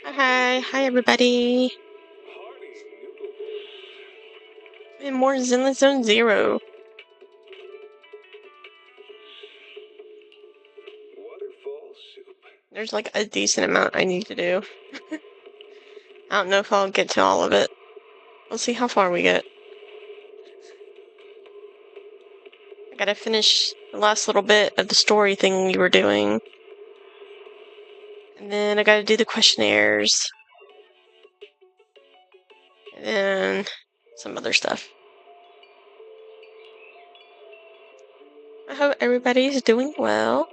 Hi everybody. And more ZenlessZoneZero. There's like a decent amount I need to do. I don't know if I'll get to all of it. We'll see how far we get. I gotta finish the last little bit of the story thing we were doing. And then I gotta do the questionnaires. And then some other stuff. I hope everybody's doing well.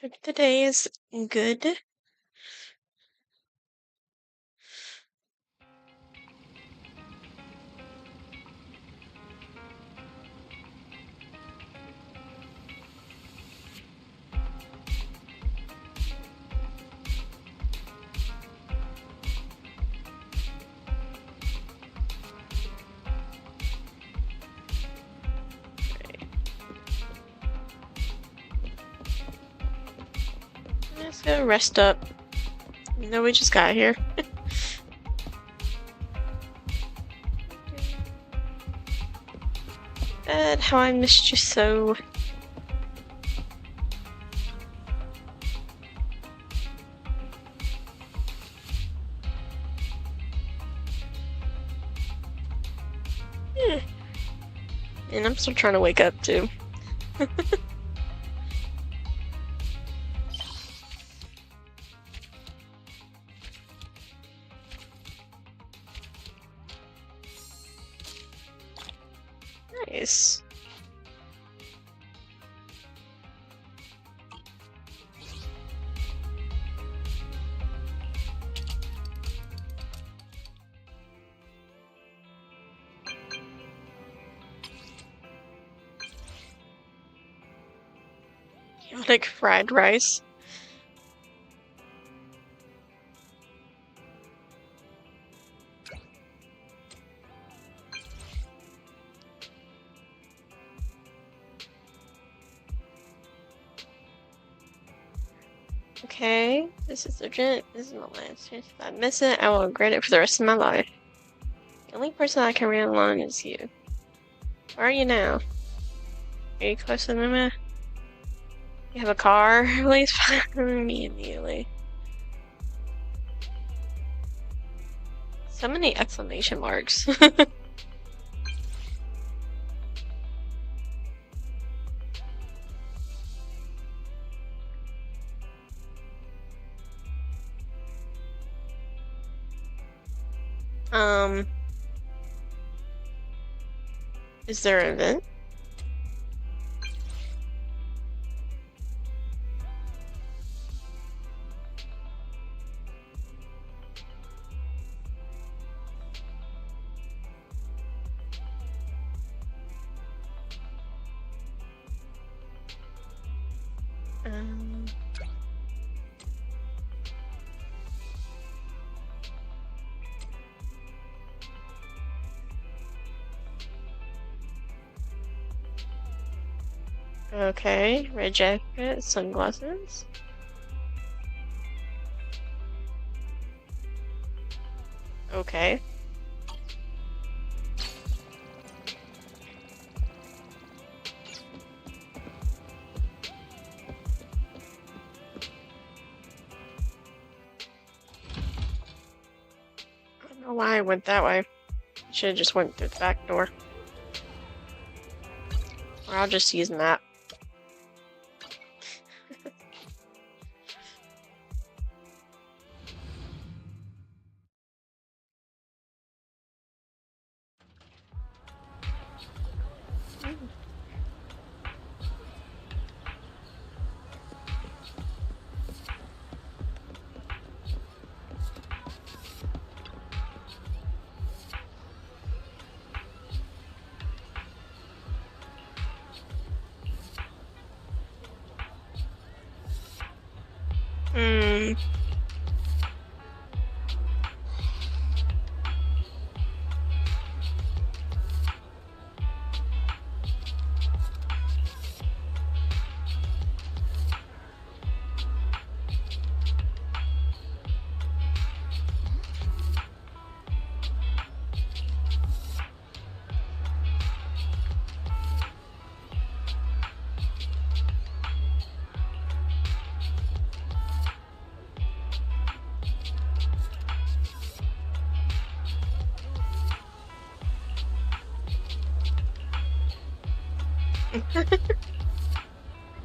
Hope today is good. Let's go rest up. No, we just got here. Ed, how I missed you so. And I'm still trying to wake up too. Nice. Chaotic fried rice. Okay, this is urgent. This is my last chance. If I miss it, I will regret it for the rest of my life. The only person I can rely on is you. Where are you now? Are you closer than me? You have a car? Please find me immediately. So many exclamation marks. Is there an event? Okay, red jacket, sunglasses. Okay. I don't know why I went that way. Should have just went through the back door. Or I'll just use map.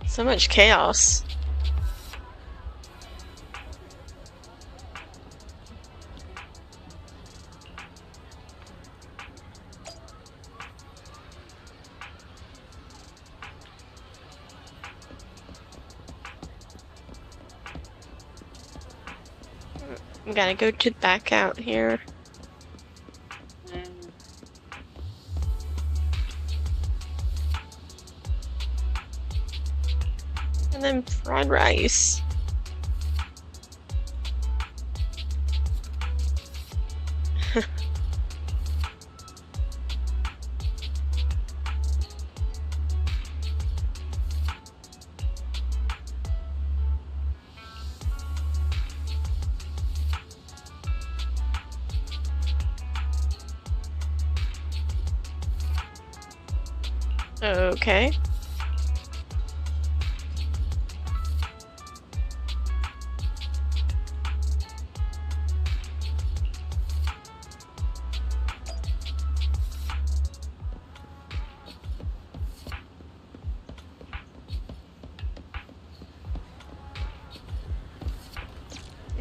So much chaos. I'm gonna go to back out here. And then fried rice. Okay.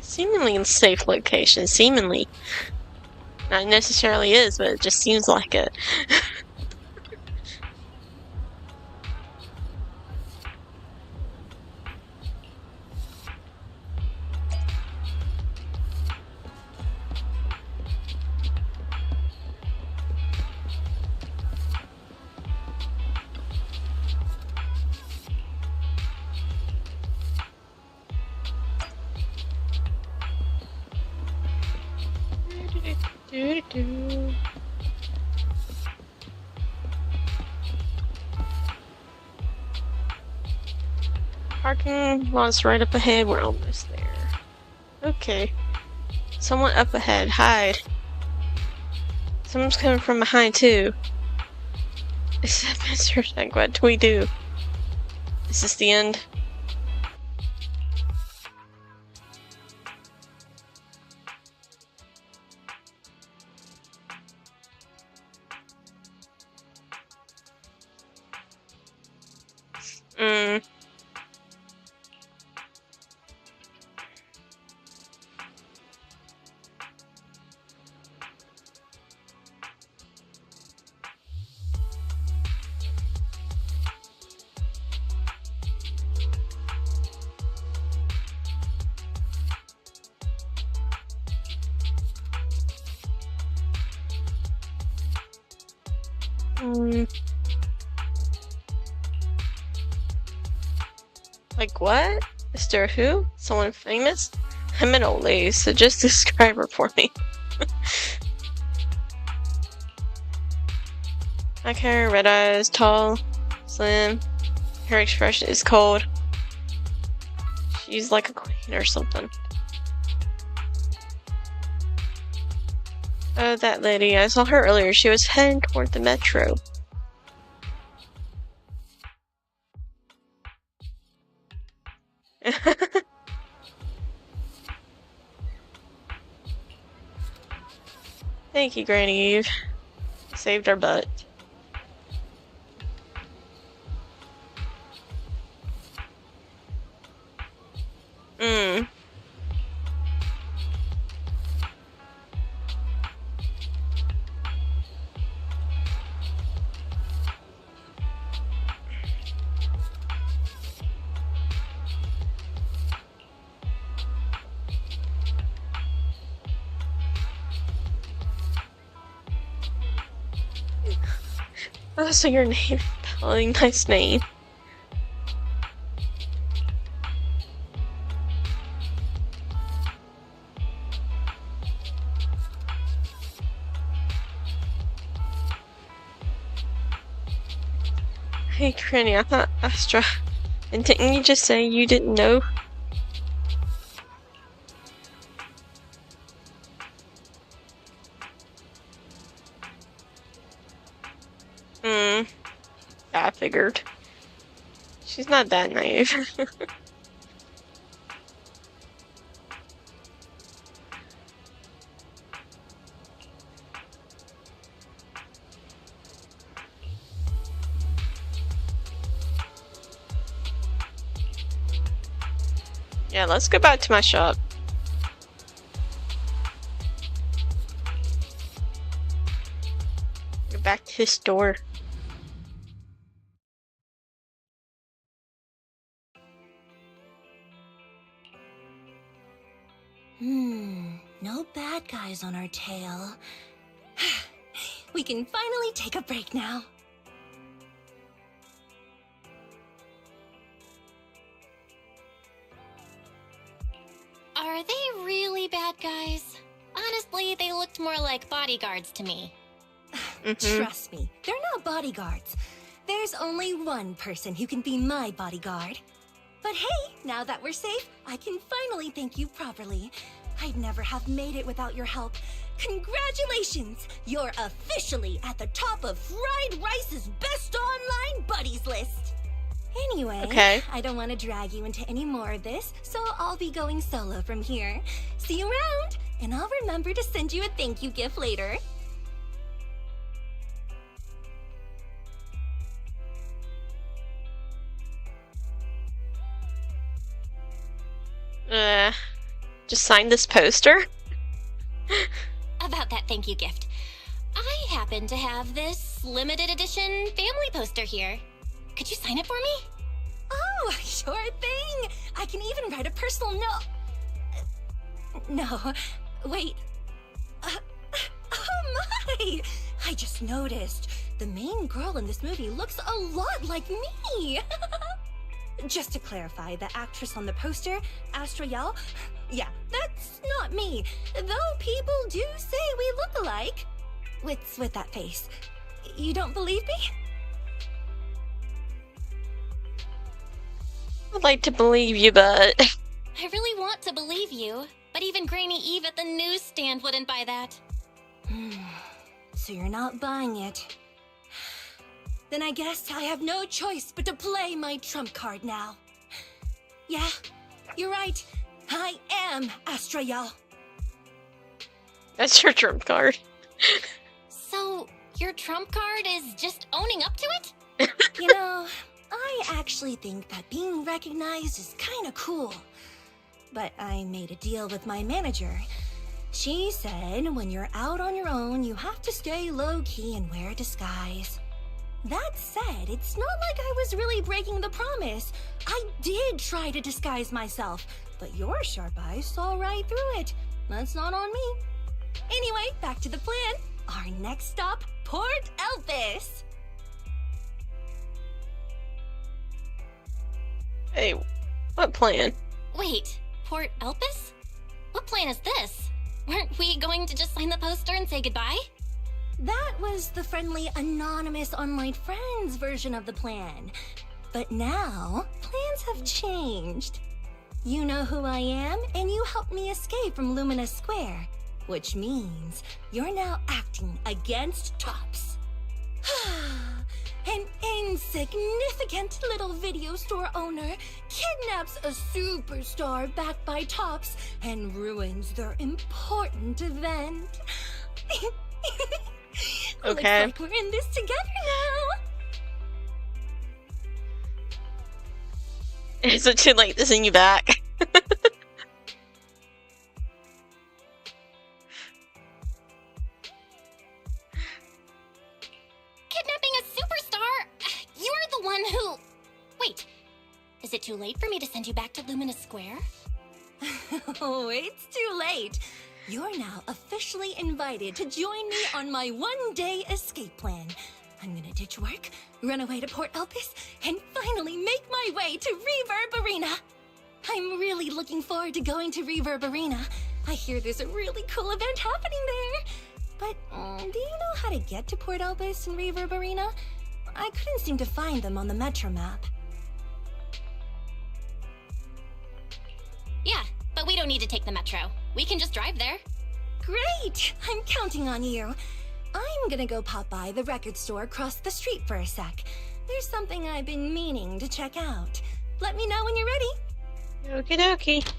Seemingly in safe location. Seemingly. Not necessarily is, but it just seems like it. Parking lot's right up ahead. We're almost there. Okay. Someone up ahead. Hide. Someone's coming from behind too. Is that Mr. Tank? What do we do? Is this the end? Like what? Mr. Who? Someone famous? I'm an old lady, so just describe her for me. Black hair, red eyes, tall, slim. Her expression is cold. She's like a queen or something. Oh, that lady. I saw her earlier. She was heading toward the metro. Thank you, Granny Eve. Saved our butt. Oh, so your name. Spelling, nice name. Hey, Granny, I thought Astra. And didn't you just say you didn't know? Yeah, I figured. She's not that naive. Yeah, let's go back to my shop. Go back to his store. No bad guys on our tail. We can finally take a break now. Are they really bad guys? Honestly, they looked more like bodyguards to me. Trust me, they're not bodyguards. There's only one person who can be my bodyguard. But hey, now that we're safe, I can finally thank you properly. I'd never have made it without your help. Congratulations! You're officially at the top of Fried Rice's best online buddies list. Anyway, Okay. I don't want to drag you into any more of this, so I'll be going solo from here. See you around, and I'll remember to send you a thank you gift later. Just sign this poster? About that thank you gift. I happen to have this limited edition family poster here. Could you sign it for me? Oh, sure thing! I can even write a personal note. No, wait. Oh my! I just noticed. The main girl in this movie looks a lot like me! Just to clarify, the actress on the poster, Astra Yao, yeah, that's not me. Though people do say we look alike. What's with that face? You don't believe me? I'd like to believe you, but... I really want to believe you, but even Granny Eve at the newsstand wouldn't buy that. So you're not buying it. Then I guess I have no choice but to play my trump card now. Yeah, you're right. I am Astra Yao. That's your trump card. So, your trump card is just owning up to it? You know, I actually think that being recognized is kinda cool. But I made a deal with my manager. She said when you're out on your own, you have to stay low-key and wear a disguise. That said, it's not like I was really breaking the promise. I did try to disguise myself, but your sharp eyes saw right through it. That's not on me. Anyway, back to the plan. Our next stop, Port Elpis. Hey, what plan? Wait, Port Elpis? What plan is this? Weren't we going to just sign the poster and say goodbye? That was the friendly, anonymous online friends version of the plan. But now, plans have changed. You know who I am, and you helped me escape from Lumina Square. Which means you're now acting against Tops. An insignificant little video store owner kidnaps a superstar backed by Tops and ruins their important event. Okay. Looks like we're in this together now. Is it too late to send you back? Kidnapping a superstar? You're the one who... Wait, is it too late for me to send you back to Lumina Square? Oh, it's too late. You're now officially invited to join me on my one-day escape plan. I'm gonna ditch work, run away to Port Elpis, and finally make my way to Reverb Arena. I'm really looking forward to going to Reverb Arena. I hear there's a really cool event happening there. But do you know how to get to Port Elpis and Reverb Arena? I couldn't seem to find them on the Metro map. Yeah, but we don't need to take the metro. We can just drive there. Great! I'm counting on you. I'm gonna go pop by the record store across the street for a sec. There's something I've been meaning to check out. Let me know when you're ready. Okie dokie.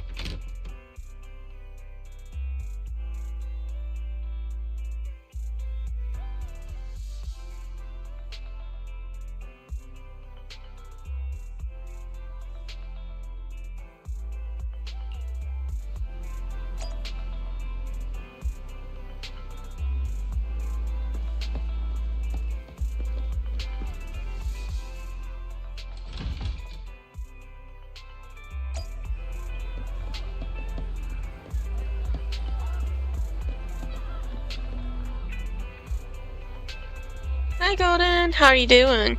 Hi, Golden. How are you doing?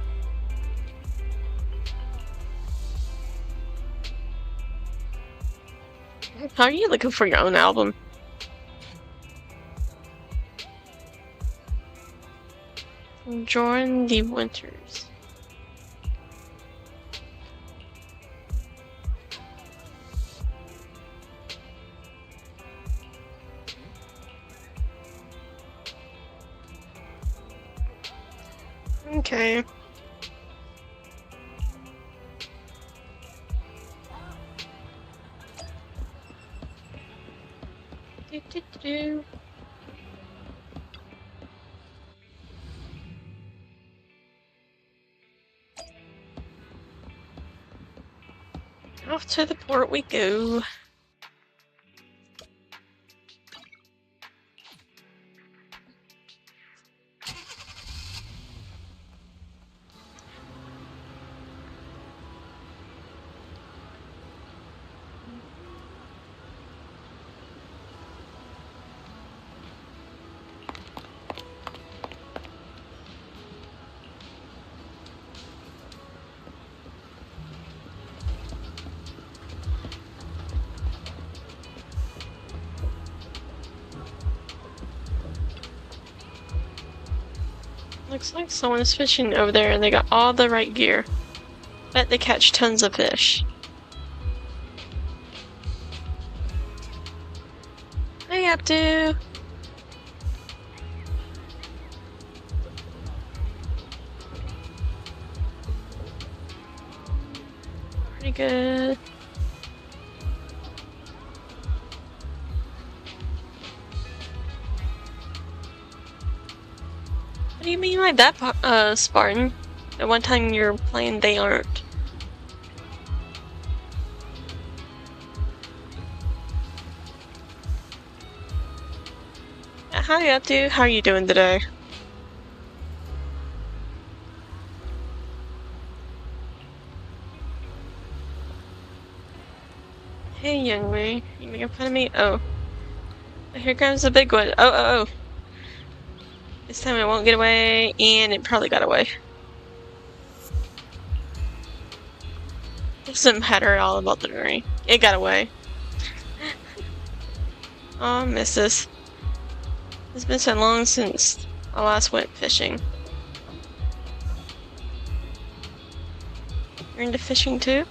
How are you looking for your own album? Jordan the Winters. Okay. Do. Off to the port we go. Looks like someone's fishing over there and they got all the right gear. Bet they catch tons of fish. Hey, Abdu! Pretty good. What do you mean like that, Spartan? The one time you're playing, they aren't. Hi, Abdu. How are you doing today? Hey, young man. You making fun of me? Oh. Here comes the big one. Oh. This time it won't get away, and it probably got away. Doesn't matter at all about the ring. It got away. Oh, missus. It's been so long since I last went fishing. You're into fishing too?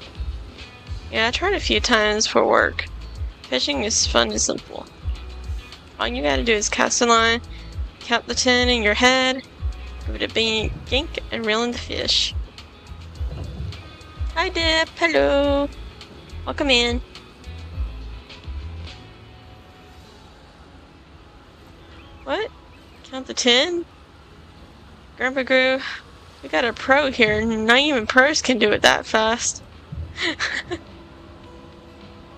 Yeah, I tried a few times for work. Fishing is fun and simple. All you gotta do is cast a line, count the 10 in your head, give it a big yank, and reel in the fish. Hi Dip, hello! Welcome in. What? Count the 10? Grandpa Gru, we got a pro here, not even pros can do it that fast.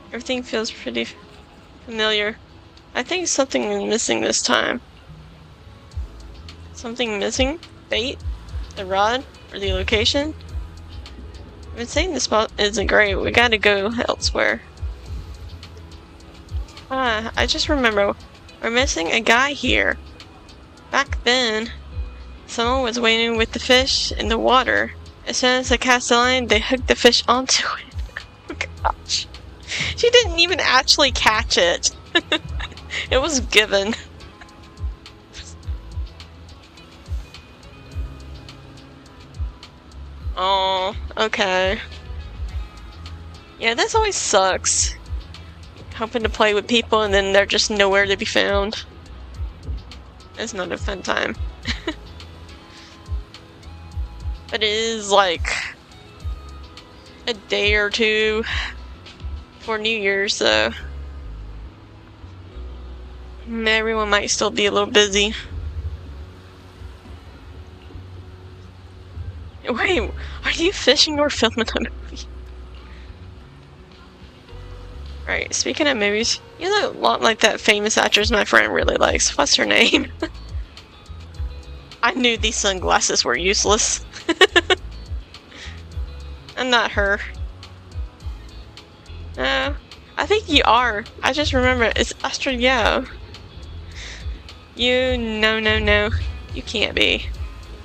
Everything feels pretty familiar. I think something is missing this time. Something missing? Bait? The rod? Or the location? I've been saying this spot isn't great. We gotta go elsewhere. Ah, I just remember. We're missing a guy here. Back then, someone was waiting with the fish in the water. As soon as I cast the line, they hooked the fish onto it. Oh gosh. She didn't even actually catch it. It was given. Oh, okay. Yeah, this always sucks. Hoping to play with people and then they're just nowhere to be found. It's not a fun time. But it is like a day or two for New Year's, so everyone might still be a little busy. Wait, are you fishing or filming a movie? Right, speaking of movies, you look a lot like that famous actress my friend really likes. What's her name? I knew these sunglasses were useless. I'm not her. No, I think you are. I just remember it's Astrid Yeo. You, no. You can't be.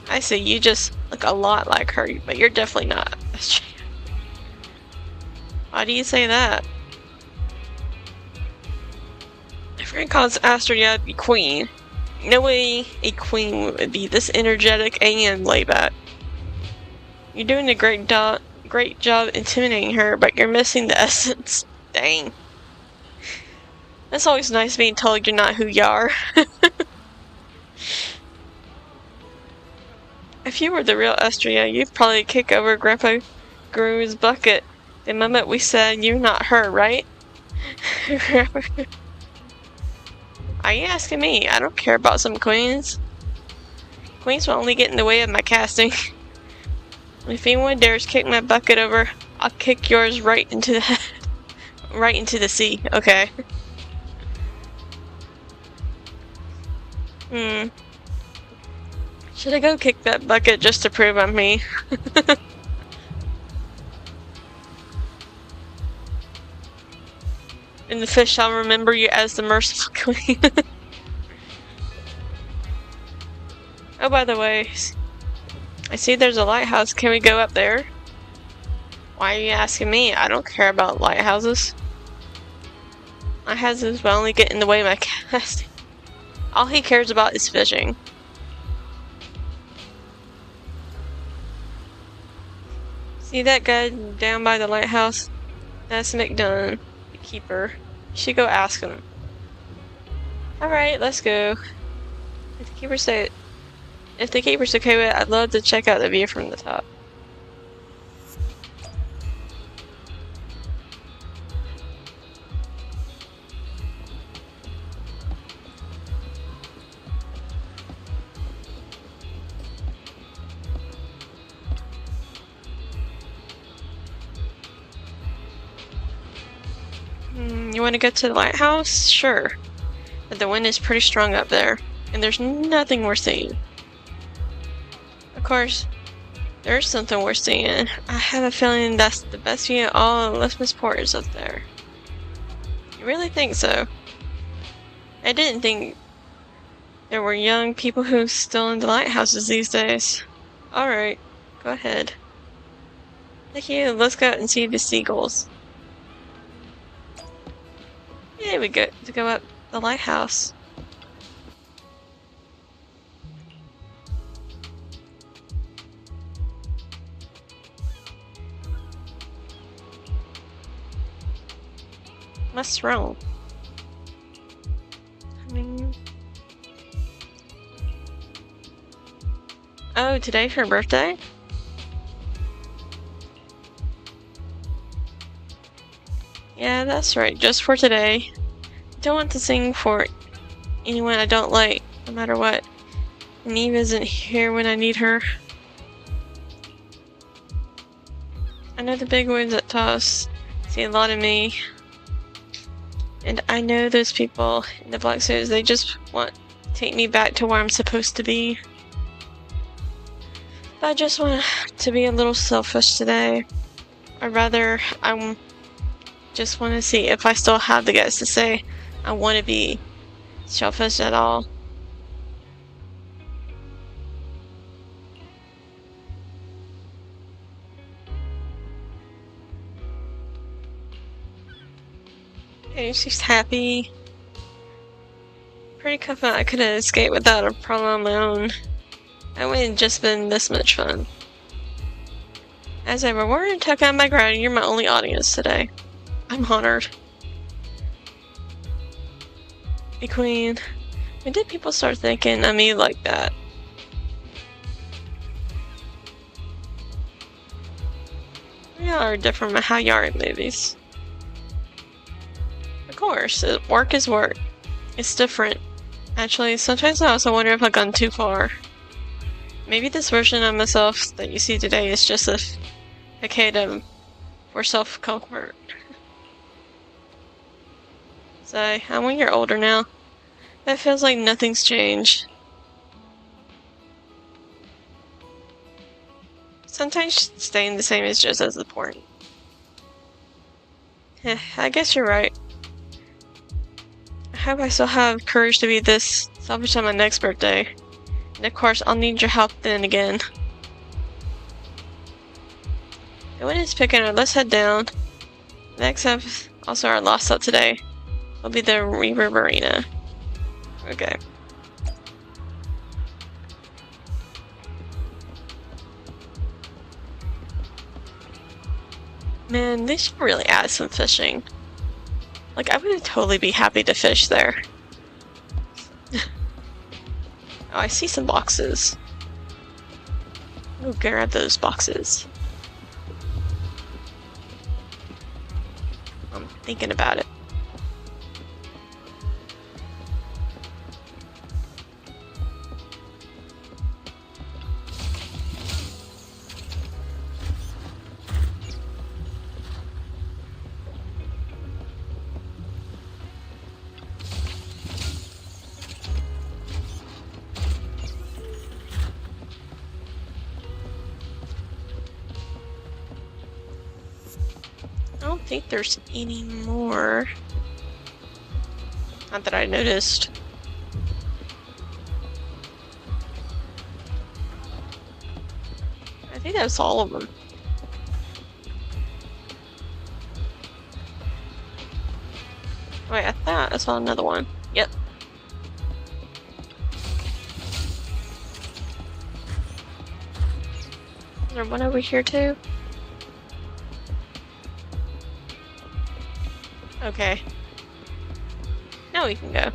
I see, you just look a lot like her, but you're definitely not. Why do you say that? My friend calls Astrid the queen. No way a queen would be this energetic and laid back. You're doing a great job intimidating her, but you're missing the essence. Dang. It's always nice being told you're not who you are. If you were the real Astrid, you'd probably kick over Grandpa Guru's bucket the moment we said you're not her, right? Are you asking me? I don't care about some queens. Queens will only get in the way of my casting. If anyone dares kick my bucket over, I'll kick yours right into the head. Right into the sea. Okay. Should I go kick that bucket just to prove I'm me? And the fish shall remember you as the merciful queen. Oh, by the way, I see there's a lighthouse. Can we go up there? Why are you asking me? I don't care about lighthouses. Lighthouses will only get in the way of my casting. All he cares about is fishing. See that guy down by the lighthouse? That's McDunn, the keeper. You should go ask him. Alright, let's go. If the keeper's okay with it, I'd love to check out the view from the top. You want to go to the lighthouse? Sure. But the wind is pretty strong up there, and there's nothing we're seeing. Of course, there's something we're seeing. I have a feeling that's the best view of all of Lesmisport is up there. You really think so? I didn't think there were young people who still in the lighthouses these days. Alright, go ahead. Thank you, let's go out and see the seagulls. Yeah, we go to go up the lighthouse. What's wrong? Oh, today's her birthday? Yeah, that's right, just for today. Don't want to sing for anyone I don't like, no matter what. And Eve isn't here when I need her. I know the big words at Toss see a lot of me. And I know those people in the black suits, they just want to take me back to where I'm supposed to be. But I just want to be a little selfish today. Or rather, just want to see if I still have the guts to say I want to be selfish at all. Okay, she's happy. Pretty confident I could have escaped without a problem on my own. That wouldn't have just been this much fun. As ever, we're in tuck out my ground and you're my only audience today. I'm honored. Hey Queen, when did people start thinking of me like that? We all are different from how you are in movies. Of course, work is work. It's different. Actually, sometimes I also wonder if I've gone too far. Maybe this version of myself that you see today is just a facade for self-comfort. So, I'm 1 year older now. That feels like nothing's changed. Sometimes staying the same is just as important. I guess you're right. I hope I still have courage to be this selfish on my next birthday. And of course, I'll need your help then again. No one is picking her. Let's head down. Next up, also our last stop today, will be the Reaver Arena. Okay. Man, they should really add some fishing. Like, I would totally be happy to fish there. Oh, I see some boxes. I'll grab those boxes. I'm thinking about it. I don't think there's any more. Not that I noticed. I think that's all of them. Wait, I thought I saw another one. Yep. Is there one over here too? Okay. Now we can go.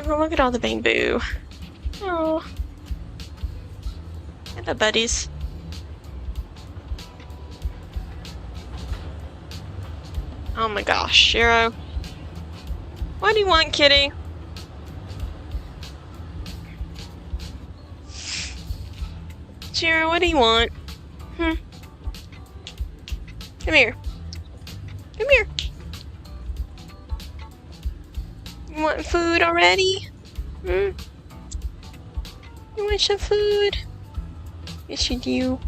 Oh, look at all the bamboo. Oh. And the buddies. Oh my gosh, Shiro. What do you want, kitty? Shiro, what do you want? Come here. Come here. You want food already? You want some food? Yes, you do.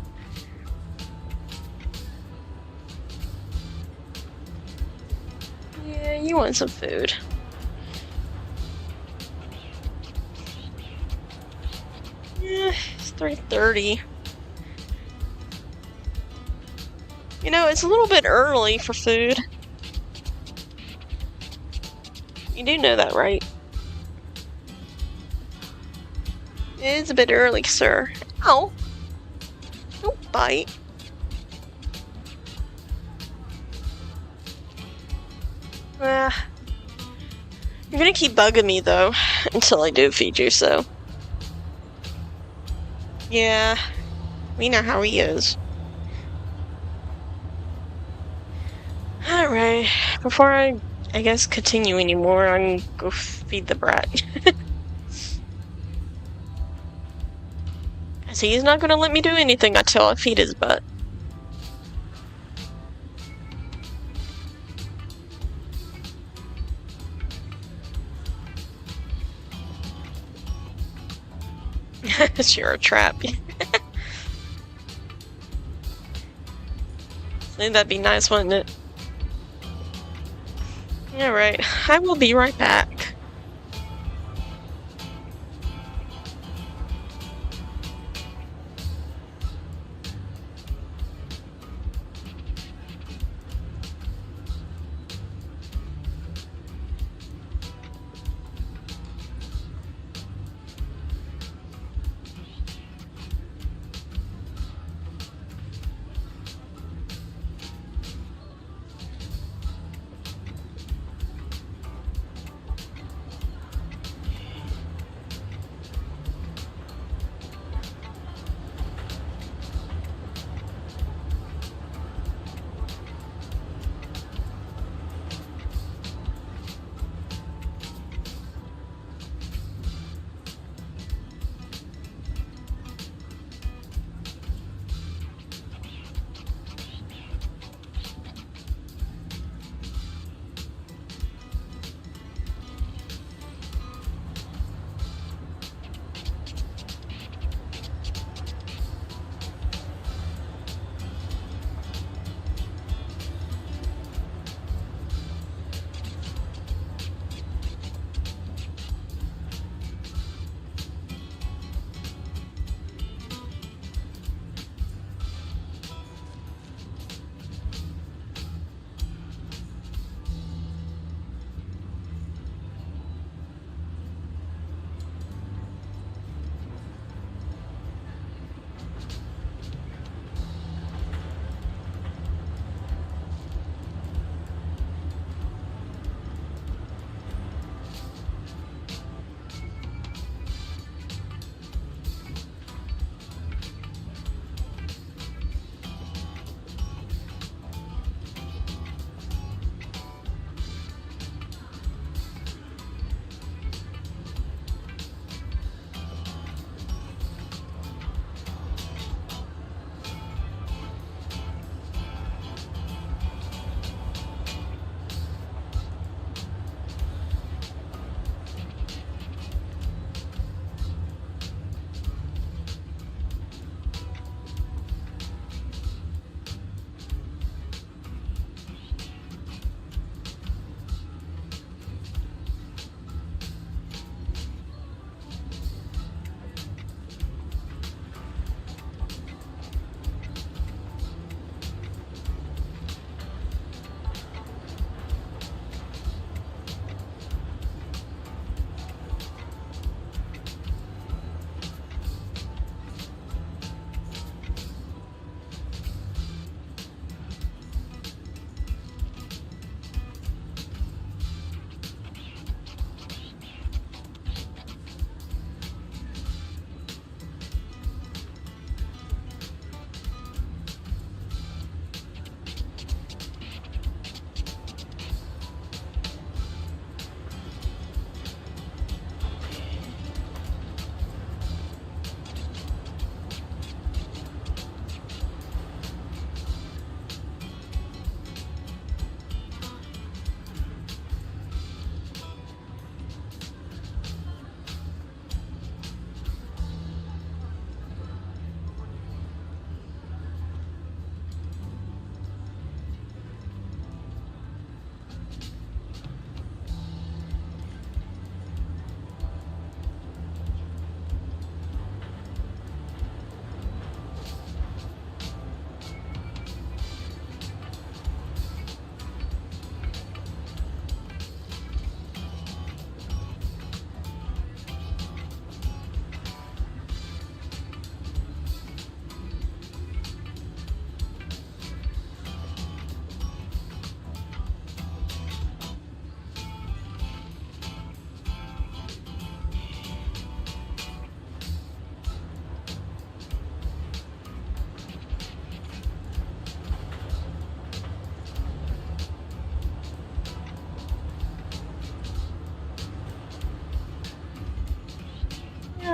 Yeah, you want some food. Yeah, it's 3:30. You know, it's a little bit early for food. You do know that, right? It is a bit early, sir. Ow! Don't bite. You're gonna keep bugging me, though, until I do feed you, so... Yeah, we know how he is. Alright, before I guess, continue anymore, I'm gonna go feed the brat. See, he's not gonna let me do anything until I feed his butt. You're a trap. Think that'd be nice, wouldn't it? Alright, I will be right back.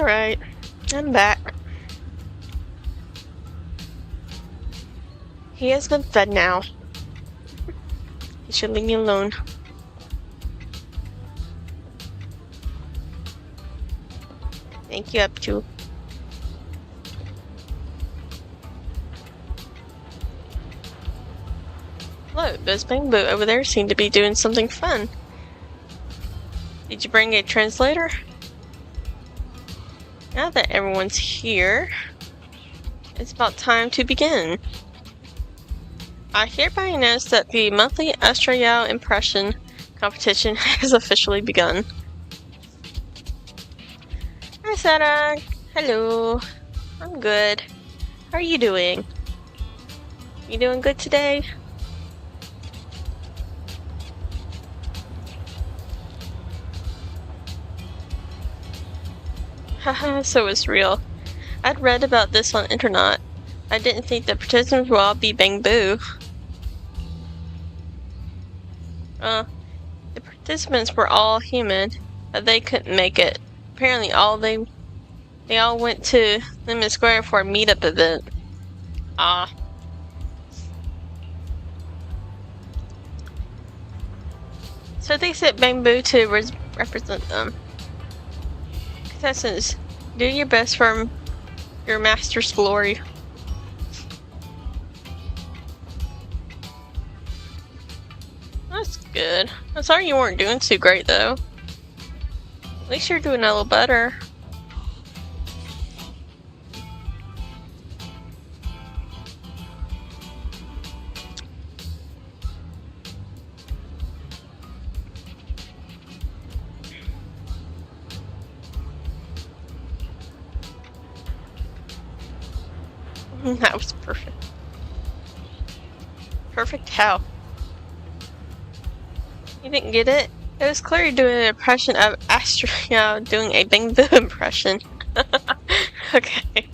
Alright, I'm back. He has been fed now. He should leave me alone. Thank you, up to. Look, those bamboo over there seem to be doing something fun. Did you bring a translator? Now that everyone's here, it's about time to begin. I hereby announce that the monthly Astrayal impression competition has officially begun. Hi Sarah! Hello! I'm good. How are you doing? You doing good today? Haha, so it's real. I'd read about this on the internet. I didn't think the participants would all be bamboo. The participants were all human, but they couldn't make it. Apparently they all went to Lemon Square for a meetup event. So they said bamboo to represent them. Contestants, do your best for your master's glory. That's good. I'm sorry you weren't doing too great though. At least you're doing a little better. That was perfect. Perfect how? You didn't get it? It was clearly doing an impression of Astria doing a bamboo impression. Okay.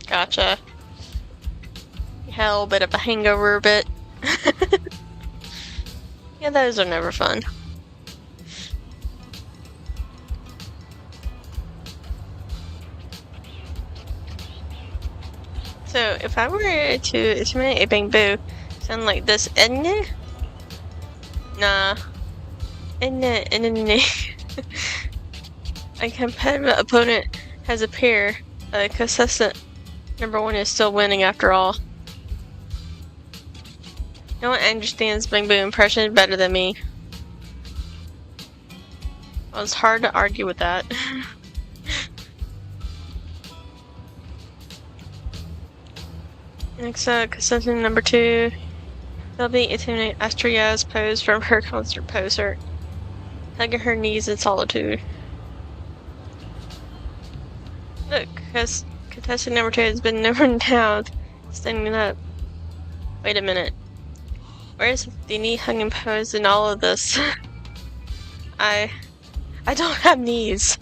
Gotcha. You had a little bit of a hangover a bit. Yeah, those are never fun. So, if I were to estimate a bamboo, sound like this, isn't it? Nah. Isn't it? A competitive opponent has appeared. Contestant number 1 is still winning after all. No one understands bamboo impression better than me. Well, it's hard to argue with that. Next up, contestant number 2. They'll be intimidating Astria's pose from her concert poser. Hugging her knees in solitude. Look, contestant number 2 has been known down, standing up. Wait a minute. Where's the knee hugging pose in all of this? I don't have knees.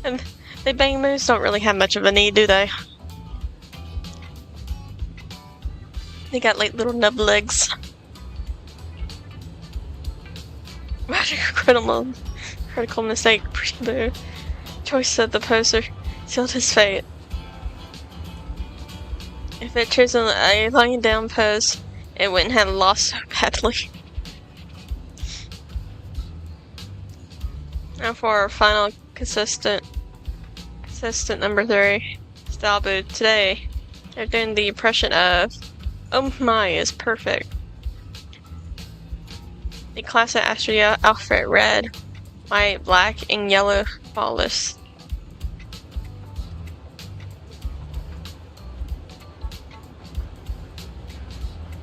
And the bangamoos don't really have much of a knee, do they? They got like little nub legs. What a critical mistake. Pretty choice of the poser sealed his fate. If it chose a lying down pose, it wouldn't have lost so badly. Now for our final contestant number 3, Stalbu. Today, they're doing the impression of "Oh my" is perfect. The classic Astria outfit: red, white, black, and yellow flawless.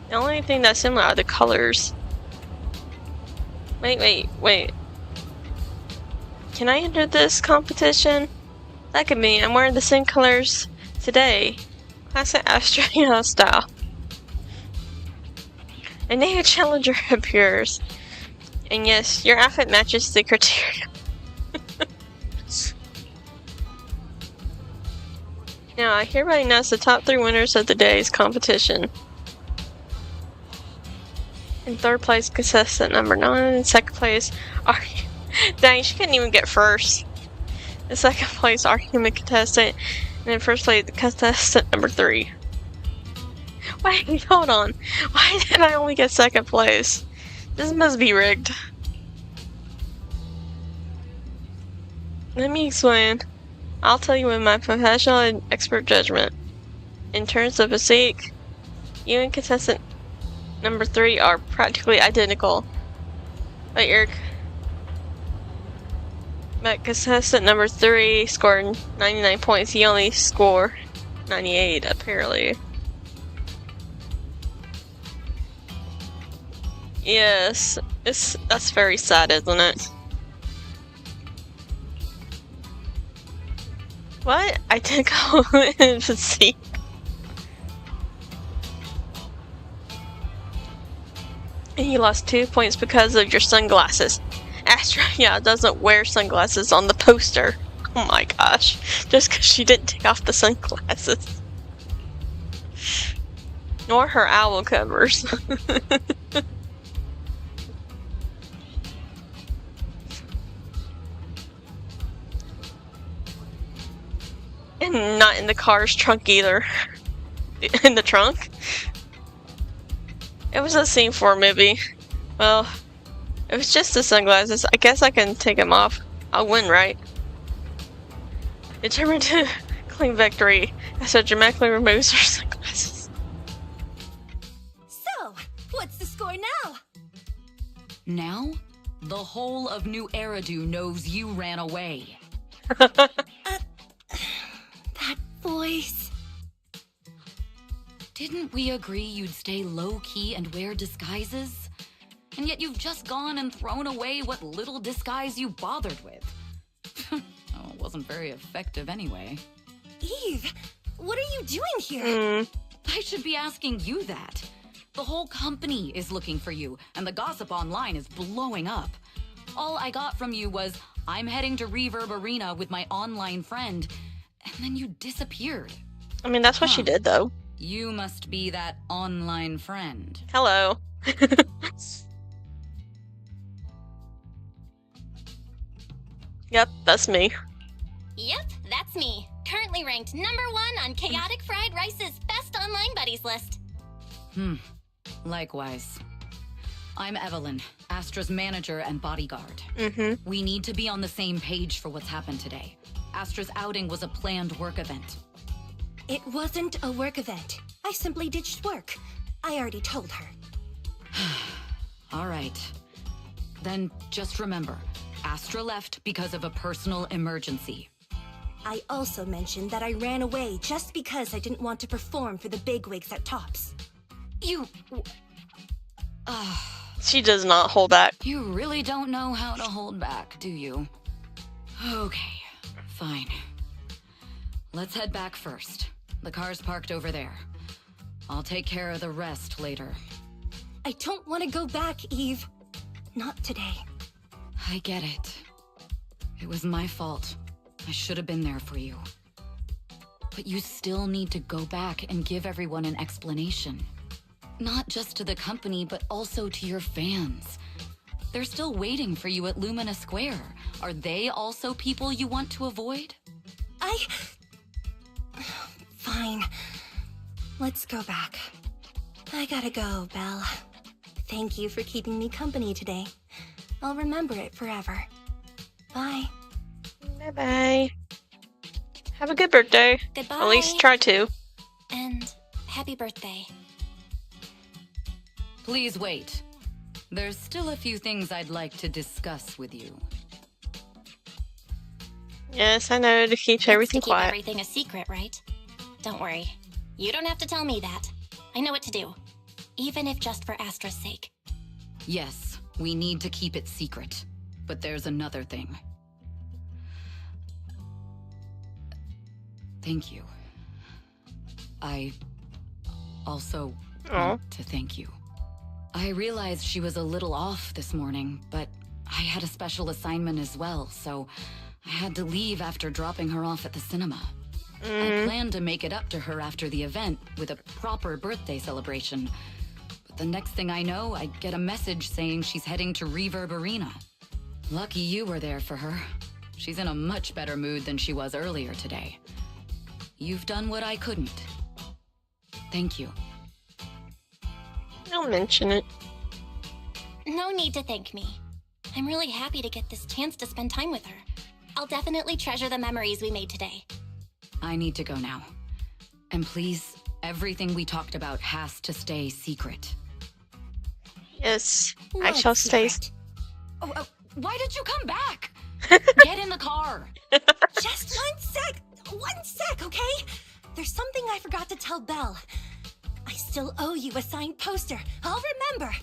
The only thing that's similar are the colors. Wait. Can I enter this competition? That could mean I'm wearing the same colors today. Classic Astria style. A new challenger appears. And yes, your outfit matches the criteria. Now, I hereby announce the top 3 winners of the day's competition. In third place, contestant number 9. In second place, dang, she couldn't even get first. In second place, argument contestant. And in first place, contestant number 3. Wait, hold on. Why did I only get second place? This must be rigged. Let me explain. I'll tell you in my professional and expert judgment. In terms of physique, you and contestant number 3 are practically identical. But contestant number 3 scored 99 points. He only scored 98, apparently. Yes, that's very sad, isn't it? What? Identical in physique. And you lost 2 points because of your sunglasses. Astra, doesn't wear sunglasses on the poster. Oh my gosh. Just because she didn't take off the sunglasses. Nor her owl covers. And not in the car's trunk either. In the trunk? It was a scene for a movie. Well, it was just the sunglasses. I guess I can take them off. I'll win, right? Determined to claim victory, Astra dramatically removes her sunglasses. So, what's the score now? Now, the whole of New Eridu knows you ran away. That voice. Didn't we agree you'd stay low-key and wear disguises? And yet you've just gone and thrown away what little disguise you bothered with. Oh, it wasn't very effective anyway. Eve, what are you doing here? I should be asking you that. The whole company is looking for you, and the gossip online is blowing up. All I got from you was, I'm heading to Reverb Arena with my online friend, and then you disappeared. I mean, that's what she did, though. You must be that online friend. Hello. Yep, that's me. Yep, that's me. Currently ranked #1 on Chaotic Fried Rice's best online buddies list. Likewise. I'm Evelyn, Astra's manager and bodyguard. We need to be on the same page for what's happened today. Astra's outing was a planned work event. It wasn't a work event. I simply ditched work. I already told her. All right. Then just remember, Astra left because of a personal emergency. I also mentioned that I ran away just because I didn't want to perform for the bigwigs at Tops. She does not hold back. You really don't know how to hold back, do you? Okay, fine. Let's head back first. The car's parked over there. I'll take care of the rest later. I don't want to go back, Eve. Not today. I get it. It was my fault. I should have been there for you. But you still need to go back and give everyone an explanation. Not just to the company, but also to your fans. They're still waiting for you at Lumina Square. Are they also people you want to avoid? Fine. Let's go back. I gotta go, Belle. Thank you for keeping me company today. I'll remember it forever. Bye. Bye-bye. Have a good birthday. Goodbye. At least try to. And happy birthday. Please wait. There's still a few things I'd like to discuss with you. Yes, I know, to keep everything To keep quiet. everything a secret, right? Don't worry. You don't have to tell me that. I know what to do. Even if just for Astra's sake. Yes, we need to keep it secret. But there's another thing. Thank you. I also want to thank you. I realized she was a little off this morning, but I had a special assignment as well, so I had to leave after dropping her off at the cinema. I planned to make it up to her after the event with a proper birthday celebration, but The next thing I know, I get a message saying she's heading to Reverb Arena. Lucky you were there for her. She's in a much better mood than she was earlier today. You've done what I couldn't. Thank you. Don't mention it. No need to thank me. I'm really happy to get this chance to spend time with her. I'll definitely treasure the memories we made today. I need to go now. And please, everything we talked about has to stay secret. Yes, I What shall stay. secret? Oh, why did you come back? Get in the car. Just 1 sec! 1 sec, okay? There's something I forgot to tell Belle. I still owe you a signed poster. I'll remember.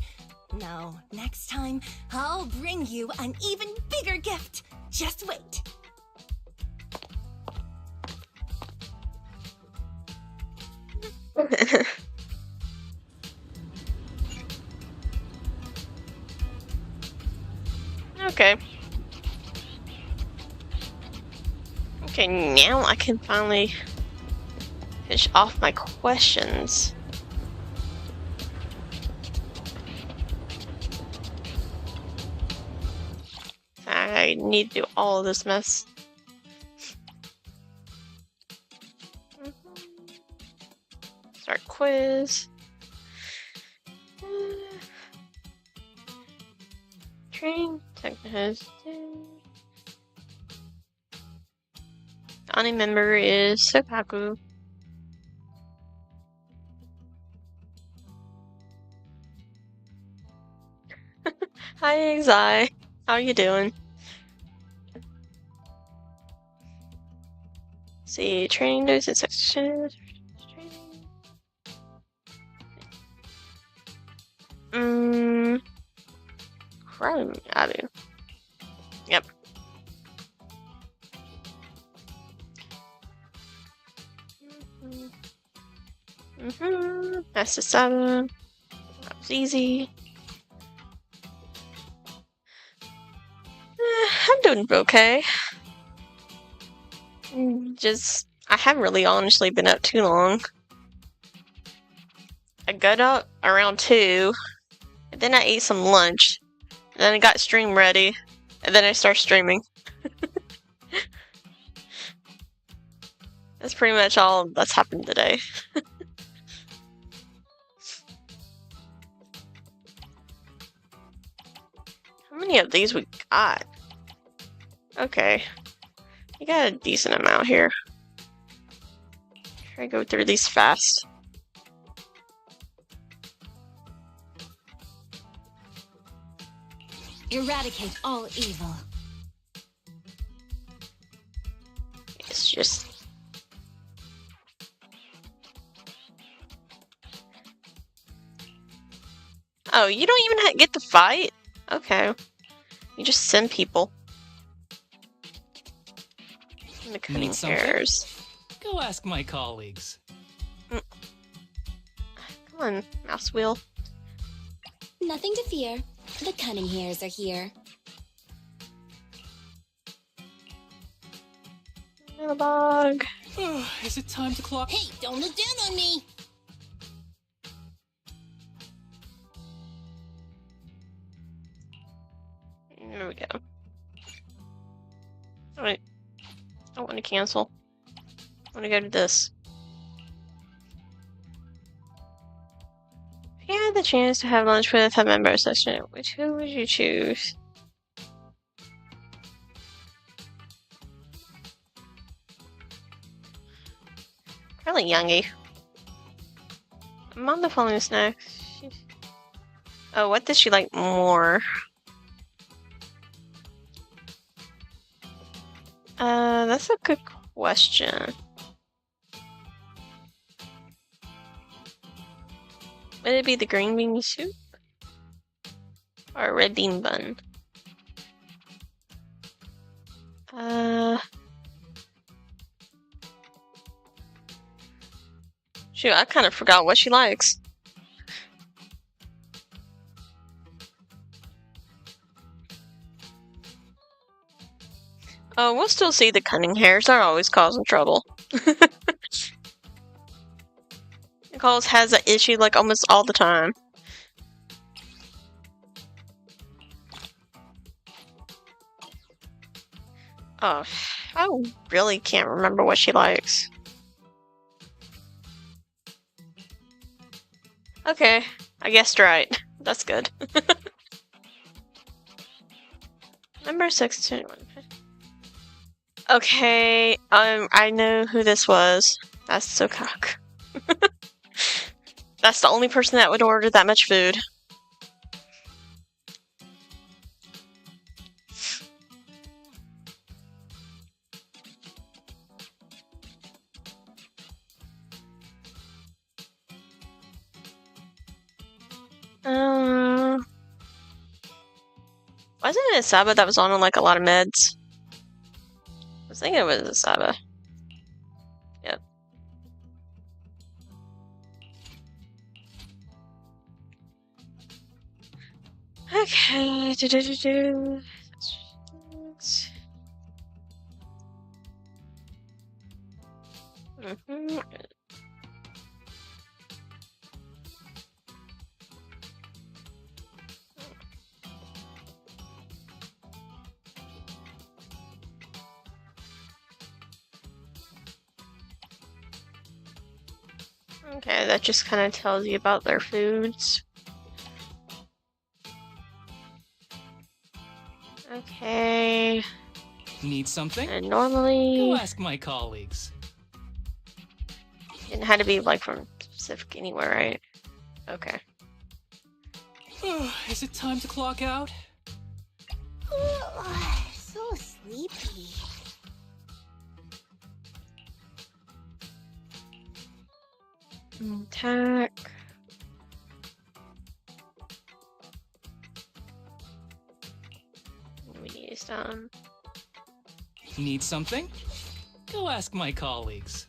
No, next time, I'll bring you an even bigger gift. Just wait. Okay. Okay, now I can finally finish off my questions. I need to do all of this mess. Start quiz. Train technicals. The only member is Sokaku. Hi, Exai. How you doing? See, training notes and sections. Crime Avenue. Yep. That's the 7. That was easy. I'm doing okay. I haven't really honestly been up too long. I got up around 2, and then I ate some lunch, and then I got stream ready, and then I started streaming. That's pretty much all that's happened today. How many of these we got? Okay. We got a decent amount here. Try to go through these fast. Eradicate all evil. It's just... Oh, you don't even get to fight? Okay. You just send people. The cutting Need something? hairs. Go ask my colleagues. Come on, mouse wheel. Nothing to fear. The cunning hairs are here. Bug. Is it time to clock? Hey, don't look down on me! There we go. Alright. I want to cancel. I want to go to this. If you had the chance to have lunch with a member section, who would you choose? Probably Youngie. I'm on the following snacks. Oh, what does she like more? That's a good question. Would it be the green bean soup? Or a red bean bun? Shoot, I kind of forgot what she likes. Oh, we'll still see the cunning hairs. They're always causing trouble. Nichols has that issue like almost all the time. Oh, I really can't remember what she likes. Okay, I guessed right. That's good. Number 621. Okay, I know who this was. That's Sokak. That's the only person that would order that much food. Wasn't it Saba that was on like a lot of meds? I was thinking it was Saba. Yep. Okay. Okay, that just kind of tells you about their foods. Okay. Need something? And normally... Go ask my colleagues. It had to be like from specific anywhere, right? Okay. Is it time to clock out? So sleepy. Attack. We need some. Need something? Go ask my colleagues.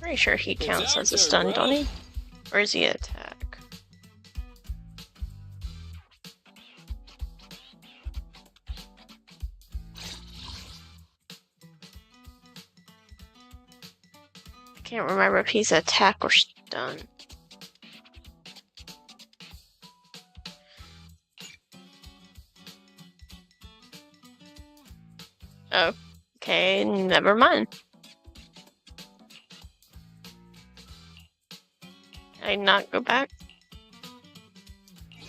Pretty sure he counts as a stun, don't he? Or is he attack? I can't remember if he's attack or stun. Oh, okay, never mind. Can I not go back?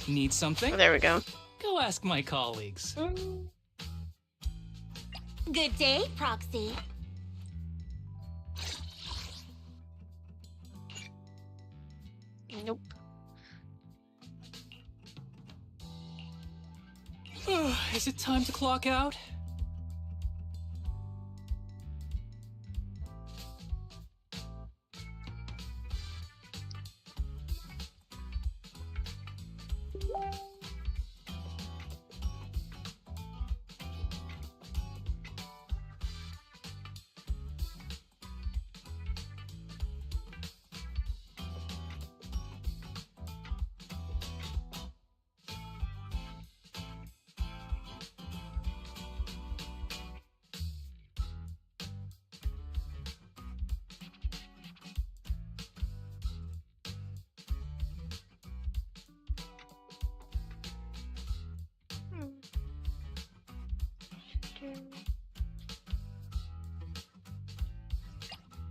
Need something? Oh, there we go. Go ask my colleagues. Good day, Proxy. Nope. Is it time to clock out?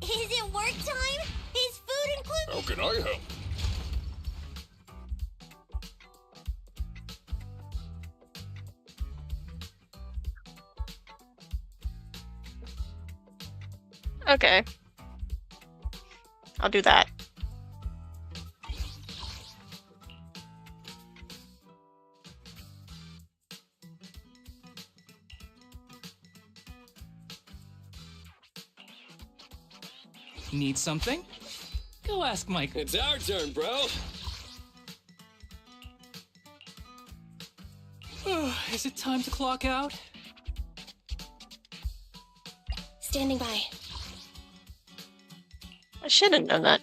Is it work time? Is food included? How can I help? Okay. I'll do that. Need something? Go ask my... It's our turn, bro. Is it time to clock out? Standing by. I should have known that.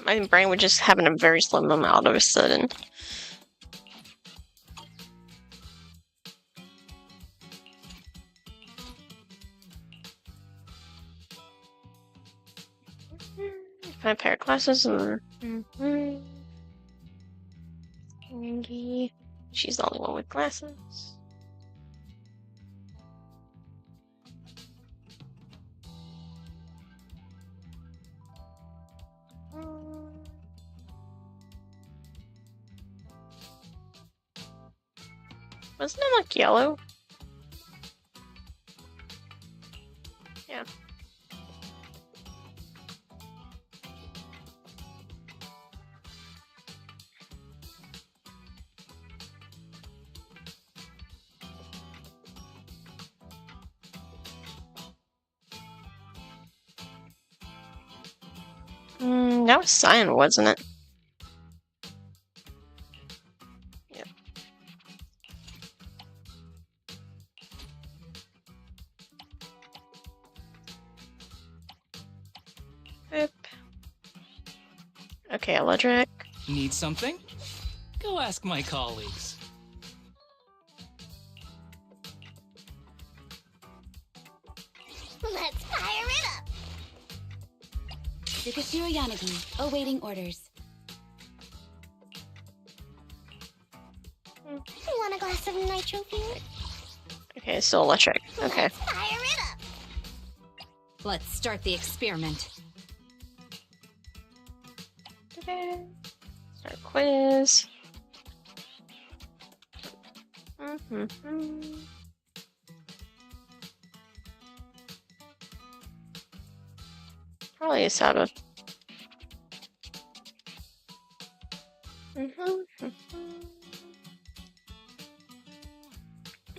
My brain was just having a very slim moment all of a sudden. Find a pair of glasses and... Yangi. She's the only one with glasses. Wasn't it like yellow? Yeah. That was cyan, wasn't it? Yep. Boop. Okay, electric. Need something? Go ask my colleagues. Let's fire it up! Yukashiro Yanagi, awaiting orders. Want a glass of nitro fuel? Okay, still electric. Okay. Let's fire it up! Let's start the experiment. Okay. Start quiz. Probably a soda.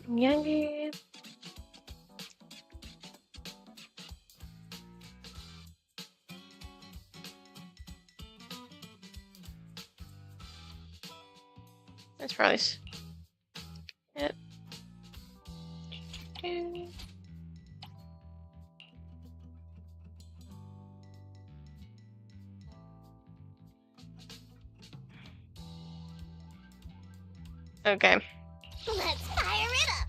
Yangi. That's probably. Yep. Okay. Let's fire it up!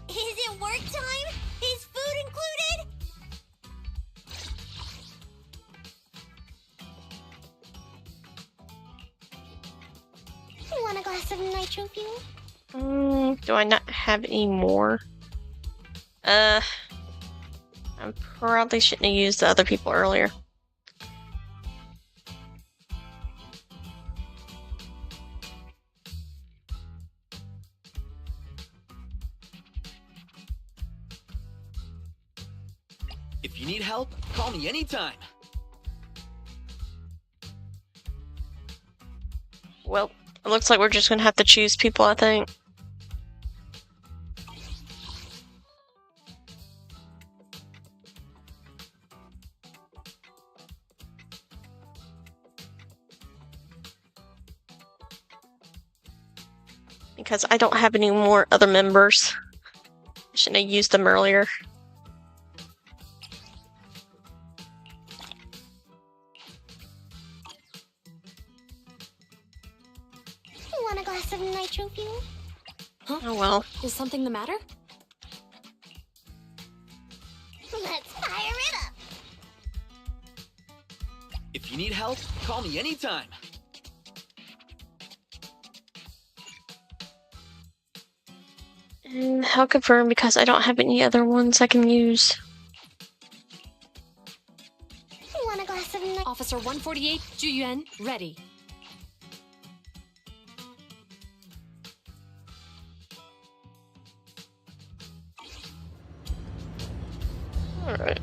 Is it work time? Is food included? Want a glass of nitro fuel? Do I not have any more? I probably shouldn't have used the other people earlier. If you need help, call me anytime. Well, it looks like we're just gonna have to choose people, I think. Because I don't have any more other members. I shouldn't have used them earlier. Want a glass of nitro fuel? Huh? Oh well. Is something the matter? Let's fire it up! If you need help, call me anytime. And I'll confirm because I don't have any other ones I can use. Want a glass of nitro? Officer 148, Juyuan, ready. Alright.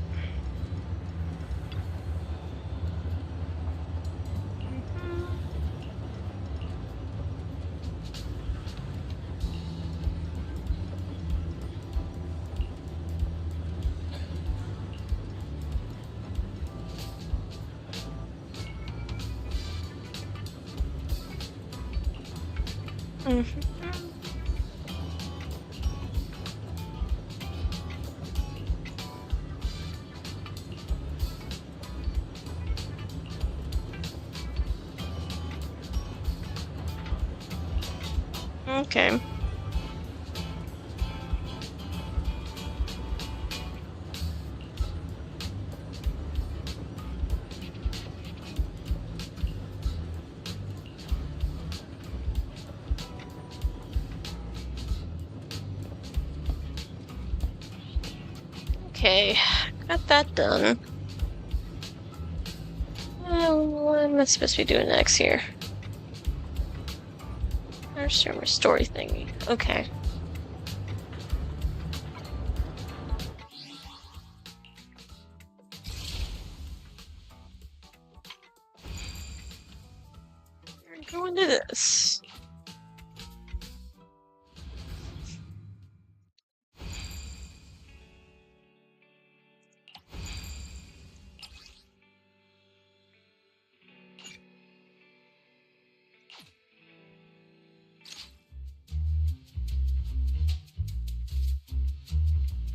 Okay. Okay, got that done. What am I supposed to be doing next here? There's your story thingy. Okay. We're going to this.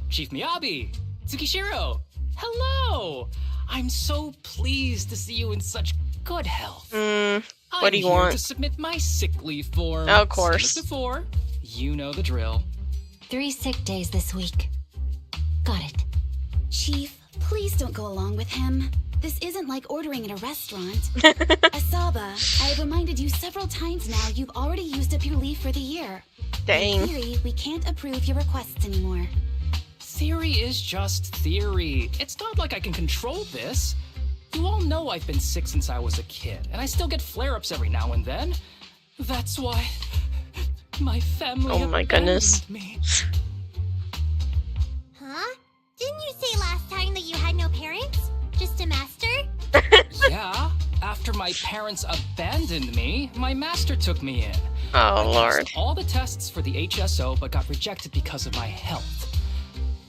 Chief Miyabi! Tsukishiro! Hello! I'm so pleased to see you in such good health. What do you I'm here want? to submit my sick leave form. Of course. Same as before. You know the drill. 3 sick days this week. Got it. Chief, please don't go along with him. This isn't like ordering at a restaurant. Asaba, I have reminded you several times now you've already used up your leave for the year. Dang. In theory, we can't approve your requests anymore. Theory is just theory. It's not like I can control this. You all know I've been sick since I was a kid, and I still get flare-ups every now and then. That's why my family Oh my goodness. abandoned me. Huh? Didn't you say last time that you had no parents? Just a master? Yeah, after my parents abandoned me, my master took me in. Oh, I Lord. passed all the tests for the HSO, but got rejected because of my health.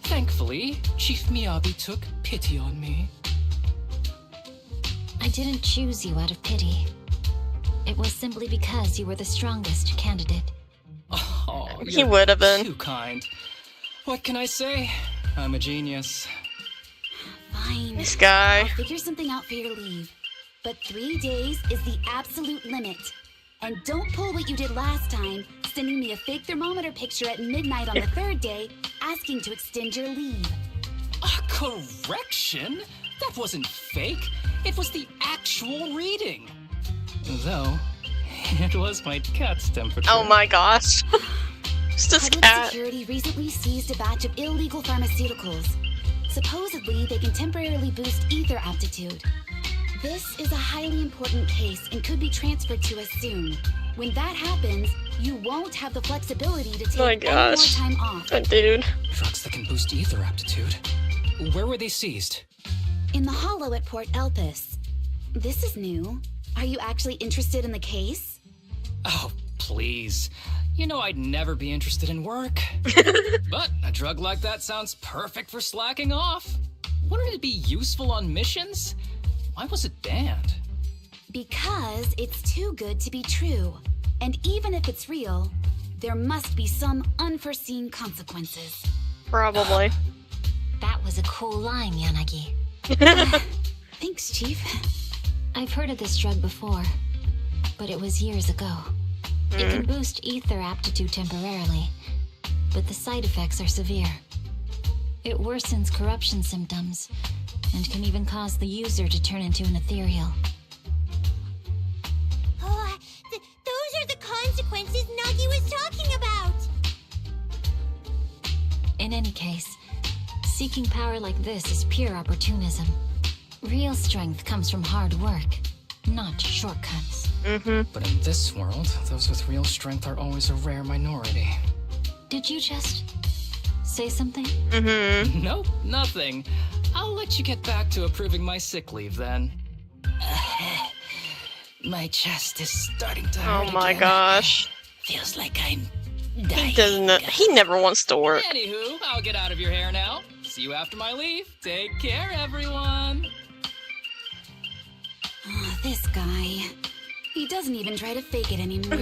Thankfully, Chief Miyabi took pity on me. I didn't choose you out of pity. It was simply because you were the strongest candidate. Oh, He you're would have been. too kind. What can I say? I'm a genius. Fine. This guy. I'll figure something out for your leave. But 3 days is the absolute limit. And don't pull what you did last time, sending me a fake thermometer picture at midnight on the 3rd day, asking to extend your leave. A correction? That wasn't fake. It was the actual reading. Though, it was my cat's temperature. Oh my gosh. It's this Public cat. security recently seized a batch of illegal pharmaceuticals. Supposedly, they can temporarily boost ether aptitude. This is a highly important case and could be transferred to us soon. When that happens, you won't have the flexibility to take Oh my any more gosh. time off. Oh, dude. Drugs that can boost ether aptitude. Where were they seized? In the hollow at Port Elpis. This is new. Are you actually interested in the case? Oh, please. You know I'd never be interested in work. But a drug like that sounds perfect for slacking off. Wouldn't it be useful on missions? Why was it banned? Because it's too good to be true. And even if it's real, there must be some unforeseen consequences. Probably. That was a cool line, Yanagi. Thanks, Chief. I've heard of this drug before, but it was years ago. It can boost ether aptitude temporarily, but the side effects are severe. It worsens corruption symptoms, and can even cause the user to turn into an ethereal. Oh, those are the consequences Nagi was talking about! In any case, seeking power like this is pure opportunism. Real strength comes from hard work, not shortcuts. But in this world, those with real strength are always a rare minority. Did you just say something? Nope, nothing. I'll let you get back to approving my sick leave then. My chest is starting to hurt Oh my again. gosh. Feels like I'm He dying. doesn't. He never wants to work. Anywho, I'll get out of your hair now. See you after my leave. Take care, everyone. Oh, this guy. He doesn't even try to fake it anymore.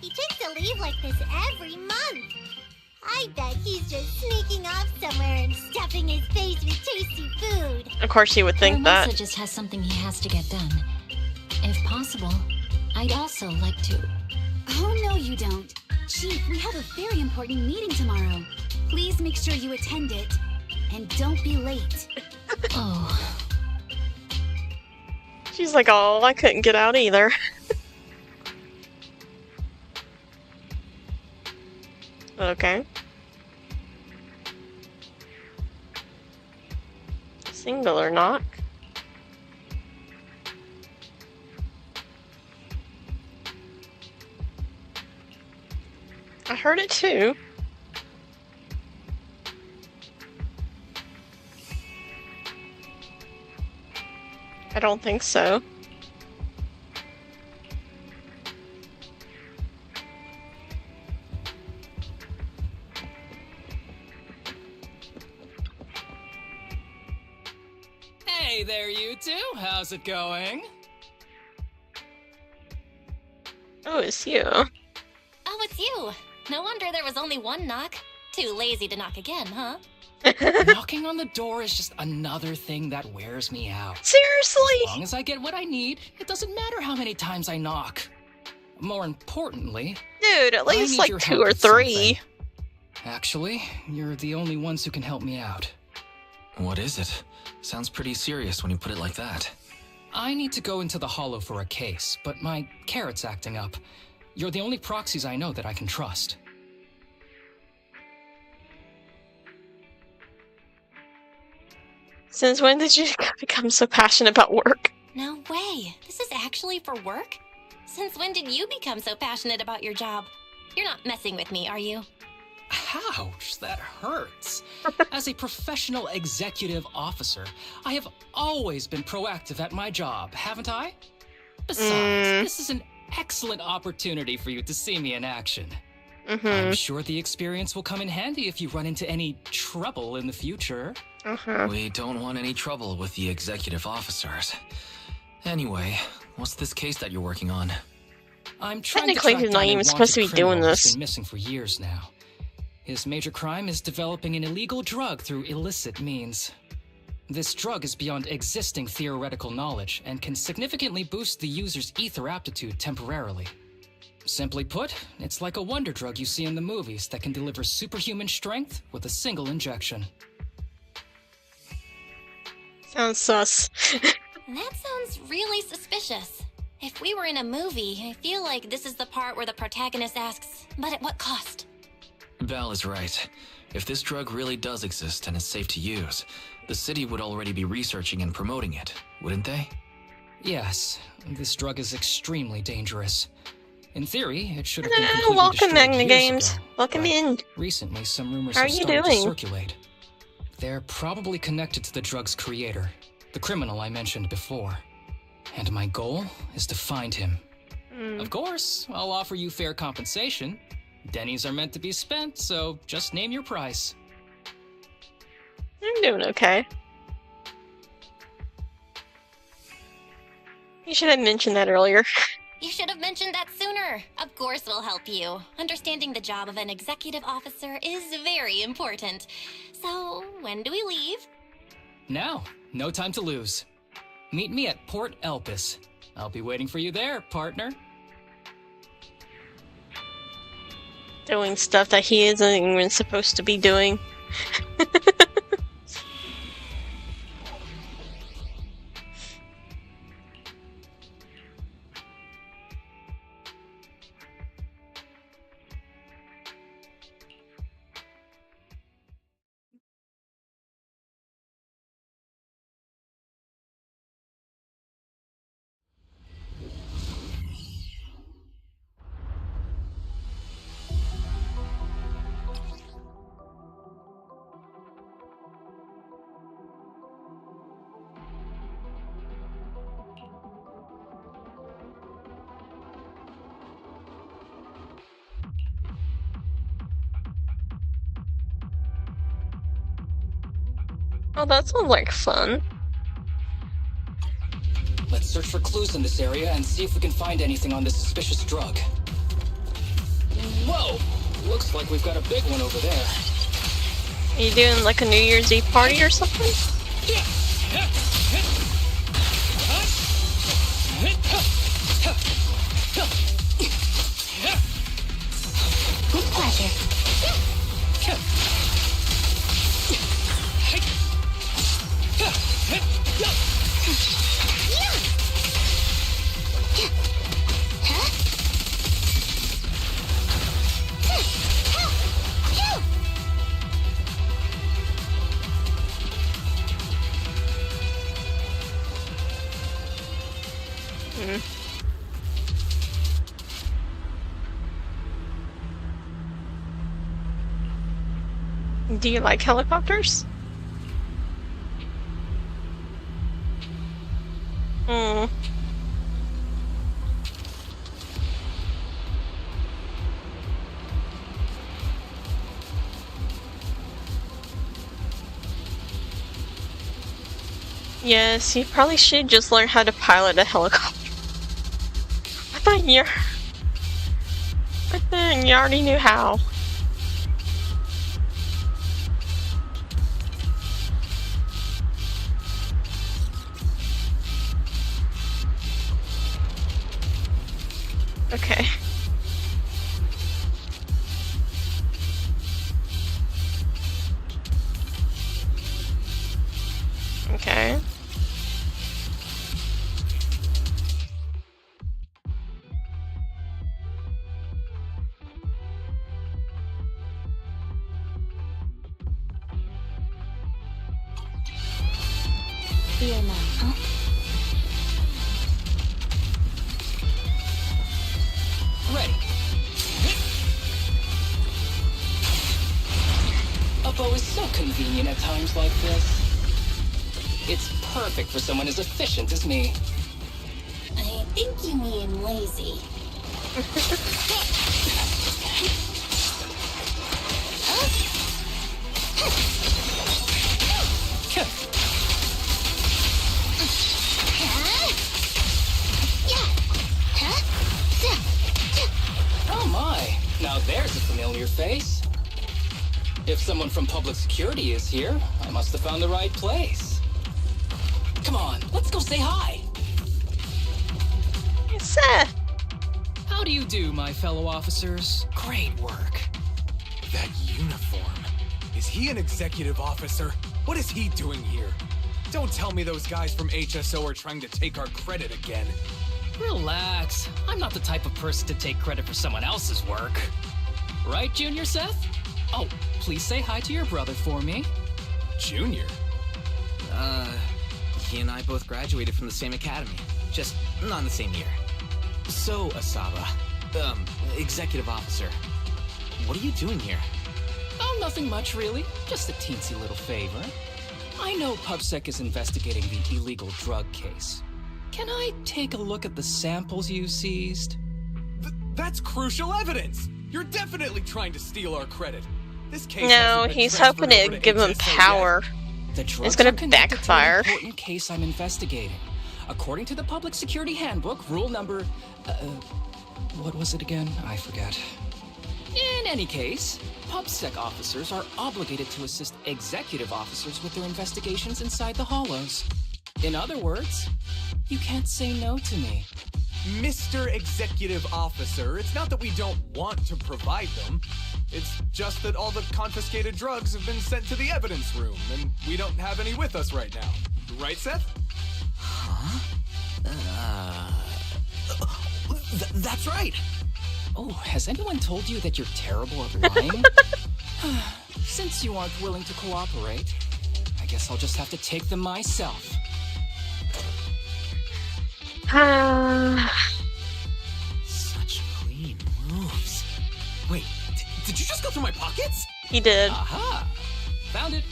He takes a leave like this every month. I bet he's just sneaking off somewhere and stuffing his face with tasty food. Of course, he would think Hermosa that. just has something he has to get done. If possible, I'd also like to. Oh, no, you don't. Chief, we have a very important meeting tomorrow. Please make sure you attend it. And don't be late. Oh, She's like, oh, I couldn't get out either. Okay. Singular knock. I heard it too. I don't think so. Hey there, you two. How's it going? Oh, it's you. Oh, it's you. No wonder there was only one knock. Too lazy to knock again, huh? Knocking on the door is just another thing that wears me out. Seriously? As long as I get what I need, it doesn't matter how many times I knock. More importantly, Dude, at I least need like your 2 help or with 3. something. Actually, you're the only ones who can help me out. What is it? Sounds pretty serious when you put it like that. I need to go into the Hollow for a case, but my carrot's acting up. You're the only proxies I know that I can trust. Since when did you become so passionate about work? No way. This is actually for work? Since when did you become so passionate about your job? You're not messing with me, are you? Ouch, that hurts. As a professional executive officer, I have always been proactive at my job, haven't I? Besides, this is an excellent opportunity for you to see me in action. I'm sure the experience will come in handy if you run into any trouble in the future. We don't want any trouble with the executive officers. Anyway, what's this case that you're working on? I'm trying to Technically, track he's not down a even supposed to be wanted doing criminal who's this. been missing for years now. His major crime is developing an illegal drug through illicit means. This drug is beyond existing theoretical knowledge and can significantly boost the user's ether aptitude temporarily. Simply put, it's like a wonder drug you see in the movies that can deliver superhuman strength with a single injection. Sounds sus. That sounds really suspicious. If we were in a movie, I feel like this is the part where the protagonist asks, but at what cost? Val is right. If this drug really does exist and is safe to use, the city would already be researching and promoting it, wouldn't they? Yes, this drug is extremely dangerous. In theory, it should have been completely Welcome, destroyed Magna years Games. ago, Welcome but in. recently, some rumors How are have you started to doing? circulate. They're probably connected to the drug's creator, the criminal I mentioned before. And my goal is to find him. Of course, I'll offer you fair compensation. Dennies are meant to be spent, so just name your price. I'm doing okay. You should have mentioned that earlier. You should have mentioned that sooner. Of course we'll help you. Understanding the job of an executive officer is very important. So, when do we leave? Now, no time to lose. Meet me at Port Elpis. I'll be waiting for you there, partner. Doing stuff that he isn't even supposed to be doing. Oh, that sounds like fun. Let's search for clues in this area and see if we can find anything on this suspicious drug. Whoa! Looks like we've got a big one over there. Are you doing like a New Year's Eve party or something? With pleasure. Do you like helicopters? Hmm. Yes, you probably should just learn how to pilot a helicopter. I thought you already knew how. Okay. Okay. Here now, huh? Ready. A bow is so convenient at times like this. It's perfect for someone as efficient as me. I think you mean lazy. Oh my, now there's a familiar face. If someone from public security is here, I must have found the right place. Come on, let's go say hi. Seth! How do you do, my fellow officers? Great work. That uniform. Is he an executive officer? What is he doing here? Don't tell me those guys from HSO are trying to take our credit again. Relax. I'm not the type of person to take credit for someone else's work. Right, Junior Seth? Oh, please say hi to your brother for me. Junior? He and I both graduated from the same academy. Just not in the same year. So, Asaba, executive officer, what are you doing here? Oh, nothing much, really. Just a teensy little favor. I know PubSec is investigating the illegal drug case. Can I take a look at the samples you seized? That's crucial evidence! You're definitely trying to steal our credit. This case No, he's hoping to give him power. The drugs It's gonna are connected to backfire. an important case I'm investigating. According to the Public Security Handbook, rule number... what was it again? I forget. In any case, PubSec officers are obligated to assist executive officers with their investigations inside the hollows. In other words, you can't say no to me. Mr. Executive Officer, it's not that we don't want to provide them. It's just that all the confiscated drugs have been sent to the evidence room, and we don't have any with us right now. Right, Seth? Huh? That's right! Oh, has anyone told you that you're terrible at lying? Since you aren't willing to cooperate, I guess I'll just have to take them myself. Such clean moves. Wait, did you just go through my pockets? He did. Aha! Found it.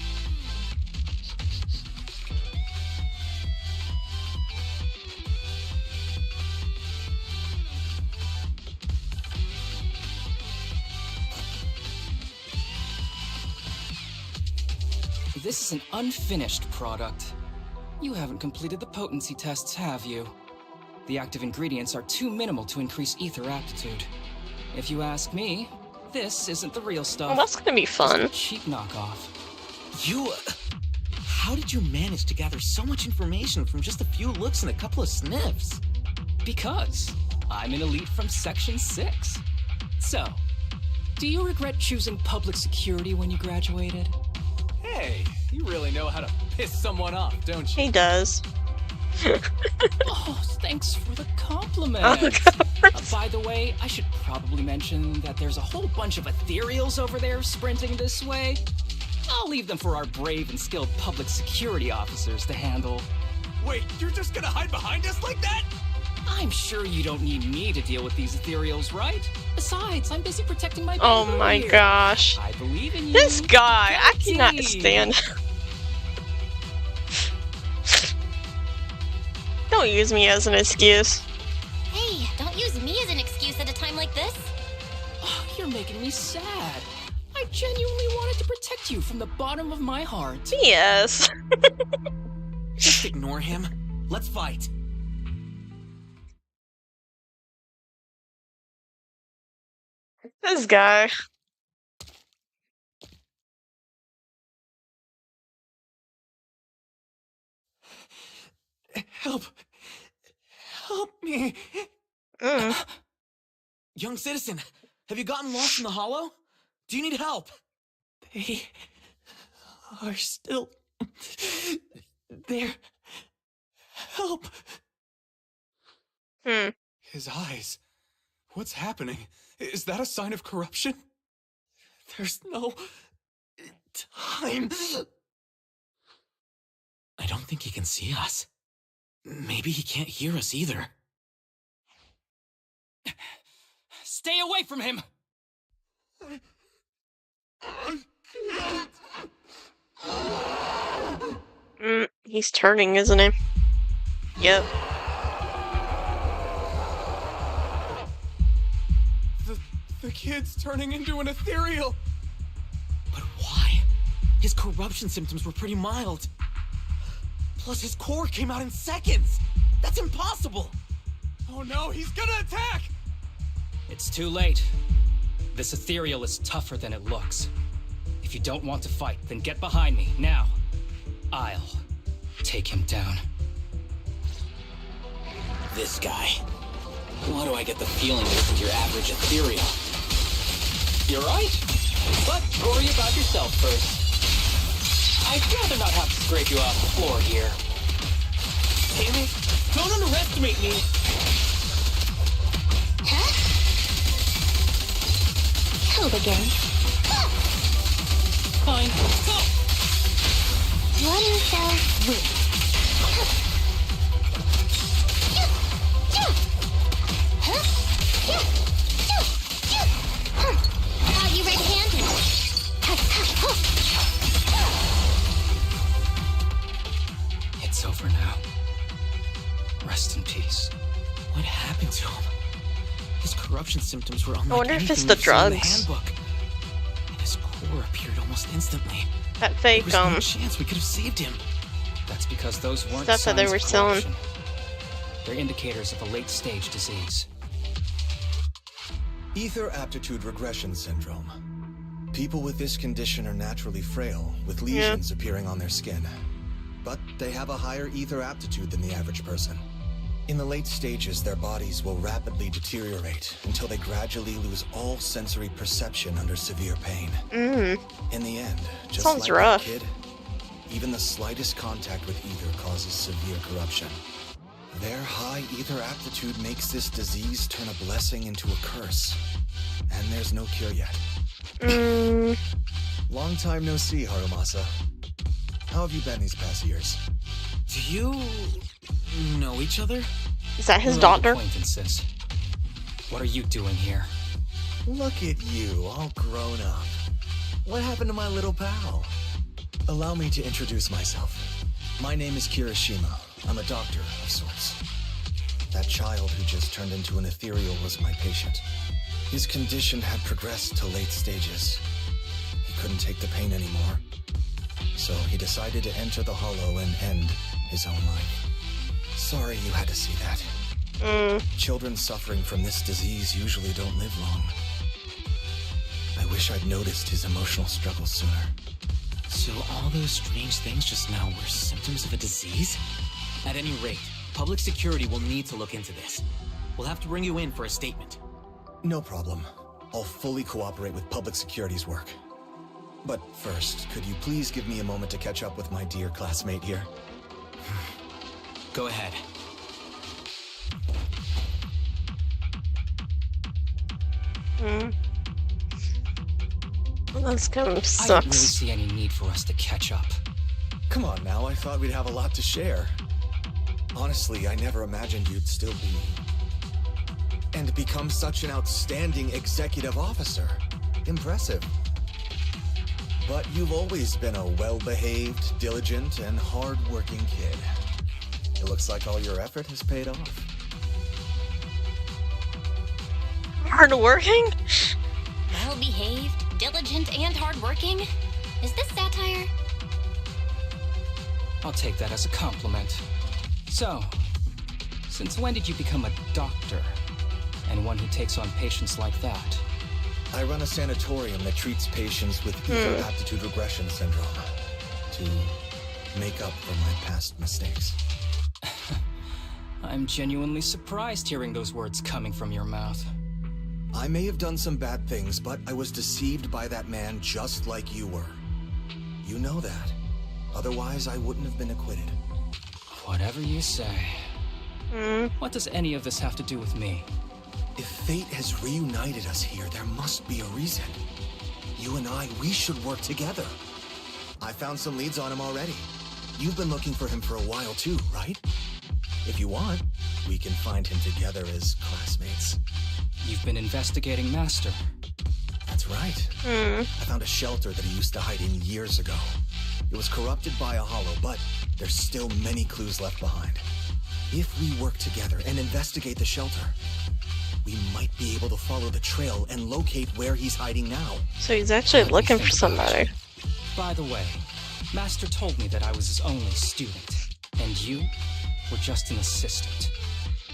This is an unfinished product. You haven't completed the potency tests, have you? The active ingredients are too minimal to increase ether aptitude. If you ask me, this isn't the real stuff. Well, that's gonna be fun. Just a cheap knockoff. You... how did you manage to gather so much information from just a few looks and a couple of sniffs? Because I'm an elite from Section 6. So, do you regret choosing public security when you graduated? Hey, you really know how to piss someone off, don't you? He does. Oh, thanks for the compliment. Oh, By the way, I should probably mention that there's a whole bunch of ethereals over there sprinting this way. I'll leave them for our brave and skilled public security officers to handle. Wait, you're just gonna hide behind us like that? I'm sure you don't need me to deal with these ethereals, right? Besides, I'm busy protecting my Oh baby my here. I believe in you. This guy, I cannot Guaranteed. stand. Don't use me as an excuse. Hey, don't use me as an excuse at a time like this. Oh, you're making me sad. I genuinely wanted to protect you from the bottom of my heart. Yes. Just ignore him. Let's fight. This guy. Help. Help me. Young citizen, have you gotten lost in the hollow? Do you need help? They are still there. Help. His eyes. What's happening? Is that a sign of corruption? There's no time. I don't think he can see us. Maybe he can't hear us either. Stay away from him! He's turning, isn't he? Yep. The kid's turning into an ethereal. But why? His corruption symptoms were pretty mild. Plus, his core came out in seconds. That's impossible. Oh no, he's gonna attack! It's too late. This ethereal is tougher than it looks. If you don't want to fight, then get behind me, now. I'll take him down. This guy. Why do I get the feeling this isn't your average ethereal? You're right. But worry about yourself first. I'd rather not have to scrape you off the floor here. Damn it! Don't underestimate me! Huh? Help again. Fine. One fell swoop. Thought you red-handed. It's over now. Rest in peace. What happened to him? His corruption symptoms were unlike I wonder if it's anything the we've seen in the drugs. handbook. And his core appeared almost instantly. That There fake, was no chance we could have saved him. That's because those weren't stuff that they signs were of selling. corruption. They're indicators of a late-stage disease. Ether aptitude regression syndrome. People with this condition are naturally frail, with lesions appearing on their skin. But they have a higher ether aptitude than the average person. In the late stages, their bodies will rapidly deteriorate until they gradually lose all sensory perception under severe pain. In the end, just Sounds like rough. that kid, even the slightest contact with ether causes severe corruption. Their high ether aptitude makes this disease turn a blessing into a curse. And there's no cure yet. Long time no see, Harumasa. How have you been these past years? Do you know each other? Is that his We're doctor? acquaintances. What are you doing here? Look at you, all grown up. What happened to my little pal? Allow me to introduce myself. My name is Kirishima. I'm a doctor of sorts. That child who just turned into an ethereal was my patient. His condition had progressed to late stages. He couldn't take the pain anymore. So he decided to enter the hollow and end his own life. Sorry you had to see that. Children suffering from this disease usually don't live long. I wish I'd noticed his emotional struggles sooner. So all those strange things just now were symptoms of a disease? At any rate, public security will need to look into this. We'll have to bring you in for a statement. No problem. I'll fully cooperate with public security's work. But first, could you please give me a moment to catch up with my dear classmate here? Go ahead. Well, this kind of I sucks. don't really see any need for us to catch up. Come on now, I thought we'd have a lot to share. Honestly, I never imagined you'd still be... and become such an outstanding executive officer. Impressive. But you've always been a well-behaved, diligent, and hard-working kid. It looks like all your effort has paid off. Hardworking? Well-behaved, diligent, and hardworking? Is this satire? I'll take that as a compliment. So, since when did you become a doctor? And one who takes on patients like that? I run a sanatorium that treats patients with ether aptitude regression syndrome to make up for my past mistakes. I'm genuinely surprised hearing those words coming from your mouth. I may have done some bad things, but I was deceived by that man just like you were. You know that. Otherwise, I wouldn't have been acquitted. Whatever you say. What does any of this have to do with me? If fate has reunited us here, there must be a reason. You and I, we should work together. I found some leads on him already. You've been looking for him for a while too, right? If you want, we can find him together as classmates. You've been investigating Master. That's right. I found a shelter that he used to hide in years ago. It was corrupted by a hollow, but there's still many clues left behind. If we work together and investigate the shelter, we might be able to follow the trail and locate where he's hiding now. So he's actually looking for somebody. By the way, Master told me that I was his only student, and you were just an assistant.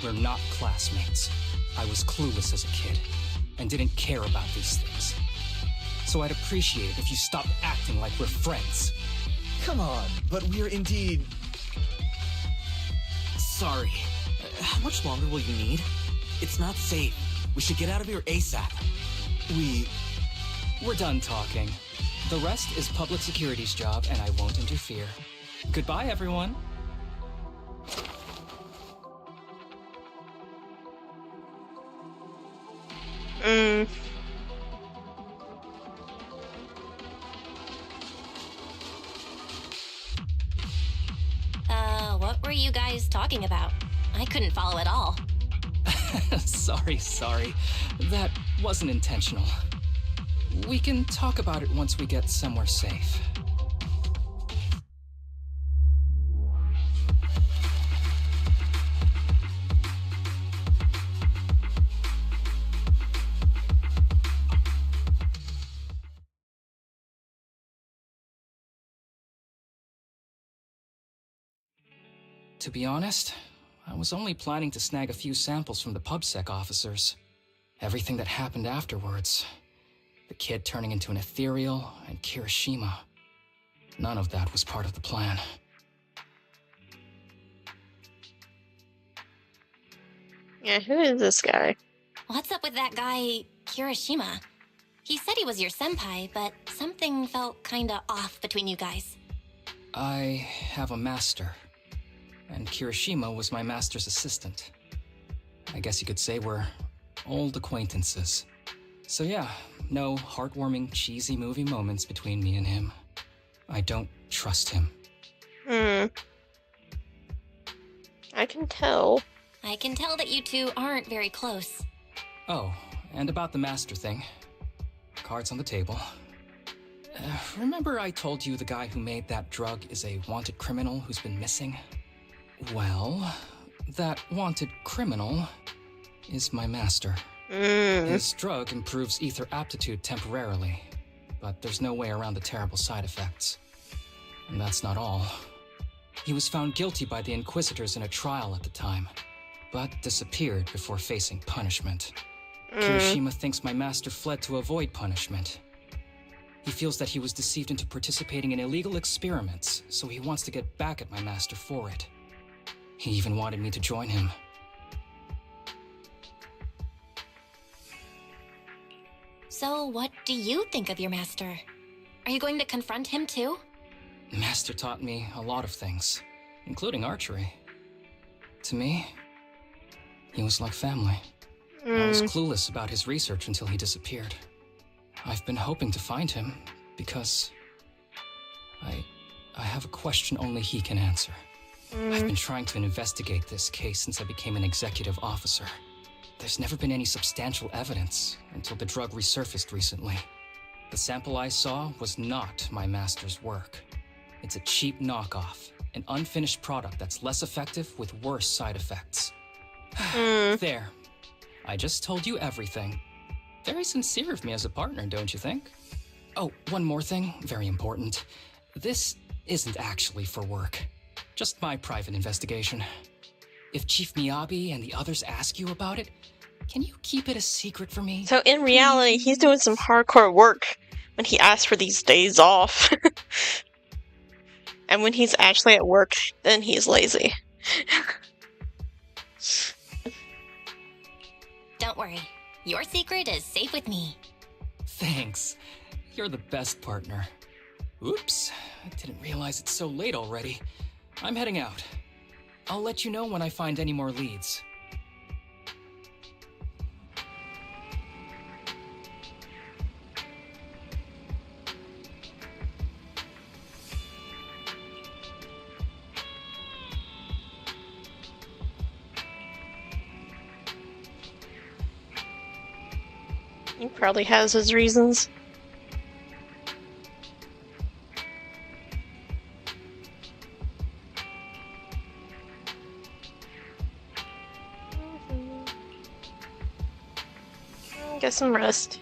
We're not classmates. I was clueless as a kid, and didn't care about these things. So I'd appreciate it if you stopped acting like we're friends. Come on, but we're indeed... Sorry. How much longer will you need? It's not safe. We should get out of here ASAP. We're done talking. The rest is public security's job, and I won't interfere. Goodbye, everyone. What were you guys talking about? I couldn't follow at all. Sorry. That wasn't intentional. We can talk about it once we get somewhere safe. To be honest, I was only planning to snag a few samples from the PubSec officers. Everything that happened afterwards. The kid turning into an ethereal, and Kirishima. None of that was part of the plan. Yeah, who is this guy? What's up with that guy, Kirishima? He said he was your senpai, but something felt kinda off between you guys. I have a master. And Kirishima was my master's assistant. I guess you could say we're old acquaintances. So yeah, no heartwarming, cheesy movie moments between me and him. I don't trust him. I can tell. I can tell that you two aren't very close. Oh, and about the master thing. Cards on the table. Remember I told you the guy who made that drug is a wanted criminal who's been missing? Well, that wanted criminal is my master. His drug improves ether aptitude temporarily, but there's no way around the terrible side effects. And that's not all. He was found guilty by the Inquisitors in a trial at the time, but disappeared before facing punishment. Kirishima thinks my master fled to avoid punishment. He feels that he was deceived into participating in illegal experiments, so he wants to get back at my master for it. He even wanted me to join him. So what do you think of your master? Are you going to confront him too? Master taught me a lot of things, including archery. To me, he was like family. I was clueless about his research until he disappeared. I've been hoping to find him because I have a question only he can answer. I've been trying to investigate this case since I became an executive officer. There's never been any substantial evidence until the drug resurfaced recently. The sample I saw was not my master's work. It's a cheap knockoff, an unfinished product that's less effective with worse side effects. There. I just told you everything. Very sincere of me as a partner, don't you think? Oh, one more thing, very important. This isn't actually for work. Just my private investigation. If Chief Miyabi and the others ask you about it, can you keep it a secret for me? So in reality, he's doing some hardcore work when he asks for these days off. And when he's actually at work, then he's lazy. Don't worry. Your secret is safe with me. Thanks. You're the best partner. Oops, I didn't realize it's so late already. I'm heading out. I'll let you know when I find any more leads. He probably has his reasons. Get some rest.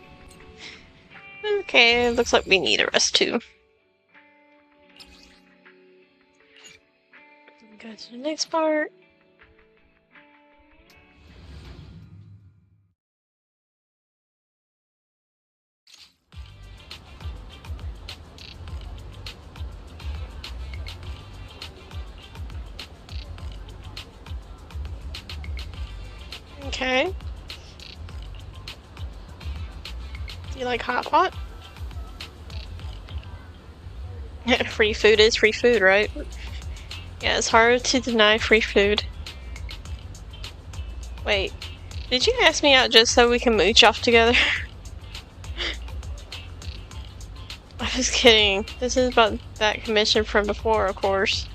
Okay, looks like we need a rest too. Go to the next part. Okay. Do you like hot pot? Free food is free food, right? Yeah, it's hard to deny free food. Wait, did you ask me out just so we can mooch off together? I was kidding. This is about that commission from before, of course.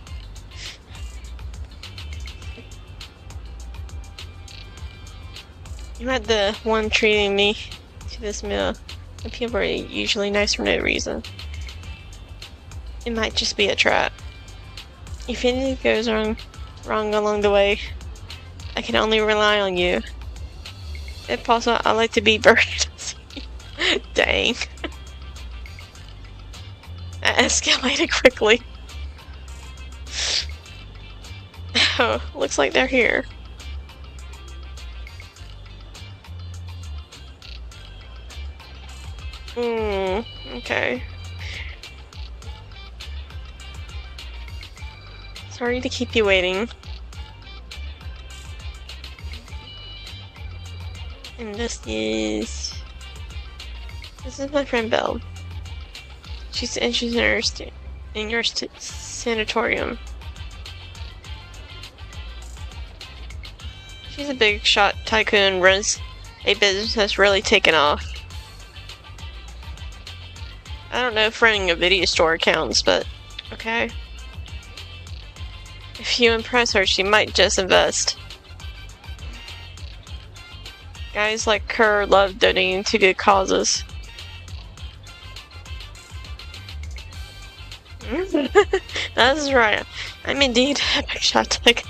You had the one treating me to this meal. The people are usually nice for no reason. It might just be a trap. If anything goes wrong along the way, I can only rely on you. If possible, I'd like to be buried. Dang. That escalated quickly. Oh, looks like they're here. Okay. Sorry to keep you waiting. And this is my friend Belle. She's in your sanatorium. She's a big shot tycoon, runs a business that's really taken off. I don't know if running a video store counts, but okay. If you impress her, she might just invest. Guys like her love donating to good causes. That's right. I'm indeed a big shot tycoon.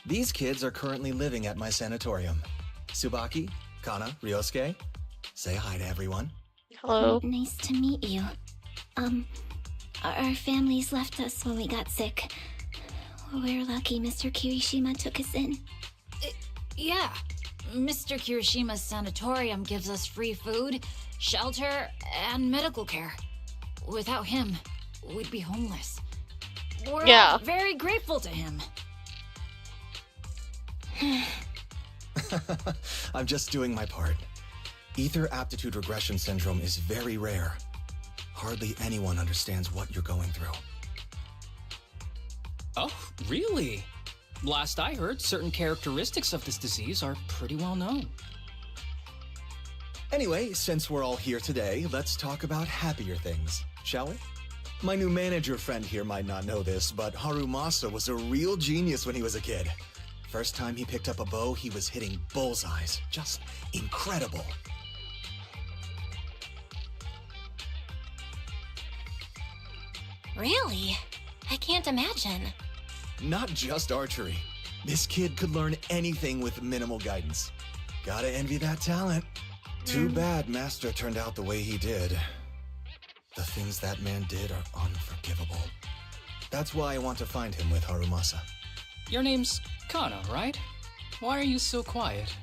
These kids are currently living at my sanatorium. Tsubaki, Kana, Ryosuke, say hi to everyone. Hello. Nice to meet you. Our families left us when we got sick. We're lucky Mr. Kirishima took us in. Yeah. Mr. Kirishima's sanatorium gives us free food, shelter, and medical care. Without him, we'd be homeless. We're all very grateful to him. I'm just doing my part. Ether aptitude regression syndrome is very rare. Hardly anyone understands what you're going through. Oh, really? Last I heard, certain characteristics of this disease are pretty well known. Anyway, since we're all here today, let's talk about happier things, shall we? My new manager friend here might not know this, but Harumasa was a real genius when he was a kid. First time he picked up a bow, he was hitting bullseyes. Just incredible. Really? I can't imagine. Not just archery. This kid could learn anything with minimal guidance. Gotta envy that talent. Too bad Master turned out the way he did. The things that man did are unforgivable. That's why I want to find him with Harumasa. Your name's Kana, right? Why are you so quiet?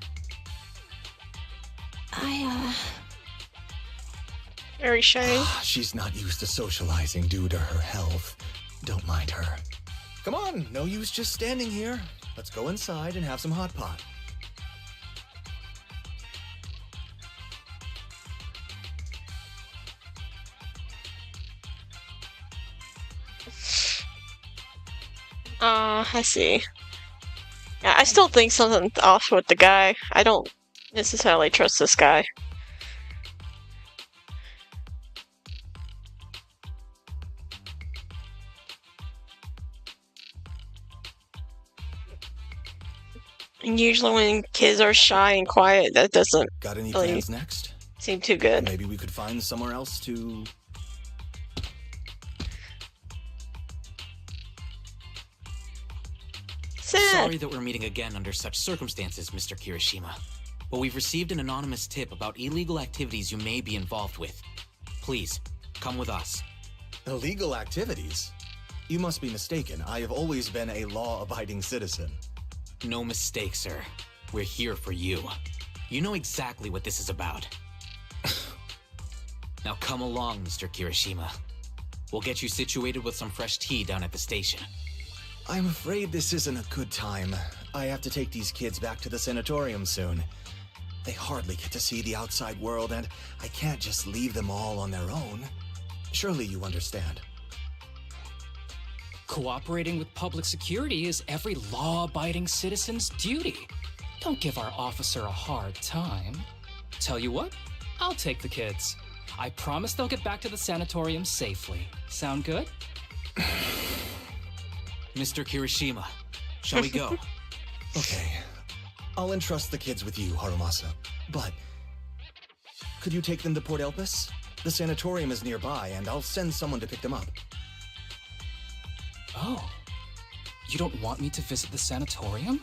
Very shy. She's not used to socializing due to her health. Don't mind her. Come on, no use just standing here. Let's go inside and have some hot pot. I see. Yeah, I still think something's off with the guy. I don't necessarily trust this guy. And usually when kids are shy and quiet, that doesn't Got any really plans next? seem too good. Maybe we could find somewhere else to... Sorry that we're meeting again under such circumstances, Mr. Kirishima. But we've received an anonymous tip about illegal activities you may be involved with. Please, come with us. Illegal activities? You must be mistaken. I have always been a law-abiding citizen. No mistake, sir. We're here for you. You know exactly what this is about. Now come along, Mr. Kirishima. We'll get you situated with some fresh tea down at the station. I'm afraid this isn't a good time. I have to take these kids back to the sanatorium soon. They hardly get to see the outside world, and I can't just leave them all on their own. Surely you understand. Cooperating with public security is every law-abiding citizen's duty. Don't give our officer a hard time. Tell you what, I'll take the kids. I promise they'll get back to the sanatorium safely. Sound good? Mr. Kirishima, shall we go? Okay. I'll entrust the kids with you, Harumasa. But could you take them to Port Elpis? The sanatorium is nearby, and I'll send someone to pick them up. Oh. You don't want me to visit the sanatorium?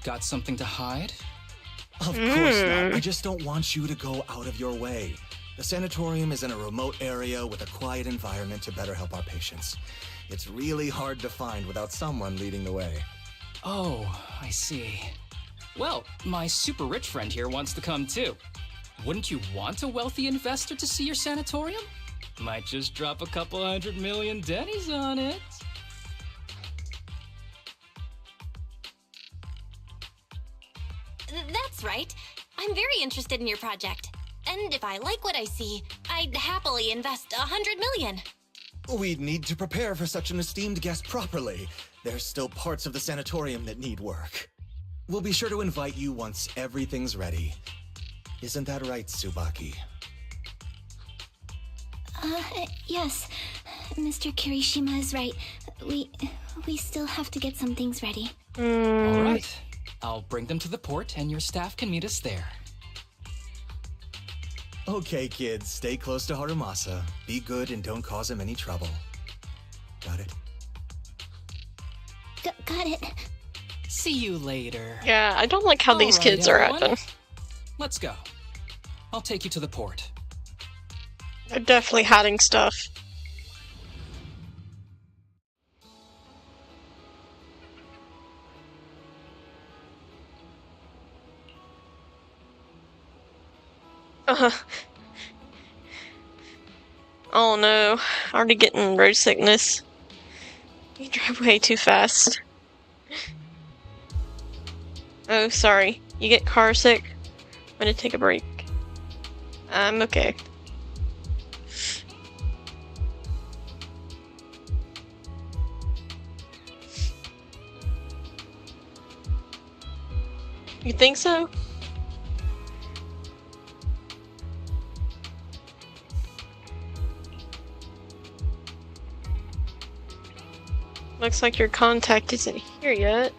Got something to hide? Of course not. I just don't want you to go out of your way. The sanatorium is in a remote area with a quiet environment to better help our patients. It's really hard to find without someone leading the way. Oh, I see. Well, my super rich friend here wants to come too. Wouldn't you want a wealthy investor to see your sanatorium? Might just drop a couple $100 million dennies on it. That's right. I'm very interested in your project. And if I like what I see, I'd happily invest $100 million. We'd need to prepare for such an esteemed guest properly. There's still parts of the sanatorium that need work. We'll be sure to invite you once everything's ready. Isn't that right, Tsubaki? Yes. Mr. Kirishima is right. We still have to get some things ready. All right. I'll bring them to the port and your staff can meet us there. Okay, kids, stay close to Harumasa. Be good and don't cause him any trouble. Got it? Got it. See you later. Yeah, I don't like how these kids are acting. Let's go. I'll take you to the port. They're definitely hiding stuff. Oh no, already getting road sickness. You drive way too fast. Oh, sorry. You get car sick? I'm gonna take a break. I'm okay. You think so? Looks like your contact isn't here yet.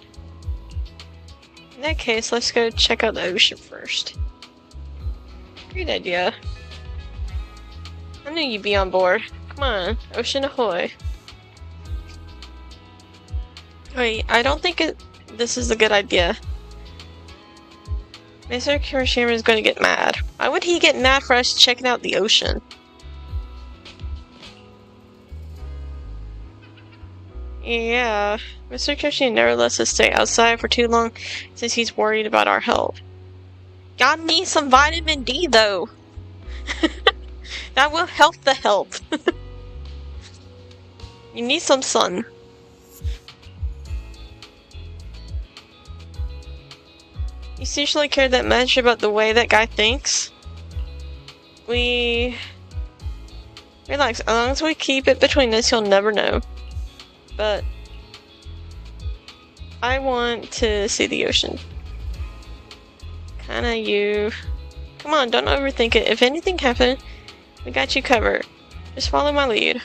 In that case, let's go check out the ocean first. Great idea. I knew you'd be on board. Come on, ocean ahoy. Wait, I don't think this is a good idea. Mr. Kirishima is going to get mad. Why would he get mad for us checking out the ocean? Yeah, Mr. Kirishima never lets us stay outside for too long since he's worried about our health. Gotta need some vitamin D though. That will help the health. You need some sun. You seriously care that much about the way that guy thinks? Relax, as long as we keep it between us, he'll never know. But I want to see the ocean. Kinda you. Come on, don't overthink it. If anything happened, we got you covered. Just follow my lead.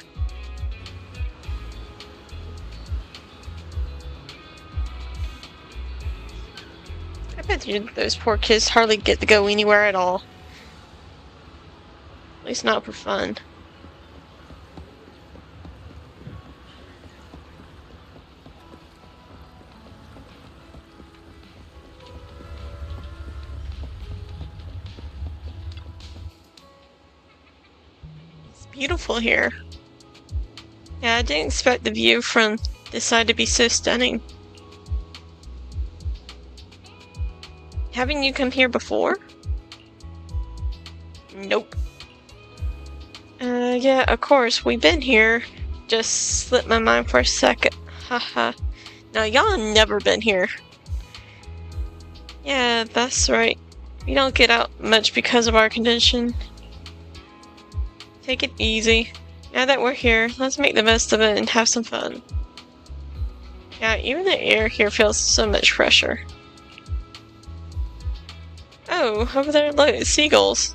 I bet you those poor kids hardly get to go anywhere at all. At least not for fun. Beautiful here. Yeah, I didn't expect the view from this side to be so stunning. Haven't you come here before? Nope. Yeah, of course, we've been here. Just slipped my mind for a second. Haha. No, y'all never been here. Yeah, that's right. We don't get out much because of our condition. Take it easy. Now that we're here, let's make the best of it and have some fun. Yeah, even the air here feels so much fresher. Oh, over there, look, seagulls.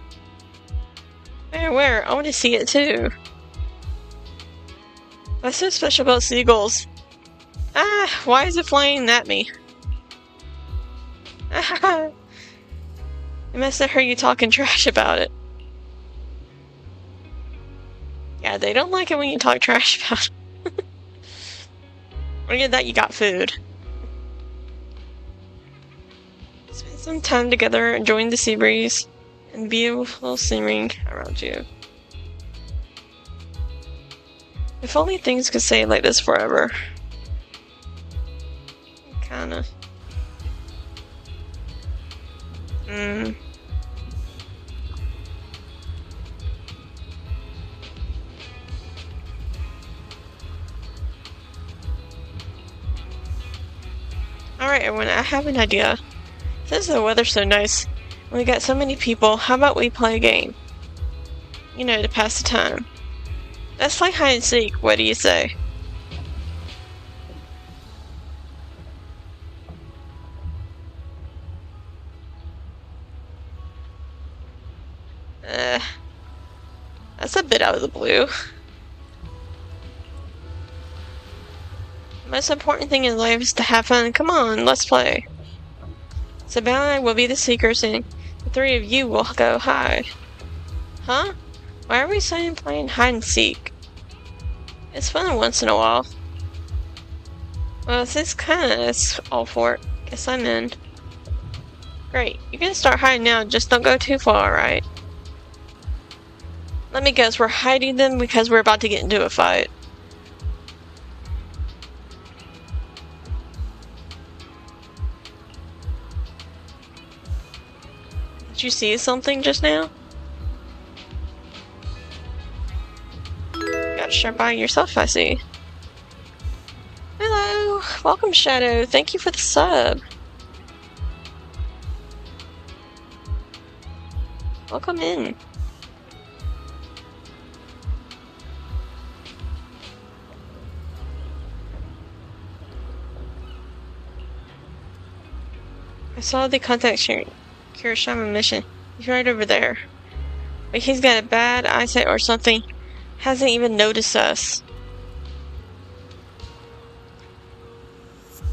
Where? I want to see it too. What's so special about seagulls? Ah, why is it flying at me? Ah, I must have heard you talking trash about it. Yeah, they don't like it when you talk trash about it. Look at that, you got food. Spend some time together enjoying the sea breeze and beautiful scenery around you. If only things could stay like this forever. Kinda. Alright everyone, I have an idea. Since the weather's so nice, and we got so many people, how about we play a game? You know, to pass the time. Let's play hide and seek, what do you say? That's a bit out of the blue. The most important thing in life is to have fun. Come on, let's play. Savannah and I will be the seekers and the three of you will go hide. Huh? Why are we suddenly playing hide and seek? It's fun once in a while. Well, since kinda is all for it, guess I'm in. Great, you can start hiding now, just don't go too far, right? Let me guess, we're hiding them because we're about to get into a fight. Did you see something just now? Got sharp by yourself, I see. Hello! Welcome, Shadow. Thank you for the sub. Welcome in. I I saw the contact Kirishima mission. He's right over there. But he's got a bad eyesight or something. Hasn't even noticed us.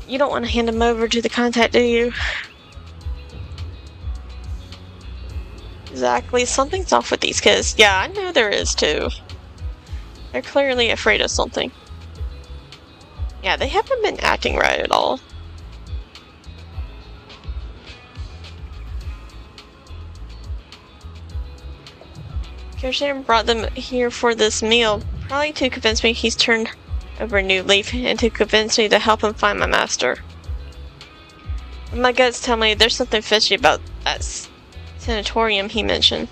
You don't want to hand him over to the contact, do you? Exactly. Something's off with these kids. Yeah, I know there is too. They're clearly afraid of something. Yeah, they haven't been acting right at all. Kirishima brought them here for this meal, probably to convince me he's turned over a new leaf and to convince me to help him find my master. My guts tell me there's something fishy about that sanatorium he mentioned.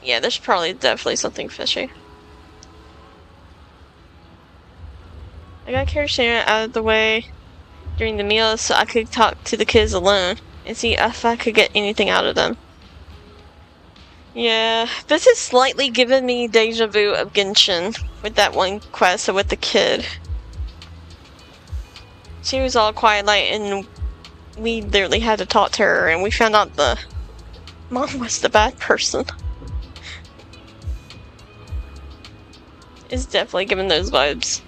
Yeah, there's definitely something fishy. I got Kirishima out of the way during the meal so I could talk to the kids alone and see if I could get anything out of them. Yeah, this is slightly giving me deja vu of Genshin with that one quest with the kid. She was all quiet like, and we literally had to talk to her, and we found out the mom was the bad person. It's definitely giving those vibes.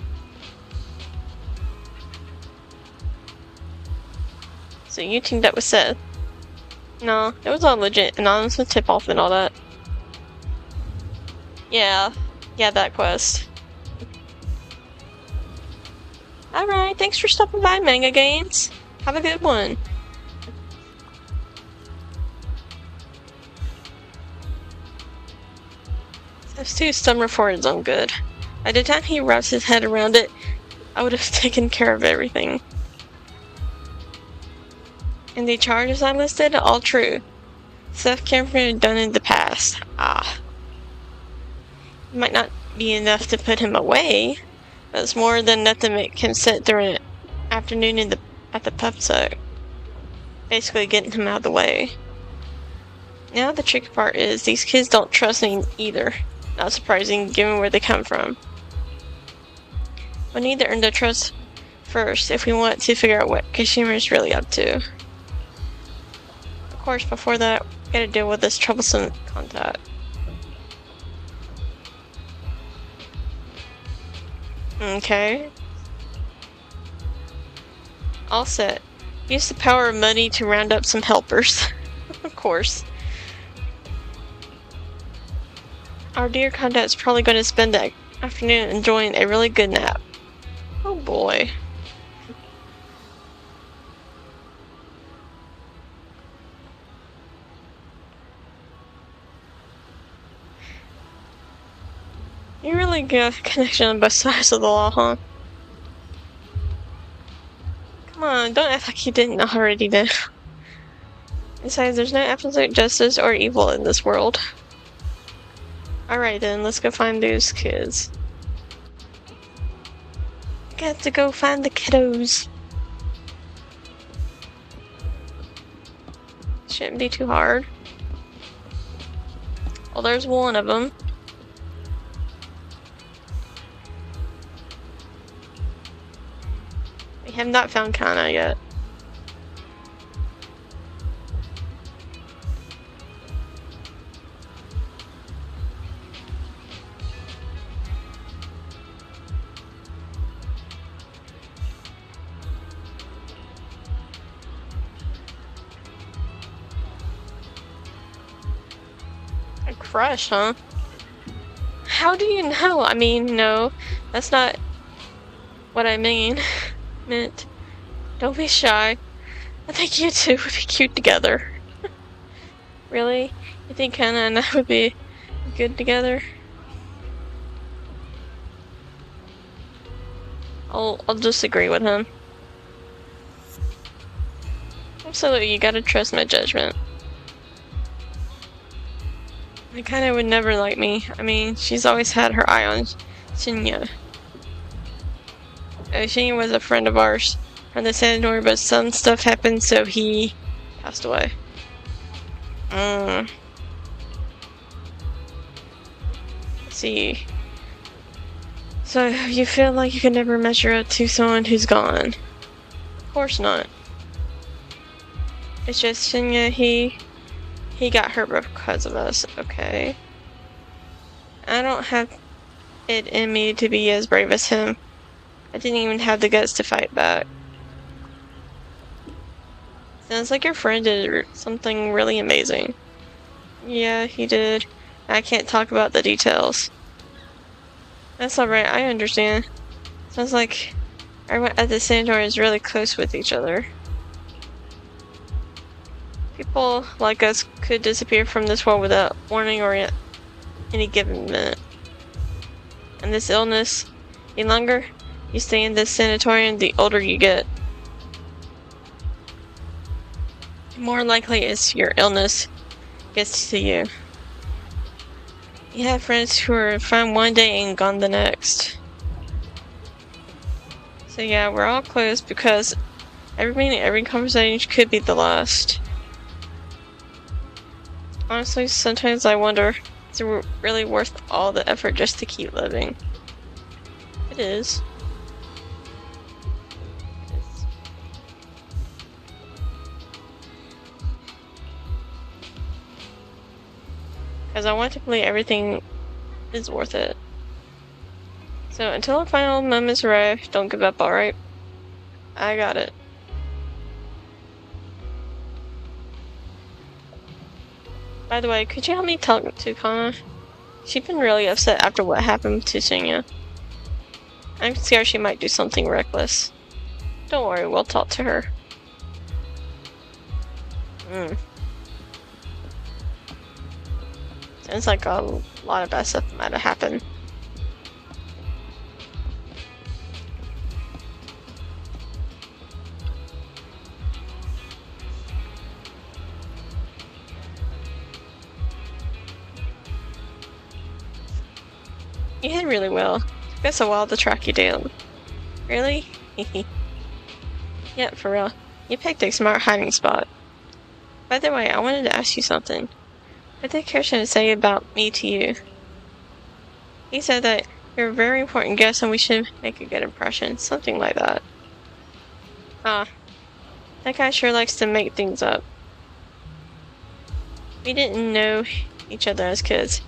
So you teamed up with Seth. No, it was all legit, anonymous with tip-off and all that. Yeah, that quest. Alright, thanks for stopping by, Manga Games. Have a good one. Those two summer forwards on good. By the time he wraps his head around it, I would have taken care of everything. And the charges I listed, all true. Stuff Cameron done in the past. It might not be enough to put him away, but it's more than enough to make him sit through an afternoon at the pub so basically getting him out of the way. Now the tricky part is these kids don't trust me either. Not surprising given where they come from. We need to earn their trust first if we want to figure out what Kirishima is really up to. Of course, before that, we gotta deal with this troublesome contact. Okay. All set. Use the power of money to round up some helpers. Of course. Our dear contact's probably going to spend the afternoon enjoying a really good nap. Oh boy. You really got a connection on both sides of the law, huh? Come on, don't act like you didn't already know. Besides, there's no absolute justice or evil in this world. Alright then, let's go find those kids. Got to go find the kiddos. Shouldn't be too hard. Well, there's one of them. We have not found Kana yet. A crush, huh? How do you know? I mean, no, that's not what I meant. Don't be shy. I think you two would be cute together. Really? You think Kana and I would be good together? I'll disagree with him. Absolutely, you gotta trust my judgment. Kana would never like me. I mean, she's always had her eye on Shinya. Shinya was a friend of ours from the sanatorium, but some stuff happened, so he passed away. Let's see. So, you feel like you can never measure up to someone who's gone? Of course not. It's just Shinya, he got hurt because of us, okay? I don't have it in me to be as brave as him. I didn't even have the guts to fight back. Sounds like your friend did something really amazing. Yeah, he did. I can't talk about the details. That's alright, I understand. Sounds like everyone at the sanatorium is really close with each other. People like us could disappear from this world without warning or any given minute. And this illness, the longer you stay in this sanatorium, the older you get. The more likely is your illness gets to you. You have friends who are fine one day and gone the next. So yeah, we're all close because every meeting, every conversation could be the last. Honestly, sometimes I wonder, is it really worth all the effort just to keep living? It is. Because I want to believe everything is worth it. So until the final moments arrive, don't give up, alright? I got it. By the way, could you help me talk to Kana? She's been really upset after what happened to Shinya. I'm scared she might do something reckless. Don't worry, we'll talk to her. Sounds like a lot of bad stuff might have happened. You did really well. Took us a while to track you down. Really? Yeah, for real. You picked a smart hiding spot. By the way, I wanted to ask you something. What did Kirsten say about me to you? He said that you're a very important guest and we should make a good impression. Something like that. Ah. That guy sure likes to make things up. We didn't know each other as kids.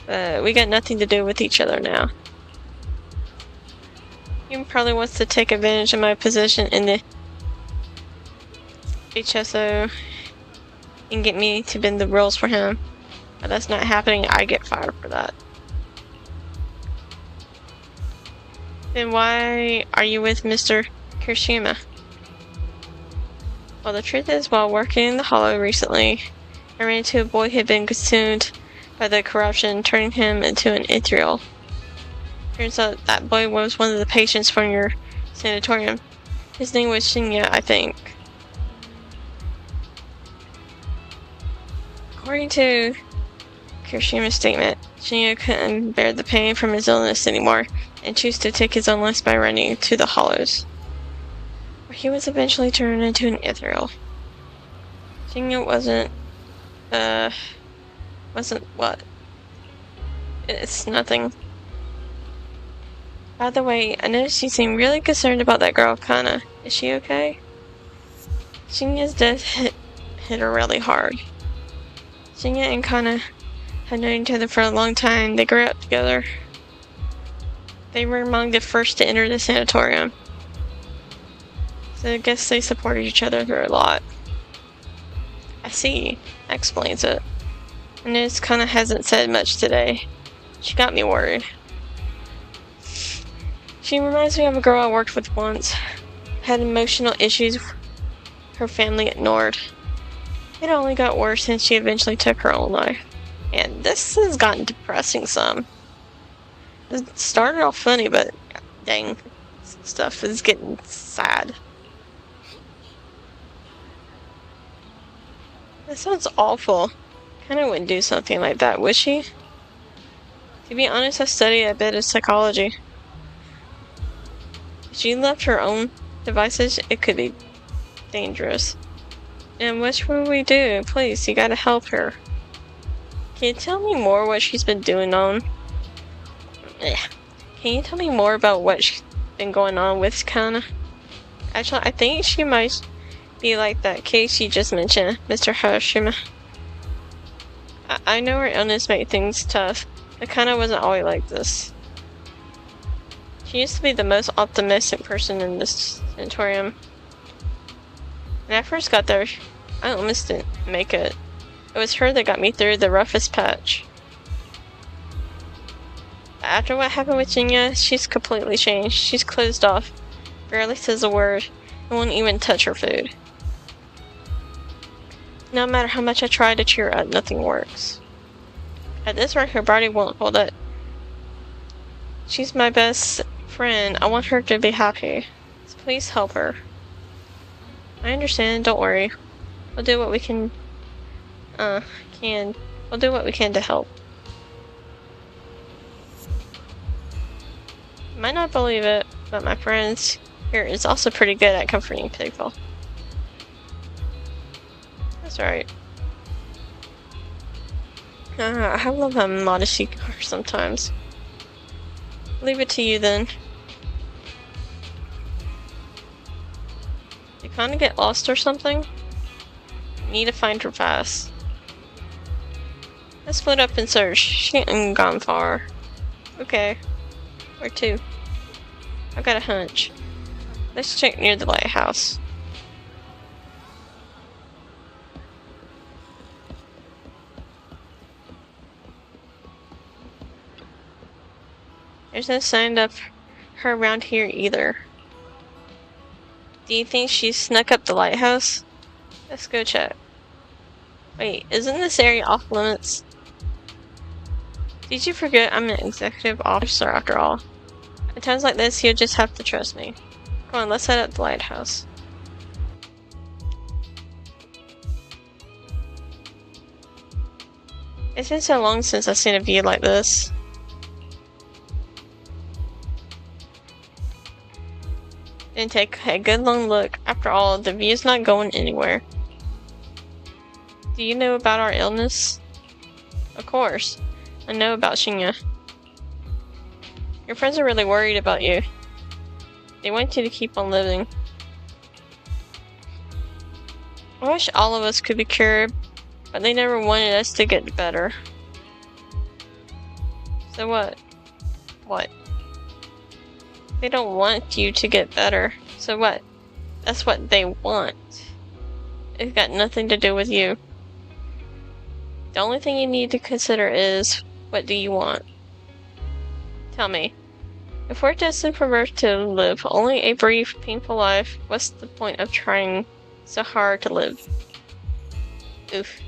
We got nothing to do with each other now. He probably wants to take advantage of my position in the HSO and get me to bend the rules for him. But that's not happening. I get fired for that. Then why are you with Mr. Kirishima? Well, the truth is, while working in the Hollow recently, I ran into a boy who had been consumed by the corruption, turning him into an ethereal. Turns out that boy was one of the patients from your sanatorium. His name was Shinya, I think. According to Kirishima's statement, Shinya couldn't bear the pain from his illness anymore and chose to take his own life by running to the Hollows, where he was eventually turned into an ethereal. Shinya wasn't what? It's nothing. By the way, I noticed you seem really concerned about that girl, Kana. Is she okay? Shinya's death hit her really hard. Shinya and Kana had known each other for a long time. They grew up together. They were among the first to enter the sanatorium. So I guess they supported each other through a lot. I see. That explains it. I noticed Kana hasn't said much today. She got me worried. She reminds me of a girl I worked with once. Had emotional issues her family ignored. It only got worse since she eventually took her own life. And this has gotten depressing some. It started off funny, but dang, stuff is getting sad. That sounds awful. Kinda wouldn't do something like that, would she? To be honest, I studied a bit of psychology. If she left her own devices, it could be dangerous. And what should we do? Please, you gotta help her. Can you tell me more what she's been doing on? Can you tell me more about what's been going on with Kana? Actually, I think she might be like that case you just mentioned, Mr. Hiroshima. I know her illness made things tough, but kinda wasn't always like this. She used to be the most optimistic person in this sanatorium. When I first got there, I almost didn't make it. It was her that got me through the roughest patch. After what happened with Jinya, she's completely changed. She's closed off, barely says a word, and won't even touch her food. No matter how much I try to cheer her up, nothing works. At this rate, her body won't hold it. She's my best friend. I want her to be happy. So please help her. I understand, don't worry. We'll do what we can. We'll do what we can to help. You might not believe it, but my friends here is also pretty good at comforting people. That's right. I love how modest you are sometimes. Leave it to you then. You kinda get lost or something? You need to find her fast. Let's split up and search. She ain't gone far. Okay. Where to? I've got a hunch. Let's check near the lighthouse. There's no sign of her around here either. Do you think she snuck up the lighthouse? Let's go check. Wait, isn't this area off limits? Did you forget I'm an executive officer after all? At times like this, you'll just have to trust me. Come on, let's head up the lighthouse. It's been so long since I've seen a view like this. And take a good long look. After all, the view's not going anywhere. Do you know about our illness? Of course. I know about Shinya. Your friends are really worried about you. They want you to keep on living. I wish all of us could be cured, but they never wanted us to get better. So what? What? They don't want you to get better. So what? That's what they want. It's got nothing to do with you. The only thing you need to consider is, what do you want? Tell me. If we're destined for birth to live only a brief, painful life, what's the point of trying so hard to live? Oof.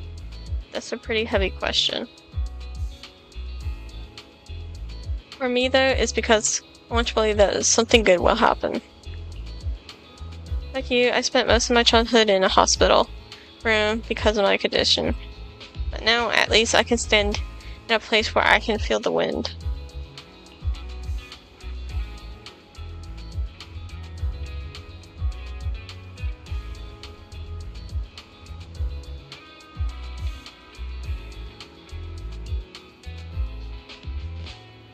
That's a pretty heavy question. For me, though, it's because I want to believe that something good will happen. Like you, I spent most of my childhood in a hospital room because of my condition. But now, at least, I can stand in a place where I can feel the wind.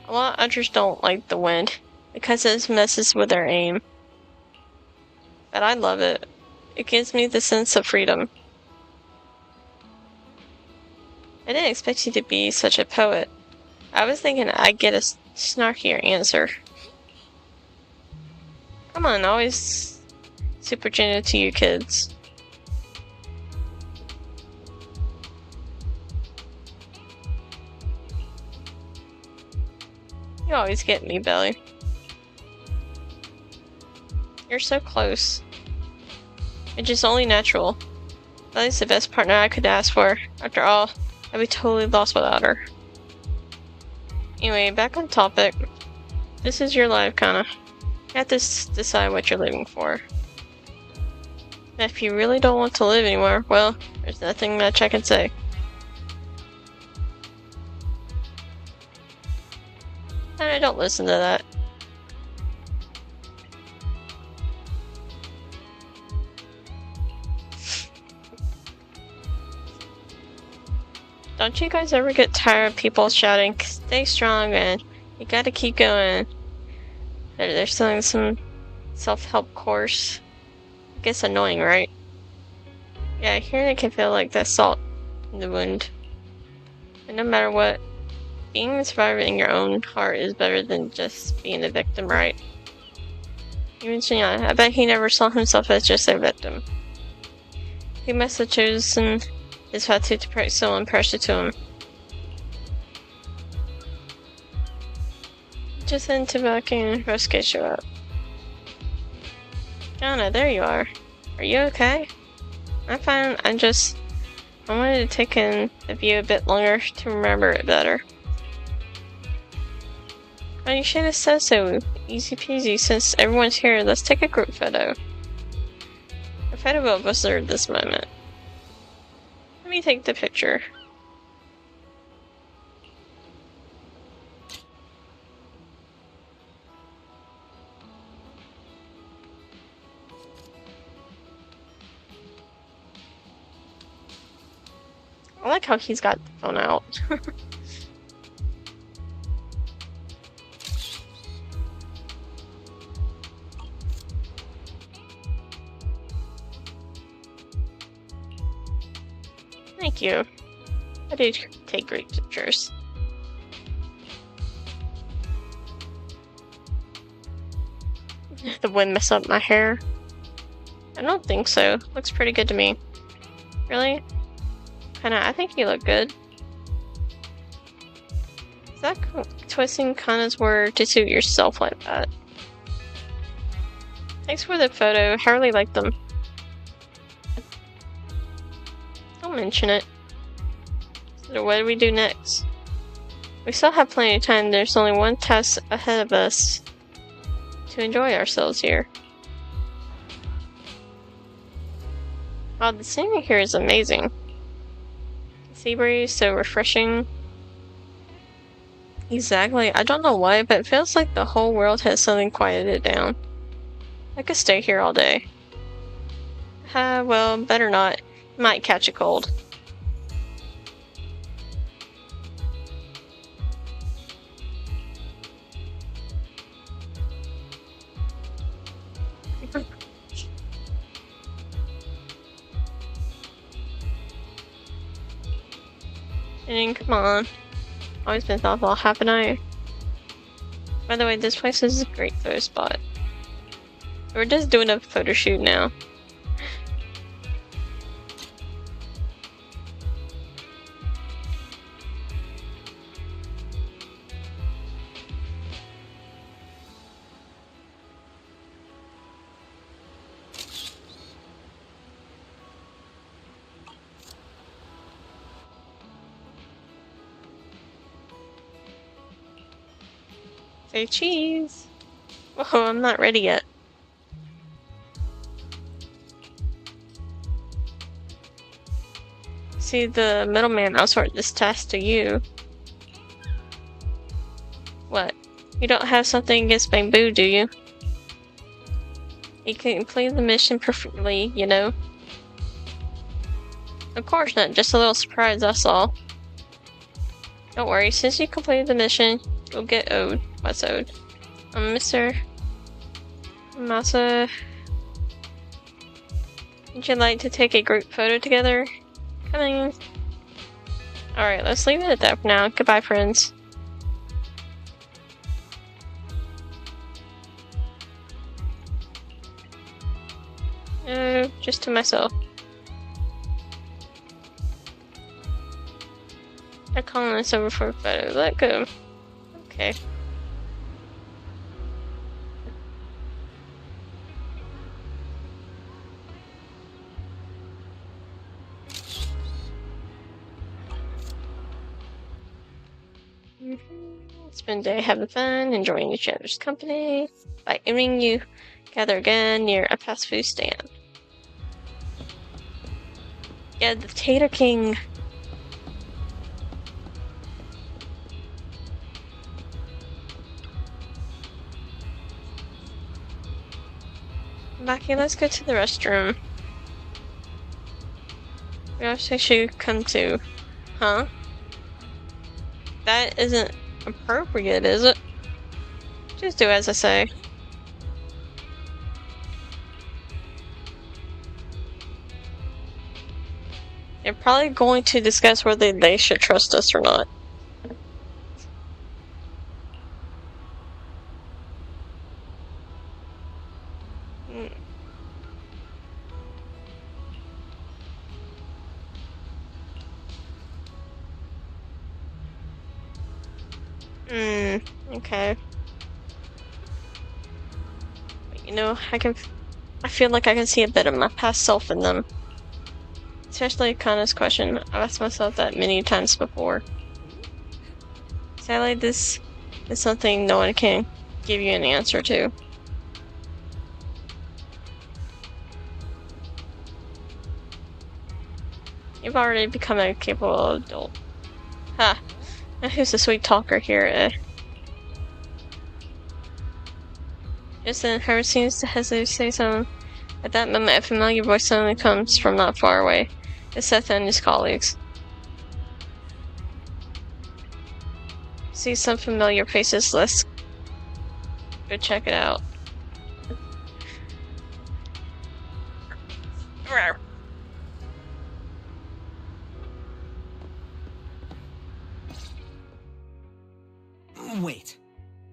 A lot of others don't like the wind because it messes with their aim. But I love it. It gives me the sense of freedom. I didn't expect you to be such a poet. I was thinking I'd get a snarkier answer. Come on, always super gentle to you kids. You always get me, Belly. You're so close. It's just only natural. Belly's the best partner I could ask for. After all, I'd be totally lost without her. Anyway, back on topic. This is your life, kinda. You have to decide what you're living for. And if you really don't want to live anymore, well, there's nothing much I can say. And I don't listen to that. Don't you guys ever get tired of people shouting, stay strong man, you gotta keep going? They're selling some self-help course. It gets annoying, right? Yeah, here they can feel like the salt in the wound. And no matter what, being the survivor in your own heart is better than just being the victim, right? Even Shinyan, I bet he never saw himself as just a victim. He must have chosen his tattoo to protect someone precious to him. Just head into back and rescue you up. Anna, there you are. Are you okay? I'm fine. I wanted to take in the view a bit longer to remember it better. Oh, you should have said so. Easy peasy. Since everyone's here, let's take a group photo. A photo of us at this moment. Let me take the picture. I like how he's got the phone out. Thank you. I do take great pictures. The wind messed up my hair. I don't think so. Looks pretty good to me. Really? I think you look good. Is that twisting Kana's word to suit yourself like that? Thanks for the photo. I really like them. Don't mention it. So what do we do next? We still have plenty of time. There's only one task ahead of us to enjoy ourselves here. Wow, the scenery here is amazing. Sea breeze, so refreshing. Exactly. I don't know why, but it feels like the whole world has suddenly quieted down. I could stay here all day. Well, better not. Might catch a cold. And come on. Always been thoughtful, haven't I? By the way, this place is a great photo spot. We're just doing a photo shoot now. Say cheese! Whoa, I'm not ready yet. See, the middleman outsourced this task to you. What? You don't have something against Bamboo, do you? You can complete the mission perfectly, you know. Of course not, just a little surprise, that's all. Don't worry, since you completed the mission, you'll get owed what's owed. Mr. Masa, would you like to take a group photo together? Coming. Alright, let's leave it at that for now. Goodbye, friends. Just to myself. They're calling us over for a photo. Let go. Okay. Spend the day having fun, enjoying each other's company. By evening, you gather again near a fast food stand. Yeah, the Tater King. Maki, let's go to the restroom. We also should come to. Huh? That isn't appropriate, is it? Just do as I say. They're probably going to discuss whether they should trust us or not. Okay. But, you know, I feel like I can see a bit of my past self in them. Especially Kana's question. I've asked myself that many times before. Sadly, this is something no one can give you an answer to. You've already become a capable adult. Ha! Who's the sweet talker here, Just then, Harry seems to hesitate to say something. At that moment, a familiar voice suddenly comes from not far away. It's Seth and his colleagues. See some familiar faces. Let's go check it out. Wait,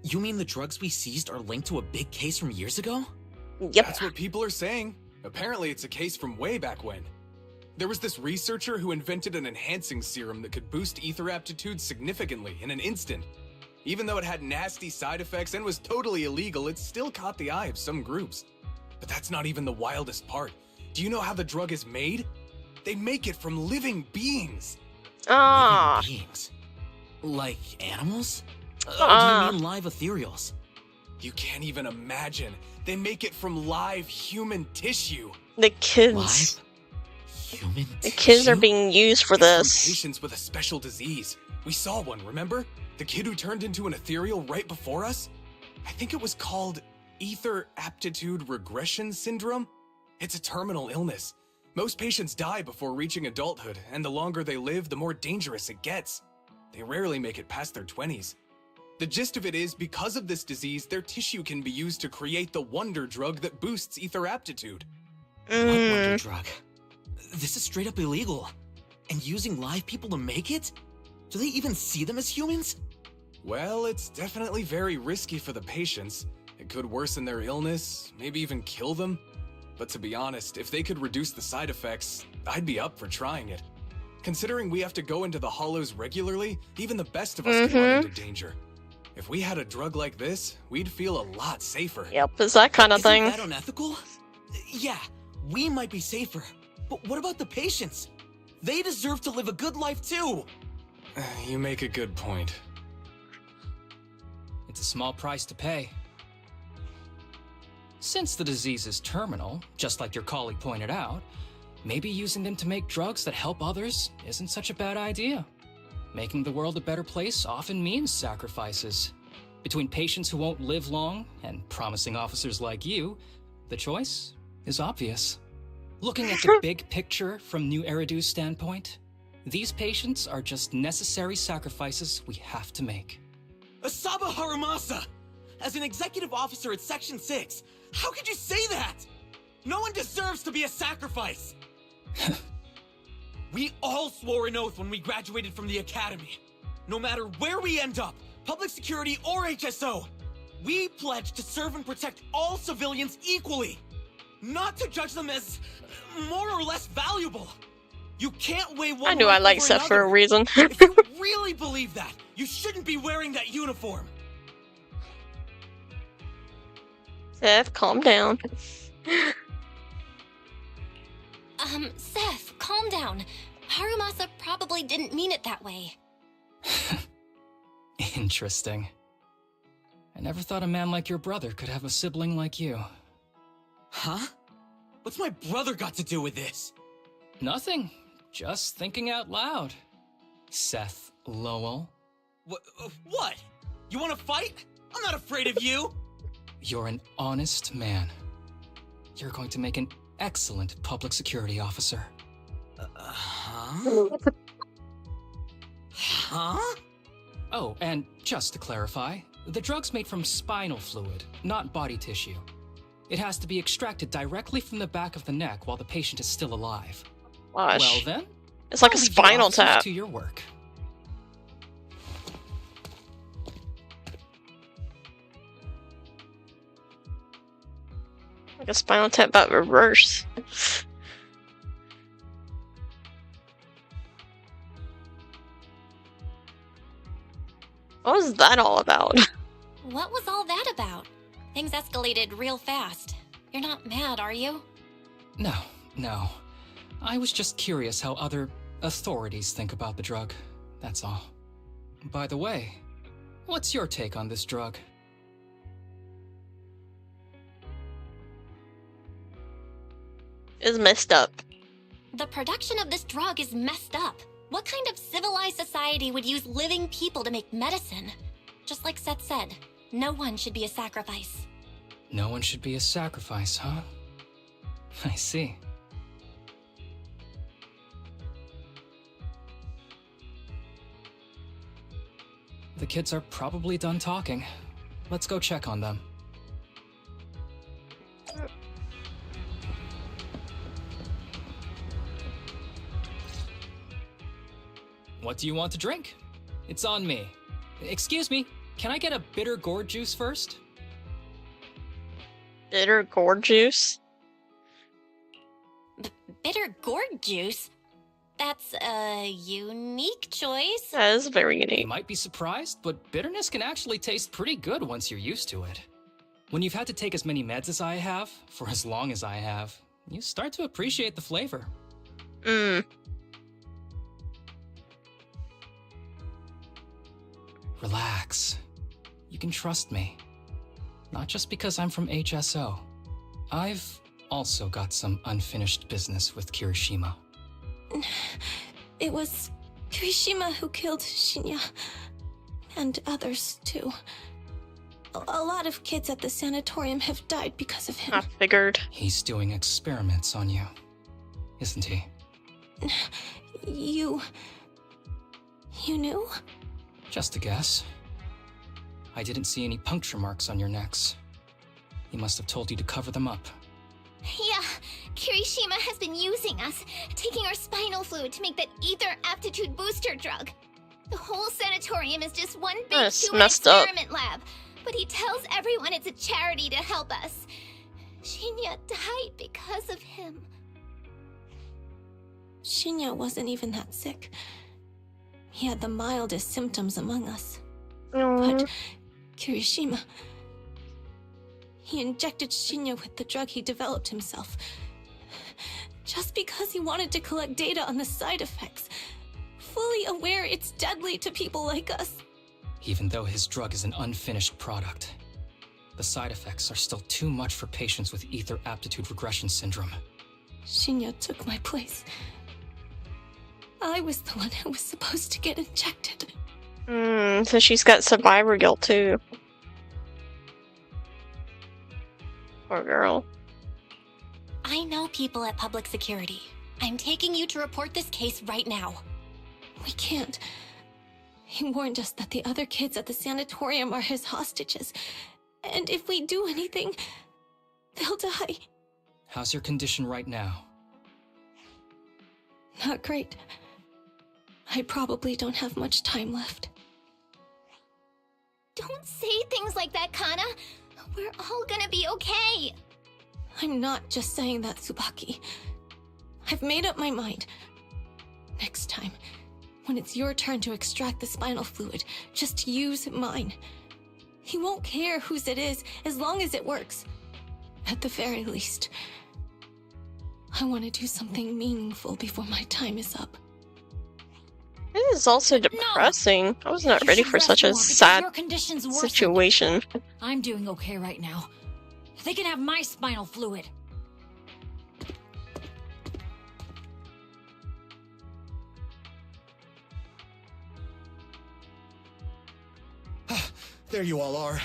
you mean the drugs we seized are linked to a big case from years ago? Yep. That's what people are saying. Apparently it's a case from way back when. There was this researcher who invented an enhancing serum that could boost ether aptitude significantly in an instant. Even though it had nasty side effects and was totally illegal, it still caught the eye of some groups. But that's not even the wildest part. Do you know how the drug is made? They make it from living beings. Ah. Living beings? Like animals? Or do you mean live ethereals? You can't even imagine. They make it from live human tissue. The kids. Live human The kids are tissue? being used for It's from this. patients with a special disease. We saw one, remember? The kid who turned into an ethereal right before us? I think it was called ether aptitude regression syndrome. It's a terminal illness. Most patients die before reaching adulthood, and the longer they live, the more dangerous it gets. They rarely make it past their 20s. The gist of it is, because of this disease, their tissue can be used to create the wonder drug that boosts ether aptitude. What wonder drug? This is straight up illegal. And using live people to make it? Do they even see them as humans? Well, it's definitely very risky for the patients. It could worsen their illness, maybe even kill them. But to be honest, if they could reduce the side effects, I'd be up for trying it. Considering we have to go into the hollows regularly, even the best of us can run into danger. If we had a drug like this, we'd feel a lot safer. Yep, it's that kind of thing. Isn't that unethical? Yeah, we might be safer. But what about the patients? They deserve to live a good life too. You make a good point. It's a small price to pay. Since the disease is terminal, just like your colleague pointed out, maybe using them to make drugs that help others isn't such a bad idea. Making the world a better place often means sacrifices. Between patients who won't live long and promising officers like you, the choice is obvious. Looking at the big picture from New Eridu's standpoint, these patients are just necessary sacrifices we have to make. Asaba Harumasa! As an executive officer at Section 6, how could you say that? No one deserves to be a sacrifice! We all swore an oath when we graduated from the academy. No matter where we end up, public security or HSO, we pledged to serve and protect all civilians equally, not to judge them as more or less valuable. You can't weigh one. I knew I life liked over Seth for a another. reason. If you really believe that, you shouldn't be wearing that uniform. Seth, calm down. Seth, calm down. Harumasa probably didn't mean it that way. Interesting. I never thought a man like your brother could have a sibling like you. Huh? What's my brother got to do with this? Nothing. Just thinking out loud. Seth Lowell. What? You want to fight? I'm not afraid of you. You're an honest man. You're going to make an excellent public security officer. Huh? Huh? Oh, and just to clarify, the drug's made from spinal fluid, not body tissue. It has to be extracted directly from the back of the neck while the patient is still alive. Gosh. Well then, It's like I'll a leave you spinal officers tap. to your work. Like a spinal tap, but reverse. What was that all about? What was all that about? Things escalated real fast. You're not mad, are you? No, no. I was just curious how other authorities think about the drug. That's all. By the way, what's your take on this drug? It's messed up. The production of this drug is messed up. What kind of civilized society would use living people to make medicine? Just like Seth said, no one should be a sacrifice. No one should be a sacrifice, huh? I see. The kids are probably done talking. Let's go check on them. What do you want to drink? It's on me. Excuse me, can I get a bitter gourd juice first? Bitter gourd juice? Bitter gourd juice? That's a unique choice. That is very unique. You might be surprised, but bitterness can actually taste pretty good once you're used to it. When you've had to take as many meds as I have, for as long as I have, you start to appreciate the flavor. Relax. You can trust me. Not just because I'm from HSO. I've also got some unfinished business with Kirishima. It was Kirishima who killed Shinya. And others, too. A lot of kids at the sanatorium have died because of him. I figured. He's doing experiments on you, isn't he? You knew? Just a guess. I didn't see any puncture marks on your necks. He must have told you to cover them up. Yeah, Kirishima has been using us, taking our spinal fluid to make that ether aptitude booster drug. The whole sanatorium is just one big That's human messed up. experiment lab, but he tells everyone it's a charity to help us. Shinya died because of him. Shinya wasn't even that sick. He had the mildest symptoms among us. But Kirishima... He injected Shinya with the drug he developed himself. Just because he wanted to collect data on the side effects. Fully aware it's deadly to people like us. Even though his drug is an unfinished product, the side effects are still too much for patients with ether aptitude regression syndrome. Shinya took my place. I was the one who was supposed to get injected. So she's got survivor guilt too. Poor girl. I know people at public security. I'm taking you to report this case right now. We can't. He warned us that the other kids at the sanatorium are his hostages. And if we do anything, they'll die. How's your condition right now? Not great. I probably don't have much time left. Don't say things like that, Kana. We're all gonna be okay. I'm not just saying that, Tsubaki. I've made up my mind. Next time, when it's your turn to extract the spinal fluid, just use mine. He won't care whose it is, as long as it works. At the very least, I want to do something meaningful before my time is up. This is also depressing. I was not You ready should for rest such a more because sad your condition's worsened. situation. I'm doing okay right now. They can have my spinal fluid. There you all are.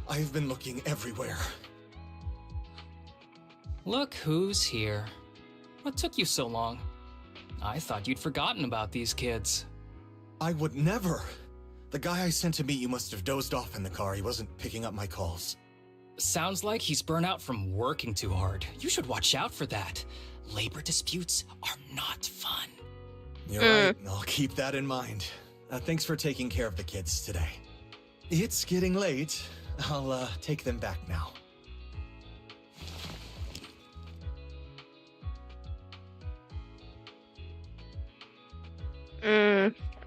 I've been looking everywhere. Look who's here. What took you so long? I thought you'd forgotten about these kids. I would never. The guy I sent to meet you must have dozed off in the car. He wasn't picking up my calls. Sounds like he's burnt out from working too hard. You should watch out for that. Labor disputes are not fun. You're right. I'll keep that in mind. Thanks for taking care of the kids today. It's getting late. I'll take them back now.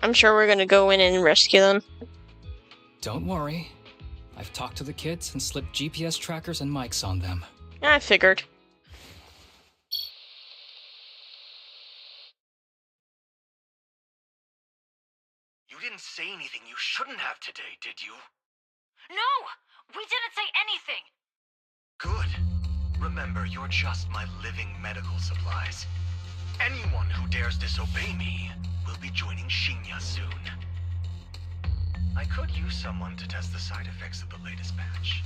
I'm sure we're gonna go in and rescue them. Don't worry. I've talked to the kids and slipped GPS trackers and mics on them. I figured. You didn't say anything you shouldn't have today, did you? No! We didn't say anything! Good. Remember, you're just my living medical supplies. Anyone who dares disobey me will be joining Shinya soon. I could use someone to test the side effects of the latest batch.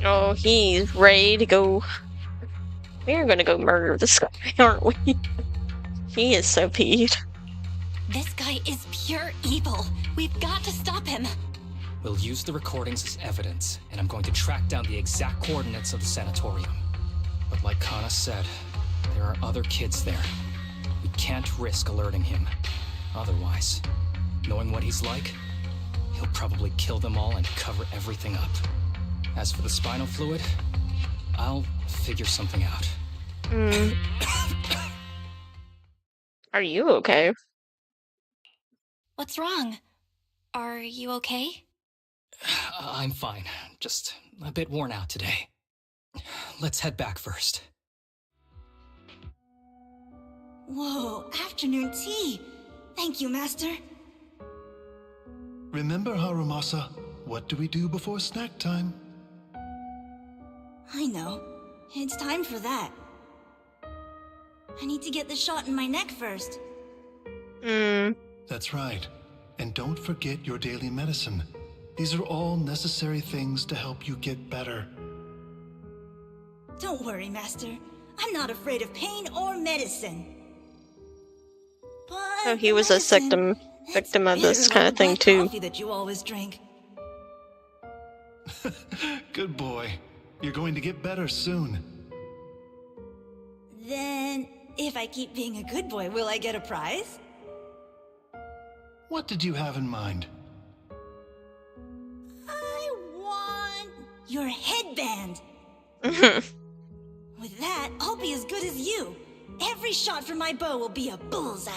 Oh, he's ready to go. We're gonna go murder this guy, aren't we? He is so peeved. This guy is pure evil. We've got to stop him. We'll use the recordings as evidence, and I'm going to track down the exact coordinates of the sanatorium. But like Kana said, there are other kids there. We can't risk alerting him. Otherwise, knowing what he's like, he'll probably kill them all and cover everything up. As for the spinal fluid, I'll figure something out. Are you okay? What's wrong? Are you okay? I'm fine. Just a bit worn out today. Let's head back first. Whoa, afternoon tea. Thank you, Master. Remember, Harumasa, what do we do before snack time? I know. It's time for that. I need to get the shot in my neck first. That's right. And don't forget your daily medicine. These are all necessary things to help you get better. Don't worry, Master. I'm not afraid of pain or medicine. But Oh, he was a victim of this kind of thing too. Coffee that you always drink. Good boy. You're going to get better soon. Then, if I keep being a good boy, will I get a prize? What did you have in mind? I want your headband. With that, I'll be as good as you. Every shot from my bow will be a bullseye.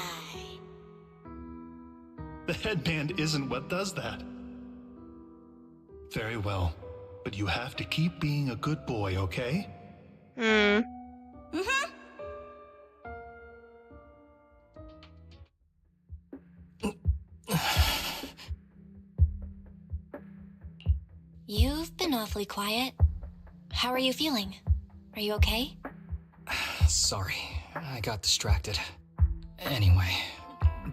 The headband isn't what does that. Very well. But you have to keep being a good boy, okay? You've been awfully quiet. How are you feeling? Are you okay? Sorry, I got distracted. Anyway,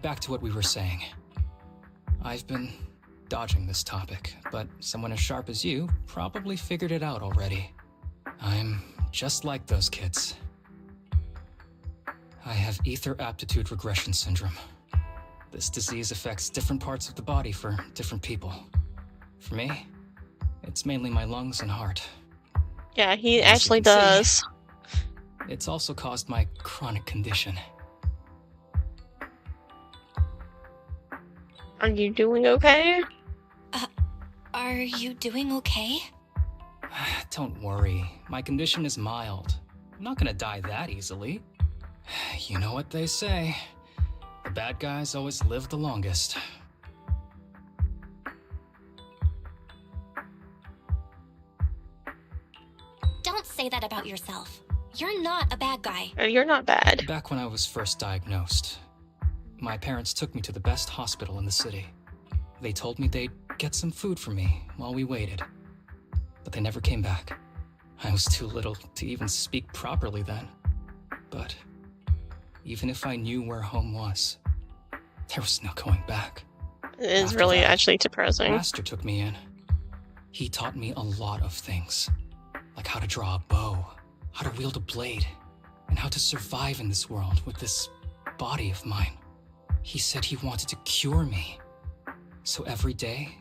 back to what we were saying. I've been dodging this topic, but someone as sharp as you probably figured it out already. I'm just like those kids. I have ether aptitude regression syndrome. This disease affects different parts of the body for different people. For me, it's mainly my lungs and heart. Yeah, he actually does. It's also caused my chronic condition. Are you doing okay? Are you doing okay? Don't worry, my condition is mild. I'm not gonna die that easily. You know what they say. The bad guys always live the longest. Don't say that about yourself. You're not a bad guy. You're not bad. Back when I was first diagnosed, my parents took me to the best hospital in the city. They told me they'd get some food for me while we waited. But they never came back. I was too little to even speak properly then. But even if I knew where home was, there was no going back. It is really actually depressing. Master took me in. He taught me a lot of things, like how to draw a bow, how to wield a blade, and how to survive in this world with this body of mine. He said he wanted to cure me. So every day,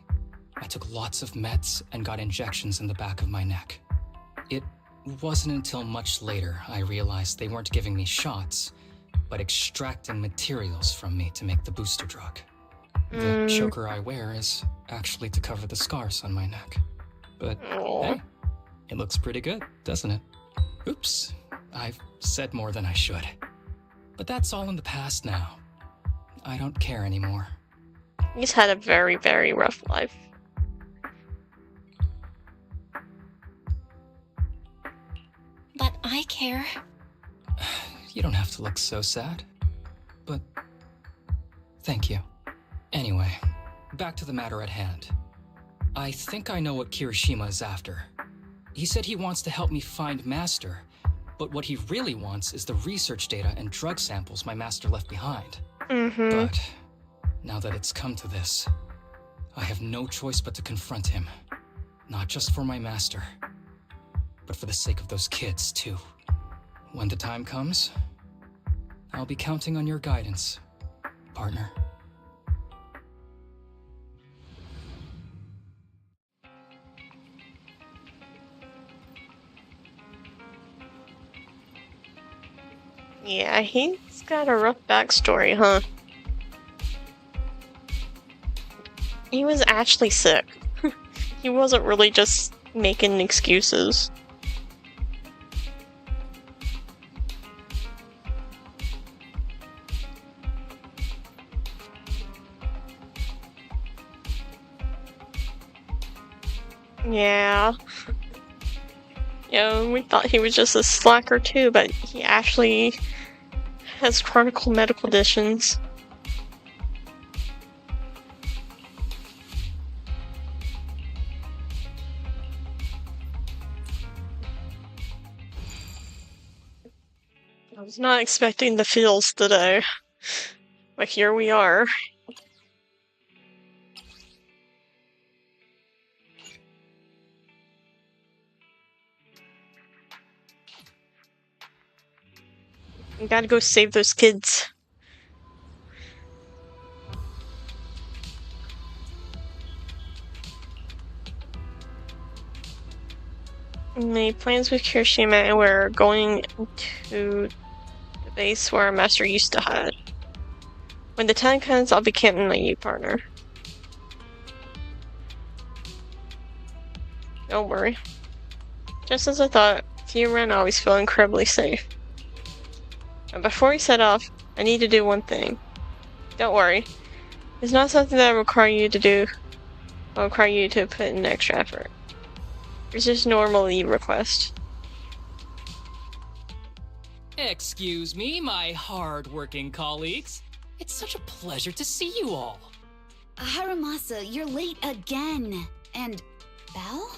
I took lots of meds and got injections in the back of my neck. It wasn't until much later I realized they weren't giving me shots, but extracting materials from me to make the booster drug. The choker I wear is actually to cover the scars on my neck. But hey, it looks pretty good, doesn't it? Oops, I've said more than I should. But that's all in the past now. I don't care anymore. He's had a very, very rough life. But I care. You don't have to look so sad. But thank you. Anyway, back to the matter at hand. I think I know what Kirishima is after. He said he wants to help me find Master, but what he really wants is the research data and drug samples my master left behind. But now that it's come to this, I have no choice but to confront him. Not just for my master, but for the sake of those kids, too. When the time comes, I'll be counting on your guidance, partner. Yeah, he's got a rough backstory, huh? He was actually sick. He wasn't really just making excuses. Yeah. Yeah, we thought he was just a slacker too, but he actually has chronic medical conditions. I was not expecting the feels today, but here we are. We gotta go save those kids. Made plans with Kirishima and we're going to the base where our master used to hide. When the time comes, I'll be counting on you, partner. Don't worry. Just as I thought, you and I always feel incredibly safe. And before we set off, I need to do one thing. Don't worry. It's not something that I require you to do. I'll require you to put in extra effort. It's just normal leave request. Excuse me, my hard-working colleagues. It's such a pleasure to see you all. Haramasa, you're late again. And Belle?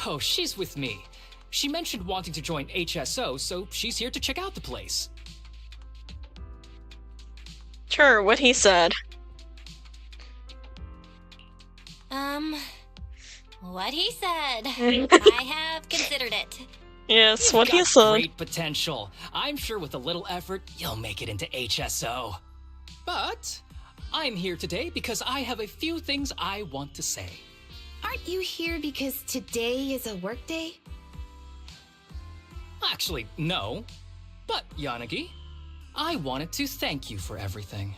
Oh, she's with me. She mentioned wanting to join HSO, so she's here to check out the place. Sure, what he said. What he said. I have considered it. Yes, what he said. Great potential. I'm sure with a little effort, you'll make it into HSO. But I'm here today because I have a few things I want to say. Aren't you here because today is a work day? Actually, no. But, Yanagi, I wanted to thank you for everything.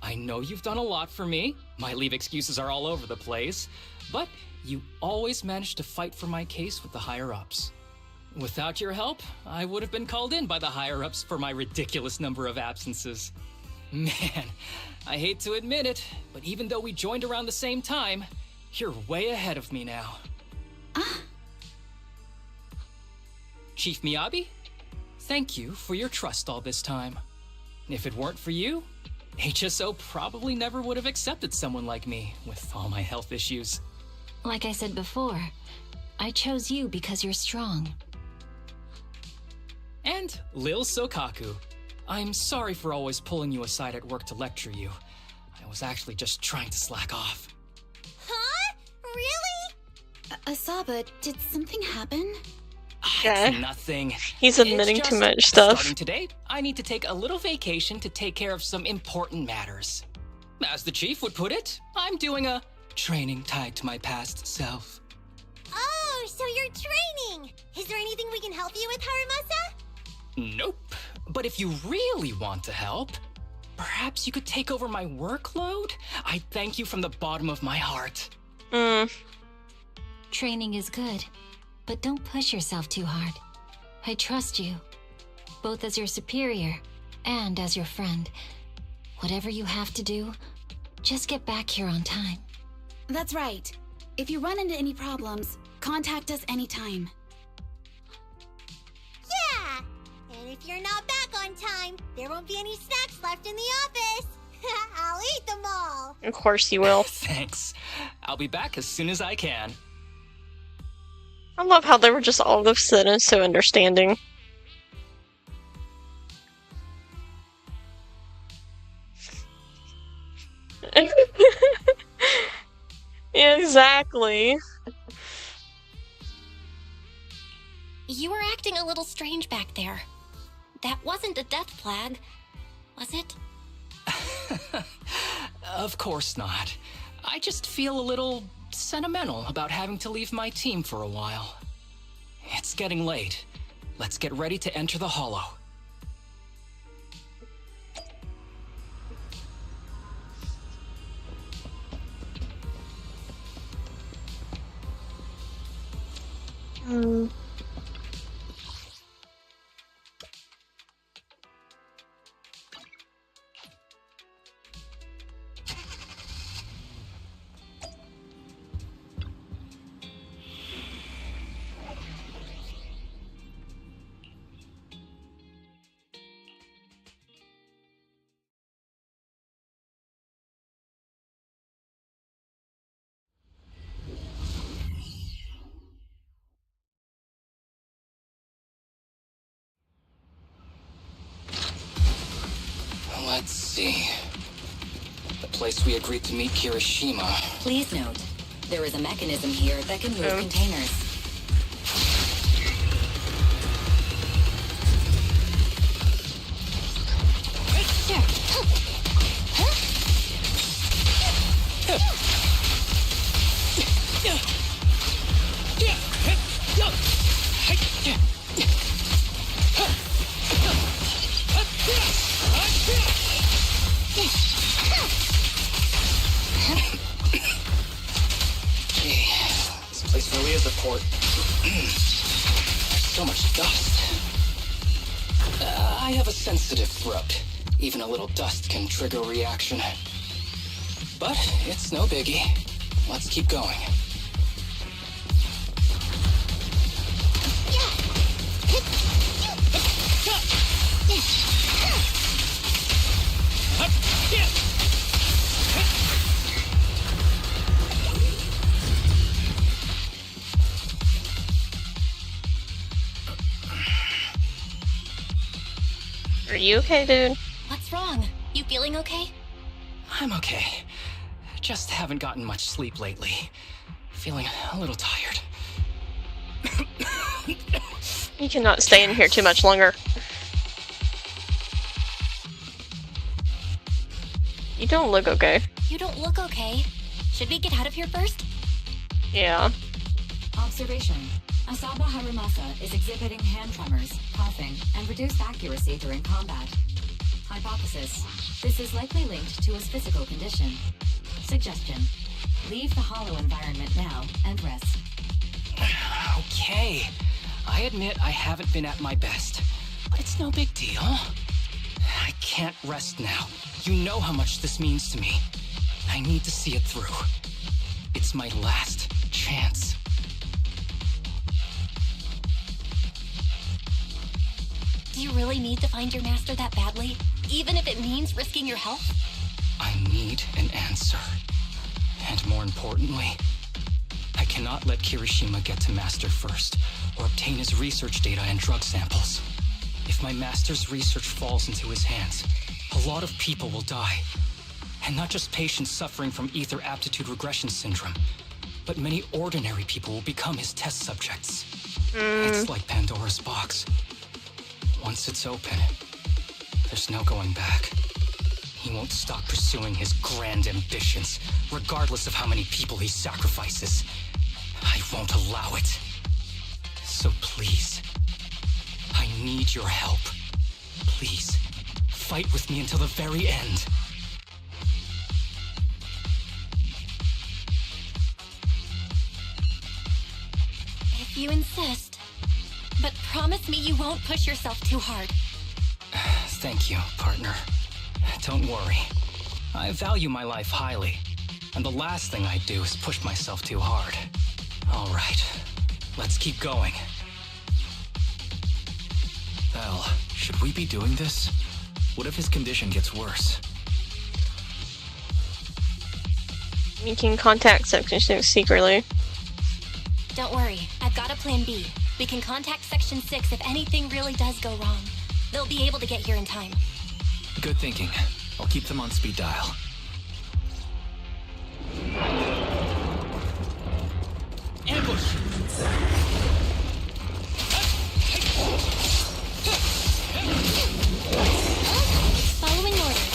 I know you've done a lot for me. My leave excuses are all over the place. But you always managed to fight for my case with the higher-ups. Without your help, I would have been called in by the higher-ups for my ridiculous number of absences. Man, I hate to admit it, but even though we joined around the same time, you're way ahead of me now. Chief Miyabi, thank you for your trust all this time. If it weren't for you, HSO probably never would have accepted someone like me with all my health issues. Like I said before, I chose you because you're strong. And Lil Sokaku, I'm sorry for always pulling you aside at work to lecture you. I was actually just trying to slack off. Huh? Really? Asaba, did something happen? It's nothing. He's admitting too much stuff. Starting today, I need to take a little vacation to take care of some important matters. As the chief would put it, I'm doing a Training tied to my past self. Oh, so you're training! Is there anything we can help you with, Harumasa? Nope. But if you really want to help, perhaps you could take over my workload? I thank you from the bottom of my heart. Training is good, but don't push yourself too hard. I trust you, both as your superior and as your friend. Whatever you have to do, just get back here on time. That's right. If you run into any problems, contact us anytime. Yeah! And if you're not back on time, there won't be any snacks left in the office. I'll eat them all. Of course you will. Thanks. I'll be back as soon as I can. I love how they were just all of a sudden so understanding. Yeah, exactly. You were acting a little strange back there. That wasn't a death flag, was it? Of course not. I just feel a little sentimental about having to leave my team for a while. It's getting late. Let's get ready to enter the Hollow. Let's see. The place we agreed to meet Kirishima. Please note, there is a mechanism here that can move containers. This place really is a port. There's so much dust. I have a sensitive throat. Even a little dust can trigger a reaction. But it's no biggie. Let's keep going. Are you okay, dude? What's wrong? You feeling okay? I'm okay. Just haven't gotten much sleep lately. Feeling a little tired. You cannot stay in here too much longer. You don't look okay. You don't look okay. Should we get out of here first? Yeah. Observation. Asaba Harumasa is exhibiting hand tremors, coughing, and reduced accuracy during combat. Hypothesis. This is likely linked to his physical condition. Suggestion. Leave the hollow environment now and rest. Okay. I admit I haven't been at my best, but it's no big deal. I can't rest now. You know how much this means to me. I need to see it through. It's my last chance. Do you really need to find your master that badly? Even if it means risking your health? I need an answer. And more importantly, I cannot let Kirishima get to Master first, or obtain his research data and drug samples. If my Master's research falls into his hands, a lot of people will die. And not just patients suffering from ether aptitude regression syndrome, but many ordinary people will become his test subjects. It's like Pandora's box. Once it's open, there's no going back. He won't stop pursuing his grand ambitions, regardless of how many people he sacrifices. I won't allow it. So please, I need your help. Please, fight with me until the very end. If you insist. But promise me you won't push yourself too hard. Thank you, partner. Don't worry. I value my life highly, and the last thing I do is push myself too hard. All right, let's keep going. Belle, should we be doing this? What if his condition gets worse? You can contact Section 6 secretly. Don't worry, I've got a plan B. We can contact Section 6 if anything really does go wrong. They'll be able to get here in time. Good thinking. I'll keep them on speed dial. Ambush! Following orders.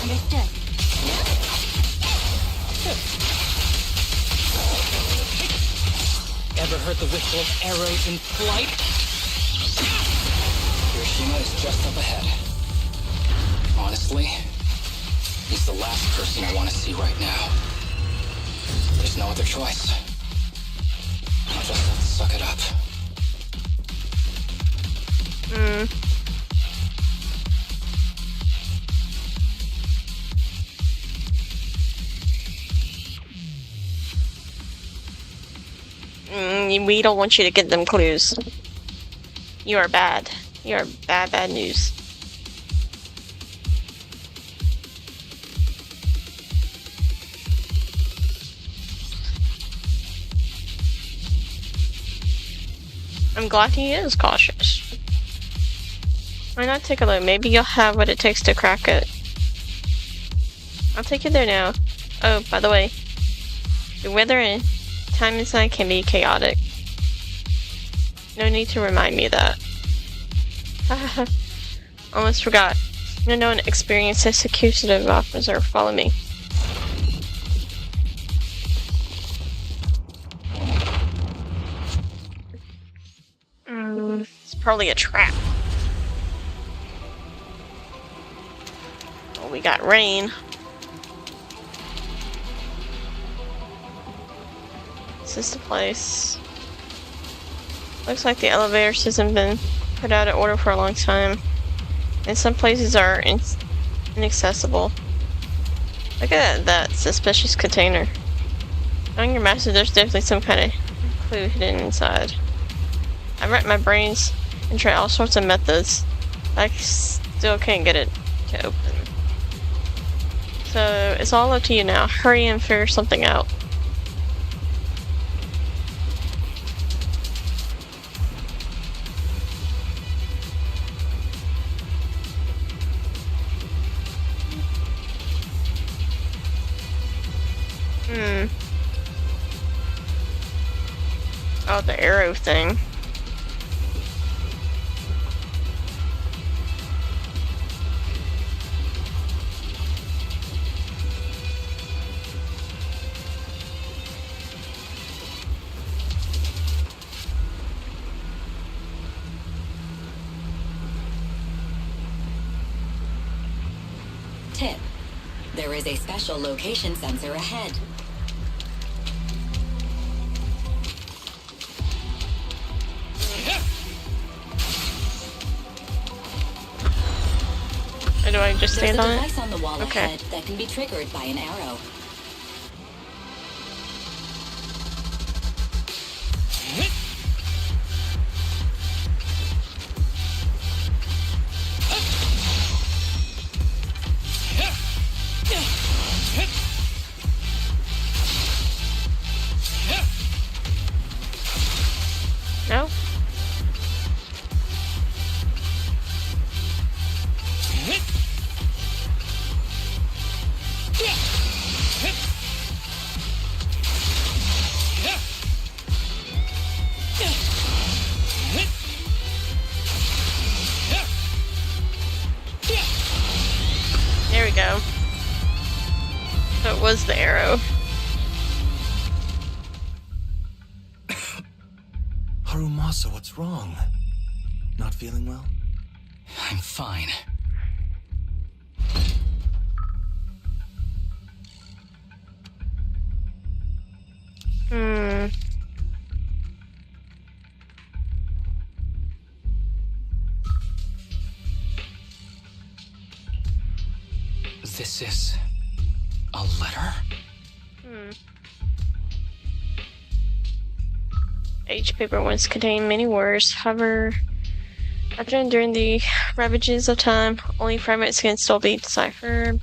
Understood. Ever heard the whistle of arrows in flight? Hiroshima is just up ahead. Honestly, he's the last person I want to see right now. There's no other choice. I'll just have to suck it up. We don't want you to get them clues. You are bad. You are bad news. I'm glad he is cautious. Why not take a look? Maybe you'll have what it takes to crack it. I'll take you there now. Oh, by the way, the weather and time inside can be chaotic. No need to remind me of that. Almost forgot. No known experienced executive officer. Follow me. It's probably a trap. Oh, we got rain. This is the place. Looks like the elevator system been put out of order for a long time. And some places are inaccessible. Look at that suspicious container. On your master, there's definitely some kind of clue hidden inside. I've racked my brains and tried all sorts of methods. I still can't get it to open. So it's all up to you now. Hurry and figure something out. Oh, the arrow thing. Tip: there is a special location sensor ahead. Or do I just stand on it? There's a device on the wall Okay. ahead that can be triggered by an arrow. go. So it was the arrow. Harumasa, what's wrong? Not feeling well? I'm fine. This is a letter? Each paper once contained many words. However, after enduring the ravages of time, only fragments can still be deciphered.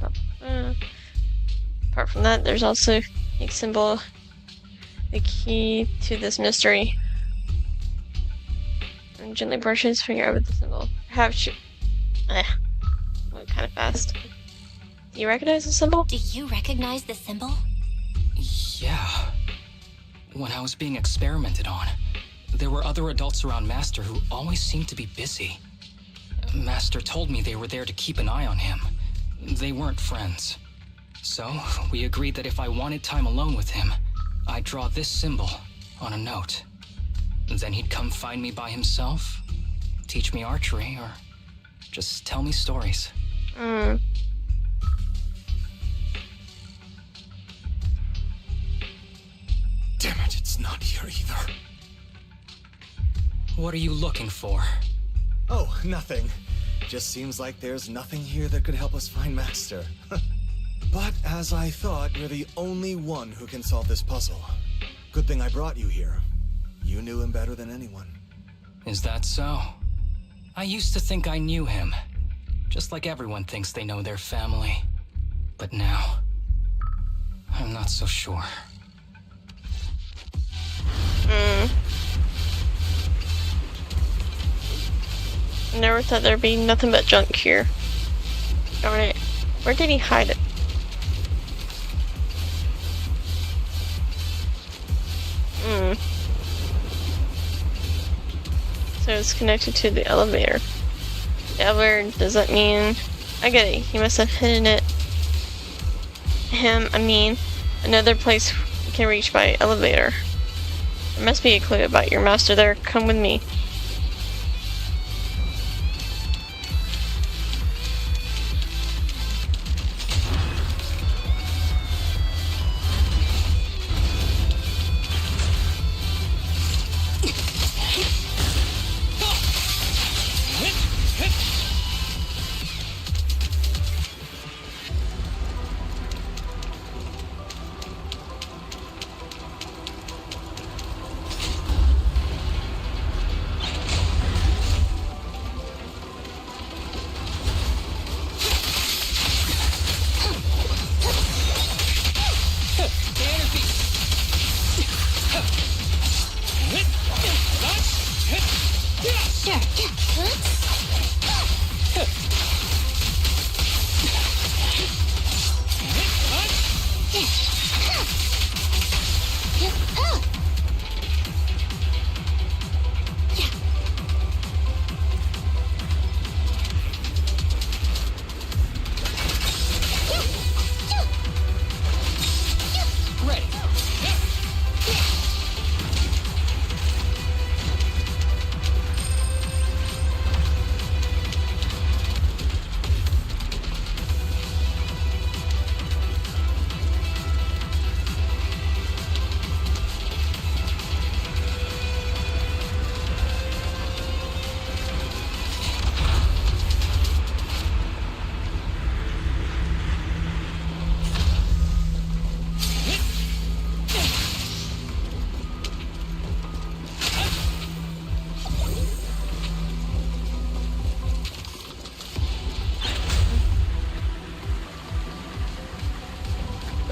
Apart from that, there's also a symbol, the key to this mystery. And gently brush his finger over the symbol. Went kind of fast. Do you recognize the symbol? Do you recognize the symbol? Yeah. When I was being experimented on, there were other adults around Master who always seemed to be busy. Master told me they were there to keep an eye on him. They weren't friends. So, we agreed that if I wanted time alone with him, I'd draw this symbol on a note. Then he'd come find me by himself, teach me archery, or just tell me stories. Damn it, it's not here either. What are you looking for? Oh, nothing. Just seems like there's nothing here that could help us find Master. But as I thought, you're the only one who can solve this puzzle. Good thing I brought you here. You knew him better than anyone. Is that so? I used to think I knew him. Just like everyone thinks they know their family. But now, I'm not so sure. Never thought there'd be nothing but junk here. Darn it. Where did he hide it? So it's connected to the elevator. The elevator, does that mean... I get it. He must have hidden it. Another place we can reach by elevator. There must be a clue about your master there. Come with me.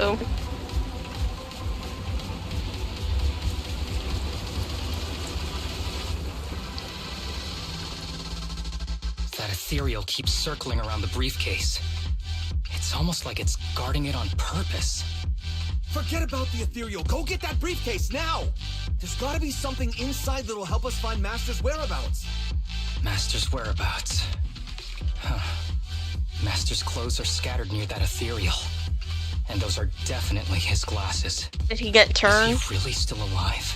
Oh. That ethereal keeps circling around the briefcase. It's almost like it's guarding it on purpose. Forget about the ethereal. Go get that briefcase now! There's gotta be something inside that'll help us find Master's whereabouts. Master's whereabouts. Huh. Master's clothes are scattered near that ethereal. And those are definitely his glasses. Did he get turned? Is he really still alive?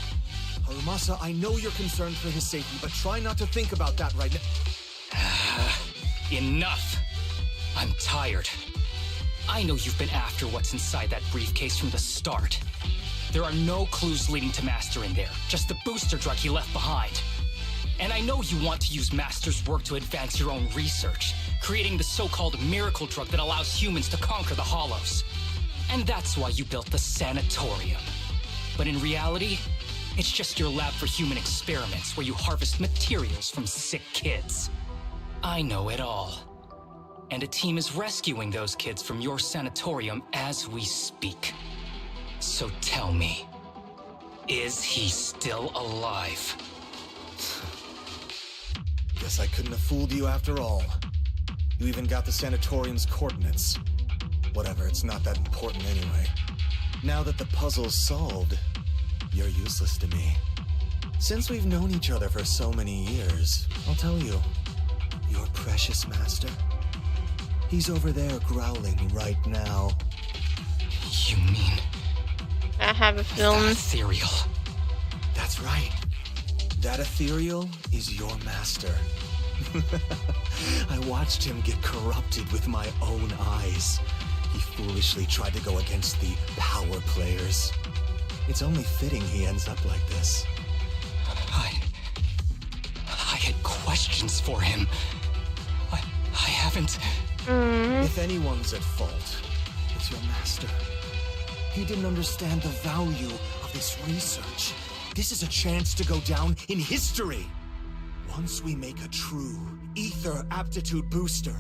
Harumasa, I know you're concerned for his safety, but try not to think about that right now. Enough! I'm tired. I know you've been after what's inside that briefcase from the start. There are no clues leading to Master in there, just the booster drug he left behind. And I know you want to use Master's work to advance your own research, creating the so-called miracle drug that allows humans to conquer the Hollows. And that's why you built the sanatorium. But in reality, it's just your lab for human experiments where you harvest materials from sick kids. I know it all. And a team is rescuing those kids from your sanatorium as we speak. So tell me, is he still alive? Guess I couldn't have fooled you after all. You even got the sanatorium's coordinates. Whatever, it's not that important anyway. Now that the puzzle's solved, you're useless to me. Since we've known each other for so many years, I'll tell you, your precious master, he's over there growling right now. You mean... I have a feeling. Ethereal. That's right. That ethereal is your master. I watched him get corrupted with my own eyes. He foolishly tried to go against the power players. It's only fitting he ends up like this. I had questions for him. I haven't... If anyone's at fault, it's your master. He didn't understand the value of this research. This is a chance to go down in history. Once we make a true ether aptitude booster,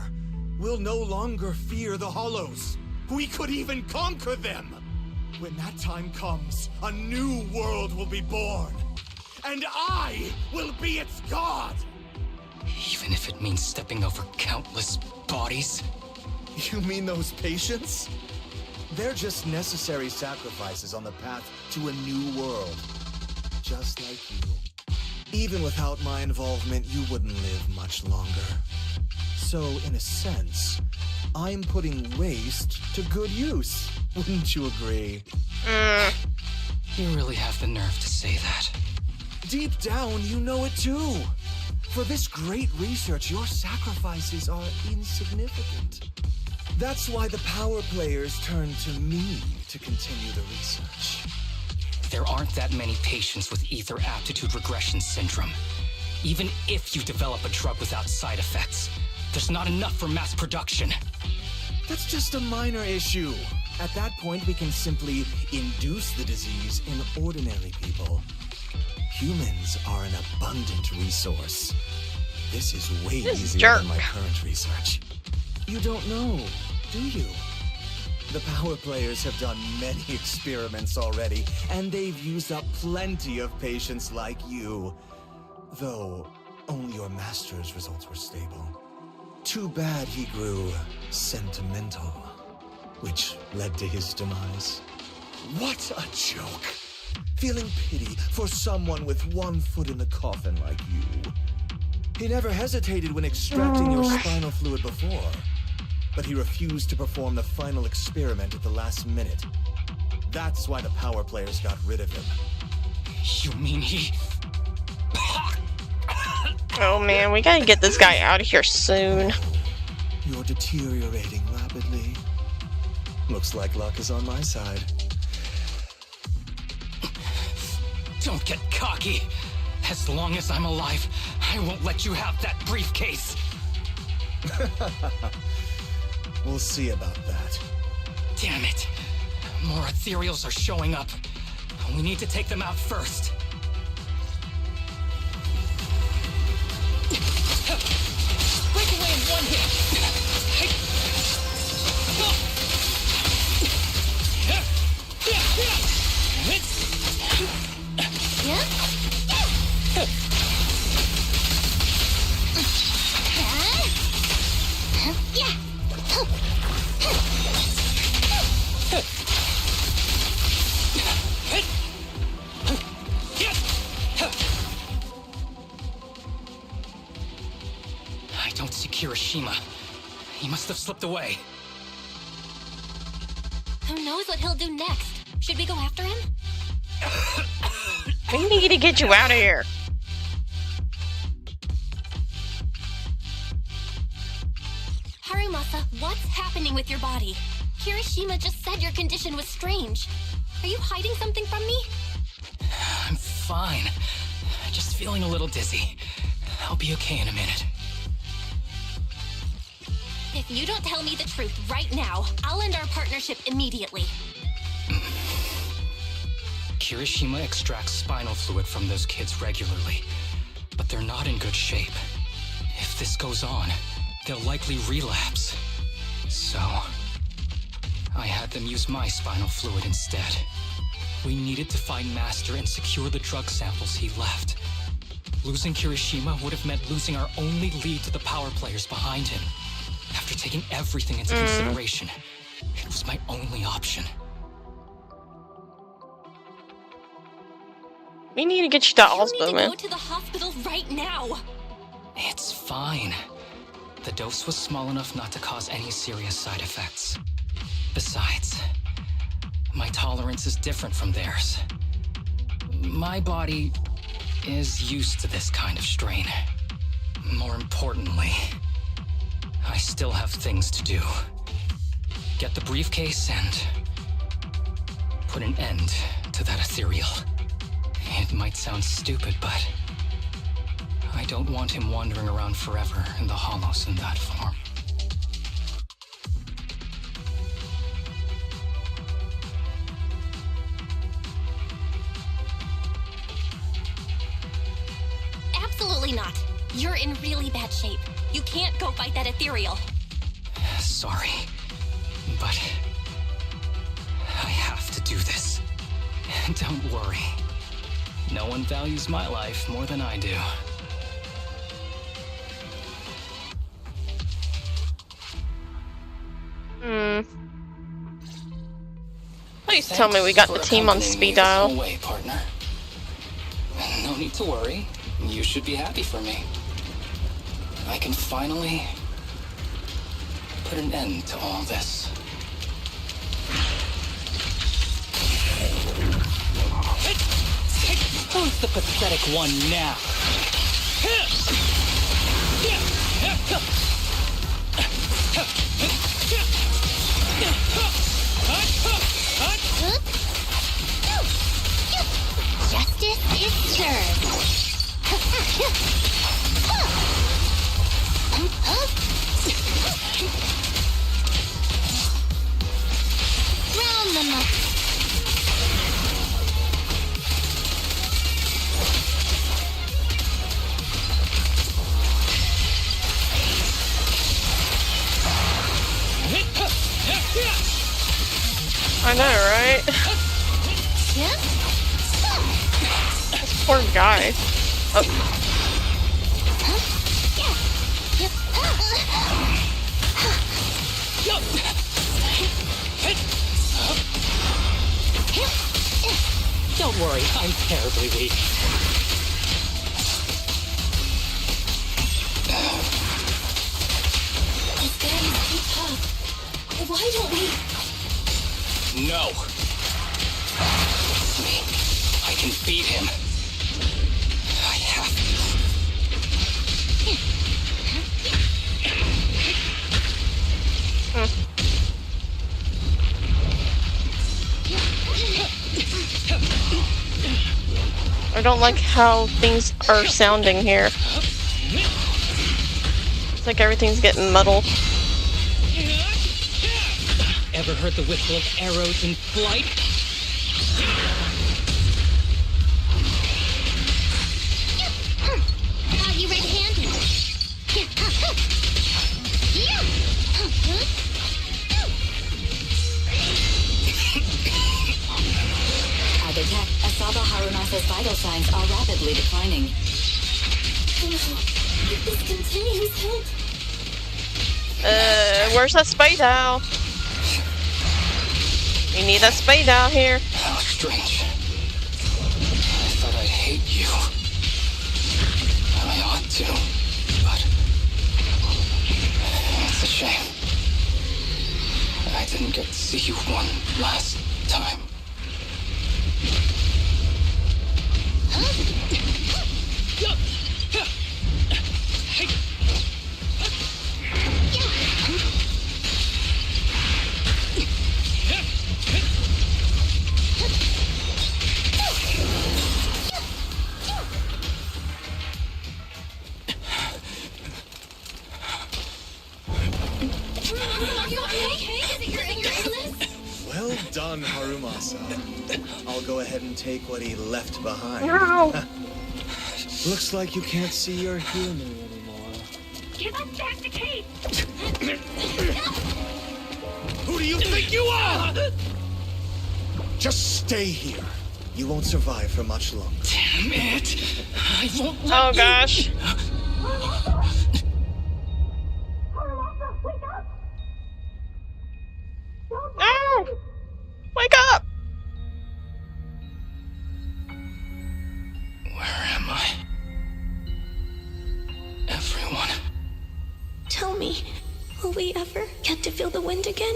we'll no longer fear the Hollows. We could even conquer them. When that time comes, a new world will be born. And I will be its god! Even if it means stepping over countless bodies? You mean those patients? They're just necessary sacrifices on the path to a new world. Just like you. Even without my involvement, you wouldn't live much longer. So, in a sense, I'm putting waste to good use. Wouldn't you agree? You really have the nerve to say that. Deep down, you know it too. For this great research, your sacrifices are insignificant. That's why the power players turn to me to continue the research. There aren't that many patients with ether aptitude regression syndrome. Even if you develop a drug without side effects, there's not enough for mass production. That's just a minor issue. At that point, we can simply induce the disease in ordinary people. Humans are an abundant resource. This is way easier than my current research. You don't know, do you? The power players have done many experiments already, and they've used up plenty of patients like you. Though, only your master's results were stable. Too bad he grew sentimental, which led to his demise. What a joke! Feeling pity for someone with one foot in the coffin like you. He never hesitated when extracting your spinal fluid before, but he refused to perform the final experiment at the last minute. That's why the power players got rid of him. You mean he... Oh man, we gotta get this guy out of here soon. You're deteriorating rapidly. Looks like luck is on my side. Don't get cocky. As long as I'm alive, I won't let you have that briefcase. We'll see about that. Damn it. More ethereals are showing up. We need to take them out first. Break away in one hit. I don't see Kirishima. must have slipped away. Who knows what he'll do next? Should we go after him? We need to get you out of here. Harumasa, what's happening with your body? Kirishima just said your condition was strange. Are you hiding something from me? I'm fine. Just feeling a little dizzy. I'll be okay in a minute. If you don't tell me the truth right now, I'll end our partnership immediately. Kirishima extracts spinal fluid from those kids regularly, but they're not in good shape. If this goes on, they'll likely relapse. So, I had them use my spinal fluid instead. We needed to find Master and secure the drug samples he left. Losing Kirishima would have meant losing our only lead to the power players behind him. After taking everything into consideration, it was my only option. We need to get you to You Oslo, need to man. go to the hospital right now. It's fine. The dose was small enough not to cause any serious side effects. Besides, my tolerance is different from theirs. My body is used to this kind of strain. More importantly, I still have things to do. Get the briefcase and put an end to that ethereal. It might sound stupid, but I don't want him wandering around forever in the hollows in that form. Absolutely not. You're in really bad shape. You can't go fight that ethereal. Sorry, but I have to do this. Don't worry. No one values my life more than I do. Please tell me we got the team on speed dial. No way, partner. No need to worry. You should be happy for me. I can finally put an end to all this. Who's the pathetic one now? Justice is served. Round them up. I know, right? This poor guy. Oh. Don't worry, I'm terribly weak. This guy is too tough. Why don't we... No. Trust me, I can beat him. I have I don't like how things are sounding here. It's like everything's getting muddled. Ever heard the whistle of arrows in flight? Got you red-handed. I detect Asaba Harumasa's vital signs are rapidly declining. If this continues, help. Where's that spade owl? We need that spade owl here. How strange. I thought I'd hate you. I ought to, but it's a shame. didn't get to see you one last time. Well done, Harumasa. I'll go ahead and take what he left behind. No. Looks like you can't see your human anymore. Give us back the case! Who do you think you are? Just stay here. You won't survive for much longer. Damn it! I won't Oh gosh. No! Wake up! Where am I? Everyone. Tell me, will we ever get to feel the wind again?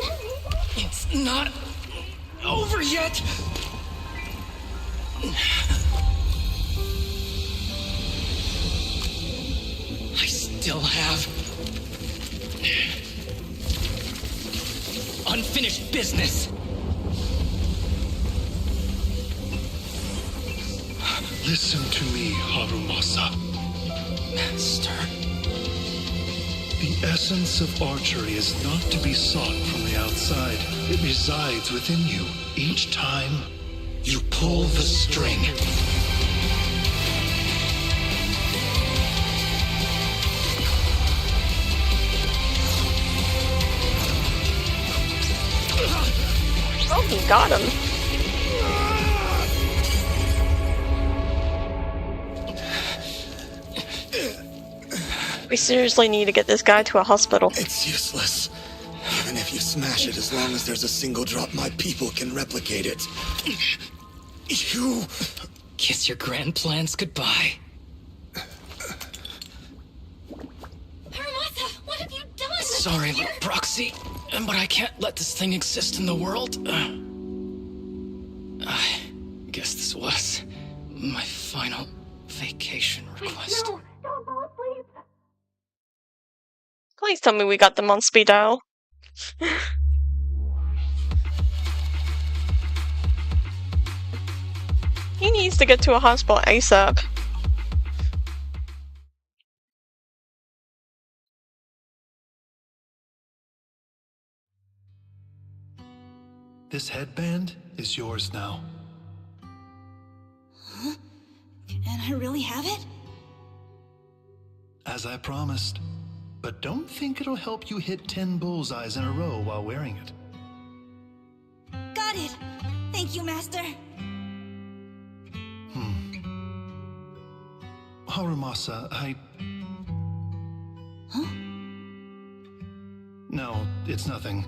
It's not over yet! I still have unfinished business. Listen to me, Harumasa. Master. The essence of archery is not to be sought from the outside. It resides within you. Each time you pull the string. Oh, he got him. We seriously need to get this guy to a hospital. It's useless. Even if you smash it, as long as there's a single drop, my people can replicate it. You... Kiss your grand plans goodbye. Harumasa, what have you done? Sorry, little proxy, but I can't let this thing exist in the world. I guess this was my final vacation request. No, don't go, please. Please tell me we got them on speed dial. He needs to get to a hospital ASAP. This headband is yours now. Huh? And I really have it? As I promised. But don't think it'll help you hit 10 bullseyes in a row while wearing it. Got it! Thank you, Master! Harumasa, Huh? No, it's nothing.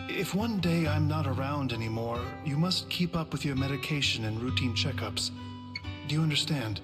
If one day I'm not around anymore, you must keep up with your medication and routine checkups. Do you understand?